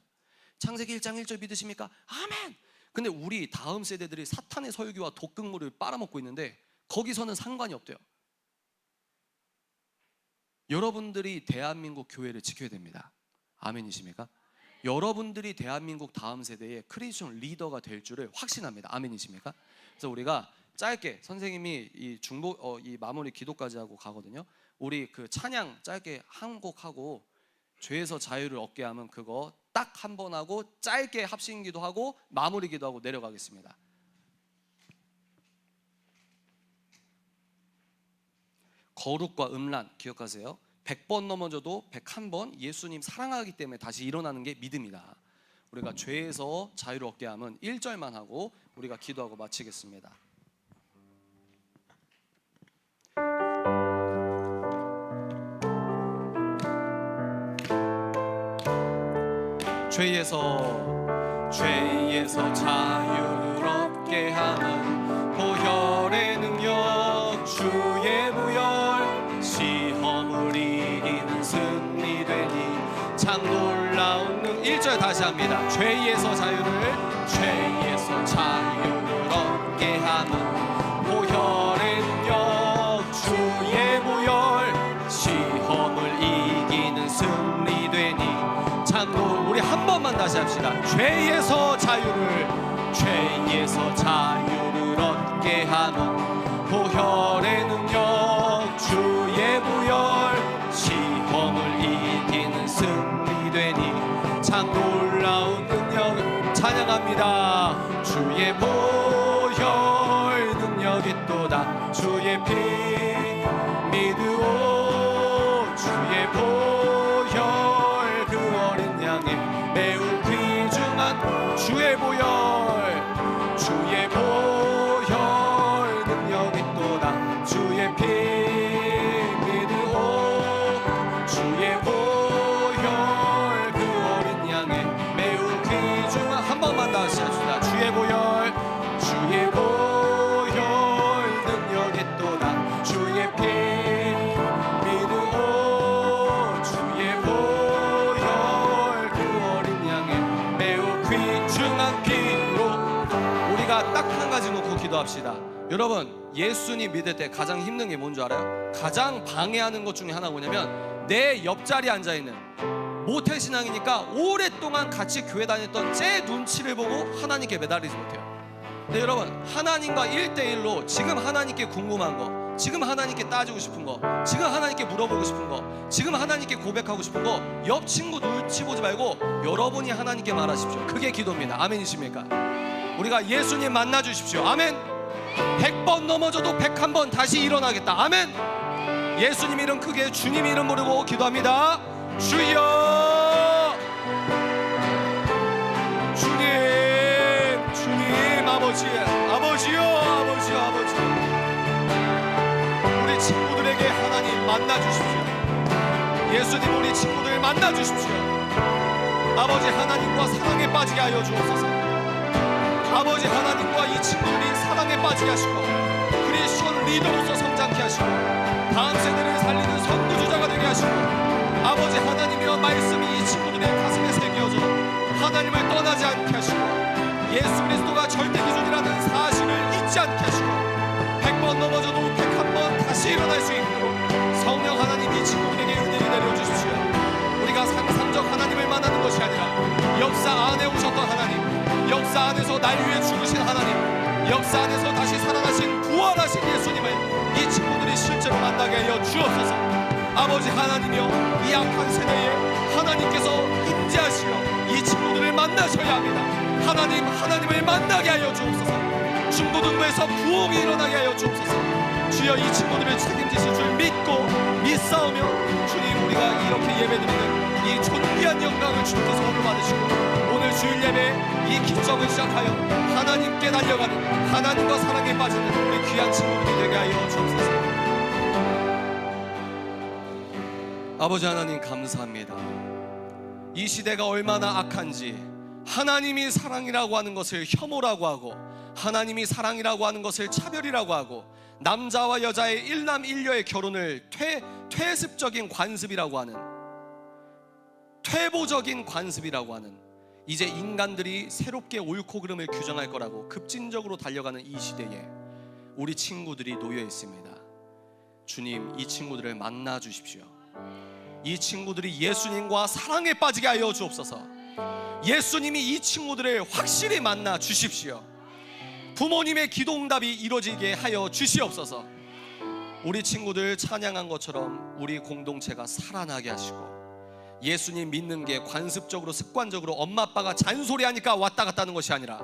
창세기 1장 1절 믿으십니까? 아멘! 근데 우리 다음 세대들이 사탄의 설교와 독극물을 빨아먹고 있는데 거기서는 상관이 없대요. 여러분들이 대한민국 교회를 지켜야 됩니다. 아멘이십니까? 여러분들이 대한민국 다음 세대의 크리스천 리더가 될 줄을 확신합니다. 아멘이십니까? 그래서 우리가 짧게, 선생님이 이 마무리 기도까지 하고 가거든요. 우리 그 찬양 짧게 한 곡 하고 죄에서 자유를 얻게 하면 그거 딱 한 번 하고 짧게 합심기도 하고 마무리 기도하고 내려가겠습니다. 거룩과 음란 기억하세요. 100번 넘어져도 101번 예수님 사랑하기 때문에 다시 일어나는 게 믿음이다. 우리가 죄에서 자유를 얻게 하면 1절만 하고 우리가 기도하고 마치겠습니다. 죄에서 자유를 얻게 하는 보혈의 능력, 주의 부혈, 시험을 이기는 승리 되니 참 놀라운 능. 1절 다시 합니다. 죄에서 자유를 얻게 하는 보혈의 능력, 주의 부혈, 시험을 이기는 승리 되니 참 우리 한 번만 다시 합시다. 죄에서 자유를 얻게 하는 보혈의 능력, 주의 부혈, 시험을 이기는 승리 되니 참 놀라운 능력. 찬양합니다. 주의 보혈 능력이 또다. 주의 피 믿으오. 주의 보혈 그 어린 양의 매우 귀중한 주의 보혈, 주의 보혈 능력이 또다. 주의 피 믿으오. 주의 보혈 그 어린 양의 매우 귀중한. 한 번만 다시 합시다. 주의 보혈, 주의 보혈 능력이 또다. 주의 피 믿으오. 주의 보혈 그 어린 양의 매우 귀중한 피로. 우리가 딱 한 가지 놓고 기도합시다. 여러분, 예수님 믿을 때 가장 힘든 게 뭔 줄 알아요? 가장 방해하는 것 중에 하나가 뭐냐면 내 옆자리에 앉아있는 모태신앙이니까 오랫동안 같이 교회 다녔던 제 눈치를 보고 하나님께 매달리지 못해요. 근데 여러분, 하나님과 1대1로 지금 하나님께 궁금한 거, 지금 하나님께 따지고 싶은 거, 지금 하나님께 물어보고 싶은 거, 지금 하나님께 고백하고 싶은 거 옆 친구 눈치 보지 말고 여러분이 하나님께 말하십시오. 그게 기도입니다. 아멘이십니까? 우리가 예수님 만나주십시오. 아멘. 100번 넘어져도 101번 다시 일어나겠다. 아멘. 예수님 이름 크게, 주님 이름 부르고 기도합니다. 주여, 주님, 아버지요. 우리 친구들에게 하나님 만나주십시오. 예수님, 우리 친구들 만나주십시오. 아버지, 하나님과 사랑에 빠지게 하여 주옵소서. 아버지, 하나님과 이 친구들이 사랑에 빠지게 하시고 크리스천 리더로서 성장케 하시고 다음 세대를 살리는 선구주자가 되게 하시고, 아버지 하나님이여 말씀이 이 친구들의 가슴에 새겨져 하나님을 떠나지 않게 하시고 예수 그리스도가 절대 기준이라는 사실을 잊지 않게 하시고 100번 넘어져도 101번 다시 일어날 수 있도록 성령 하나님 이 친구들에게 은혜를 내려주십시오. 우리가 상상적 하나님을 만나는 것이 아니라 역사 안에 오셨던 하나님, 역사 안에서 날 위해 죽으신 하나님, 역사 안에서 다시 살아나신 부활하신 예수님을 이 친구들이 실제로 만나게 하여 주옵소서. 아버지 하나님이여, 이 악한 세대에 하나님께서 임재하시어 이 친구들을 만나셔야 합니다. 하나님을 만나게 하여 주옵소서. 중고등부에서 부흥이 일어나게 하여 주옵소서. 주여, 이 친구들을 책임지실 줄 믿고 믿사오며 주님, 우리가 이렇게 예배드리는 이 존귀한 영광을 주께서 오늘 받으시고 오늘 주일 예배 이 기점을 시작하여 하나님께 달려가는, 하나님과 사랑에 빠지는 우리 귀한 친구들이 되게 하여 주옵소서. 아버지 하나님 감사합니다. 이 시대가 얼마나 악한지, 하나님이 사랑이라고 하는 것을 혐오라고 하고, 하나님이 사랑이라고 하는 것을 차별이라고 하고, 남자와 여자의 일남일녀의 결혼을 퇴습적인 관습이라고 하는, 퇴보적인 관습이라고 하는, 이제 인간들이 새롭게 옳고 그름을 규정할 거라고 급진적으로 달려가는 이 시대에 우리 친구들이 놓여 있습니다. 주님, 이 친구들을 만나 주십시오. 이 친구들이 예수님과 사랑에 빠지게 하여 주옵소서. 예수님이 이 친구들을 확실히 만나 주십시오. 부모님의 기도응답이 이루어지게 하여 주시옵소서. 우리 친구들 찬양한 것처럼 우리 공동체가 살아나게 하시고, 예수님 믿는 게 관습적으로 습관적으로 엄마 아빠가 잔소리하니까 왔다 갔다 하는 것이 아니라,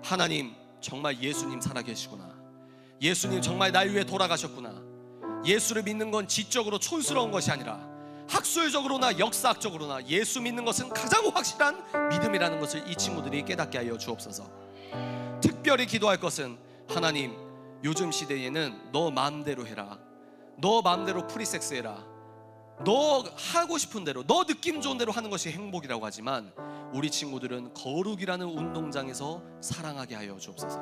하나님 정말 예수님 살아계시구나, 예수님 정말 날 위해 돌아가셨구나, 예수를 믿는 건 지적으로 촌스러운 것이 아니라 학술적으로나 역사학적으로나 예수 믿는 것은 가장 확실한 믿음이라는 것을 이 친구들이 깨닫게 하여 주옵소서. 특별히 기도할 것은, 하나님 요즘 시대에는 너 마음대로 해라, 너 마음대로 프리섹스 해라, 너 하고 싶은 대로, 너 느낌 좋은 대로 하는 것이 행복이라고 하지만 우리 친구들은 거룩이라는 운동장에서 사랑하게 하여 주옵소서.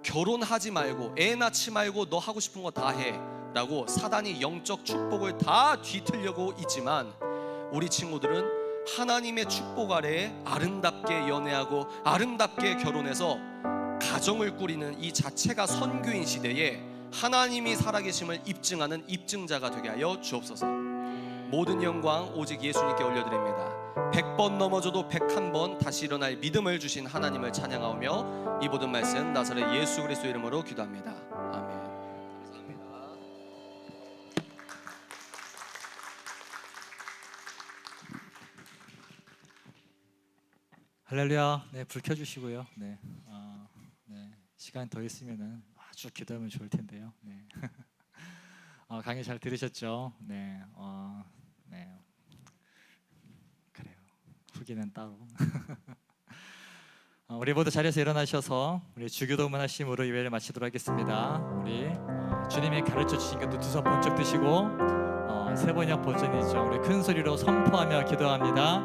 결혼하지 말고 애 낳지 말고 너 하고 싶은 거 다 해 라고 사단이 영적 축복을 다 뒤틀려고 있지만, 우리 친구들은 하나님의 축복 아래에 아름답게 연애하고 아름답게 결혼해서 가정을 꾸리는 이 자체가 선교인 시대에 하나님이 살아계심을 입증하는 입증자가 되게 하여 주옵소서. 모든 영광 오직 예수님께 올려드립니다. 100번 넘어져도 101번 다시 일어날 믿음을 주신 하나님을 찬양하오며 이 모든 말씀 나사렛 예수 그리스도 이름으로 기도합니다. 아멘. 감사합니다. 할렐루야. 네, 불 켜주시고요. 네, 시간 더 있으면은 아주 기도하면 좋을 텐데요. 네. 강의 잘 들으셨죠? 네, 네. 그래요. 후기는 따로. 우리 모두 자리에서 일어나셔서 우리 주기도문 하심으로 예배를 마치도록 하겠습니다. 우리 주님이 가르쳐 주신 것도 두 손 번쩍 드시고 세 번역 버전이죠. 우리 큰 소리로 선포하며 기도합니다.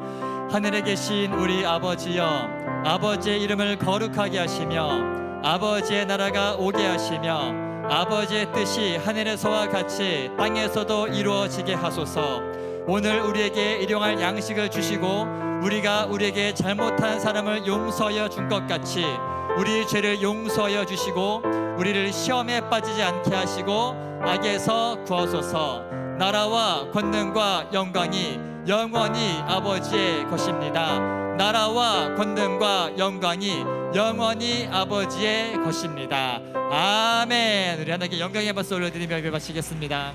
하늘에 계신 우리 아버지여, 아버지의 이름을 거룩하게 하시며 아버지의 나라가 오게 하시며 아버지의 뜻이 하늘에서와 같이 땅에서도 이루어지게 하소서. 오늘 우리에게 일용할 양식을 주시고 우리가 우리에게 잘못한 사람을 용서하여 준 것 같이 우리 죄를 용서하여 주시고 우리를 시험에 빠지지 않게 하시고 악에서 구하소서. 나라와 권능과 영광이 영원히 아버지의 것입니다. 나라와 권능과 영광이 영원히 아버지의 것입니다. 아멘. 우리 하나님께 영광의 박수 올려드리며 예배 마치겠습니다.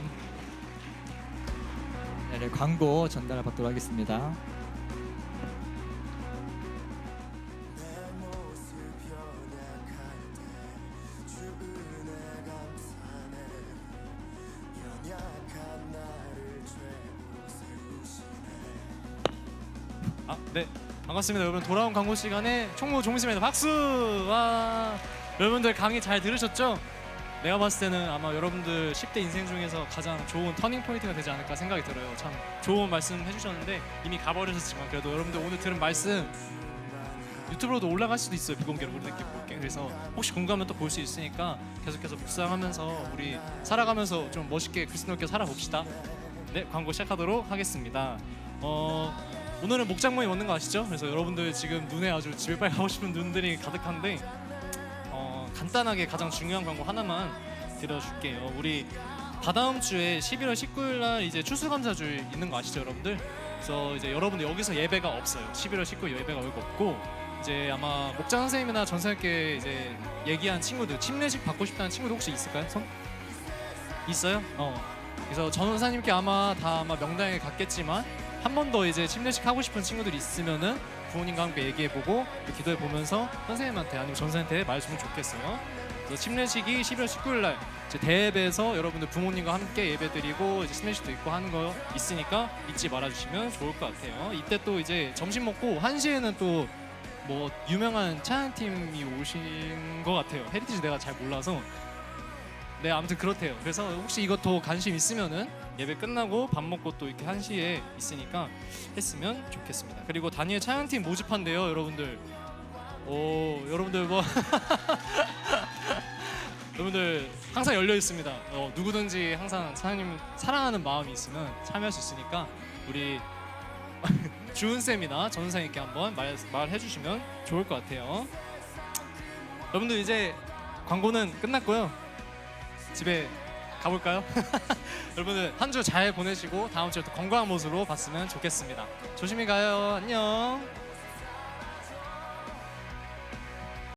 네, 광고 전달 받도록 하겠습니다. 네, 반갑습니다. 여러분, 돌아온 광고 시간에 총무 종심입니다. 박수! 와, 여러분들 강의 잘 들으셨죠? 내가 봤을 때는 아마 여러분들 10대 인생 중에서 가장 좋은 터닝 포인트가 되지 않을까 생각이 들어요. 참 좋은 말씀 해주셨는데 이미 가버리셨지만 그래도 여러분들 오늘 들은 말씀 유튜브로도 올라갈 수도 있어요. 비공개로 우리들끼리 볼게. 그래서 혹시 궁금하면 또 볼 수 있으니까 계속해서 묵상하면서 우리 살아가면서 좀 멋있게 그리스도인께 살아봅시다. 네, 광고 시작하도록 하겠습니다. 오늘은 목장모임 오는 거 아시죠? 그래서 여러분들 지금 눈에 아주 집에 빨리 가고 싶은 눈들이 가득한데 간단하게 가장 중요한 광고 하나만 드려줄게요. 우리 다다음 주에 11월 19일 날 이제 추수감사주일 있는 거 아시죠, 여러분들? 그래서 이제 여러분들 여기서 예배가 없어요. 11월 19일 예배가 여기 없고 이제 아마 목장 선생님이나 전사님께 이제 얘기한 친구들 침례식 받고 싶다는 친구들 혹시 있을까요? 손? 있어요? 그래서 전사님께 아마 명단에 갔겠지만 한 번 더 이제 침례식 하고 싶은 친구들이 있으면은 부모님과 함께 얘기해보고 기도해 보면서 선생님한테 아니면 전사님한테 말해주면 좋겠어요. 그래서 침례식이 11월 19일 날 이제 대예배에서 여러분들 부모님과 함께 예배드리고 이제 침례식도 있고 하는 거 있으니까 잊지 말아주시면 좋을 것 같아요. 이때 또 이제 점심 먹고 1시에는 또 뭐 유명한 찬양팀이 오신 것 같아요. 헤리티지 내가 잘 몰라서. 네, 아무튼 그렇대요. 그래서 혹시 이것도 관심 있으면은 예배 끝나고 밥 먹고 또 이렇게 1시에 있으니까 했으면 좋겠습니다. 그리고 다니엘 찬양팀 모집한대요, 여러분들. 여러분들 뭐 여러분들 항상 열려 있습니다. 누구든지 항상 사장님 사랑하는 마음이 있으면 참여할 수 있으니까 우리 주은 쌤이나 전사님께 한번 말해 주시면 좋을 것 같아요. 여러분들 이제 광고는 끝났고요. 집에 가볼까요? 여러분들 한 주 잘 보내시고 다음 주에 또 건강한 모습으로 봤으면 좋겠습니다. 조심히 가요. 안녕.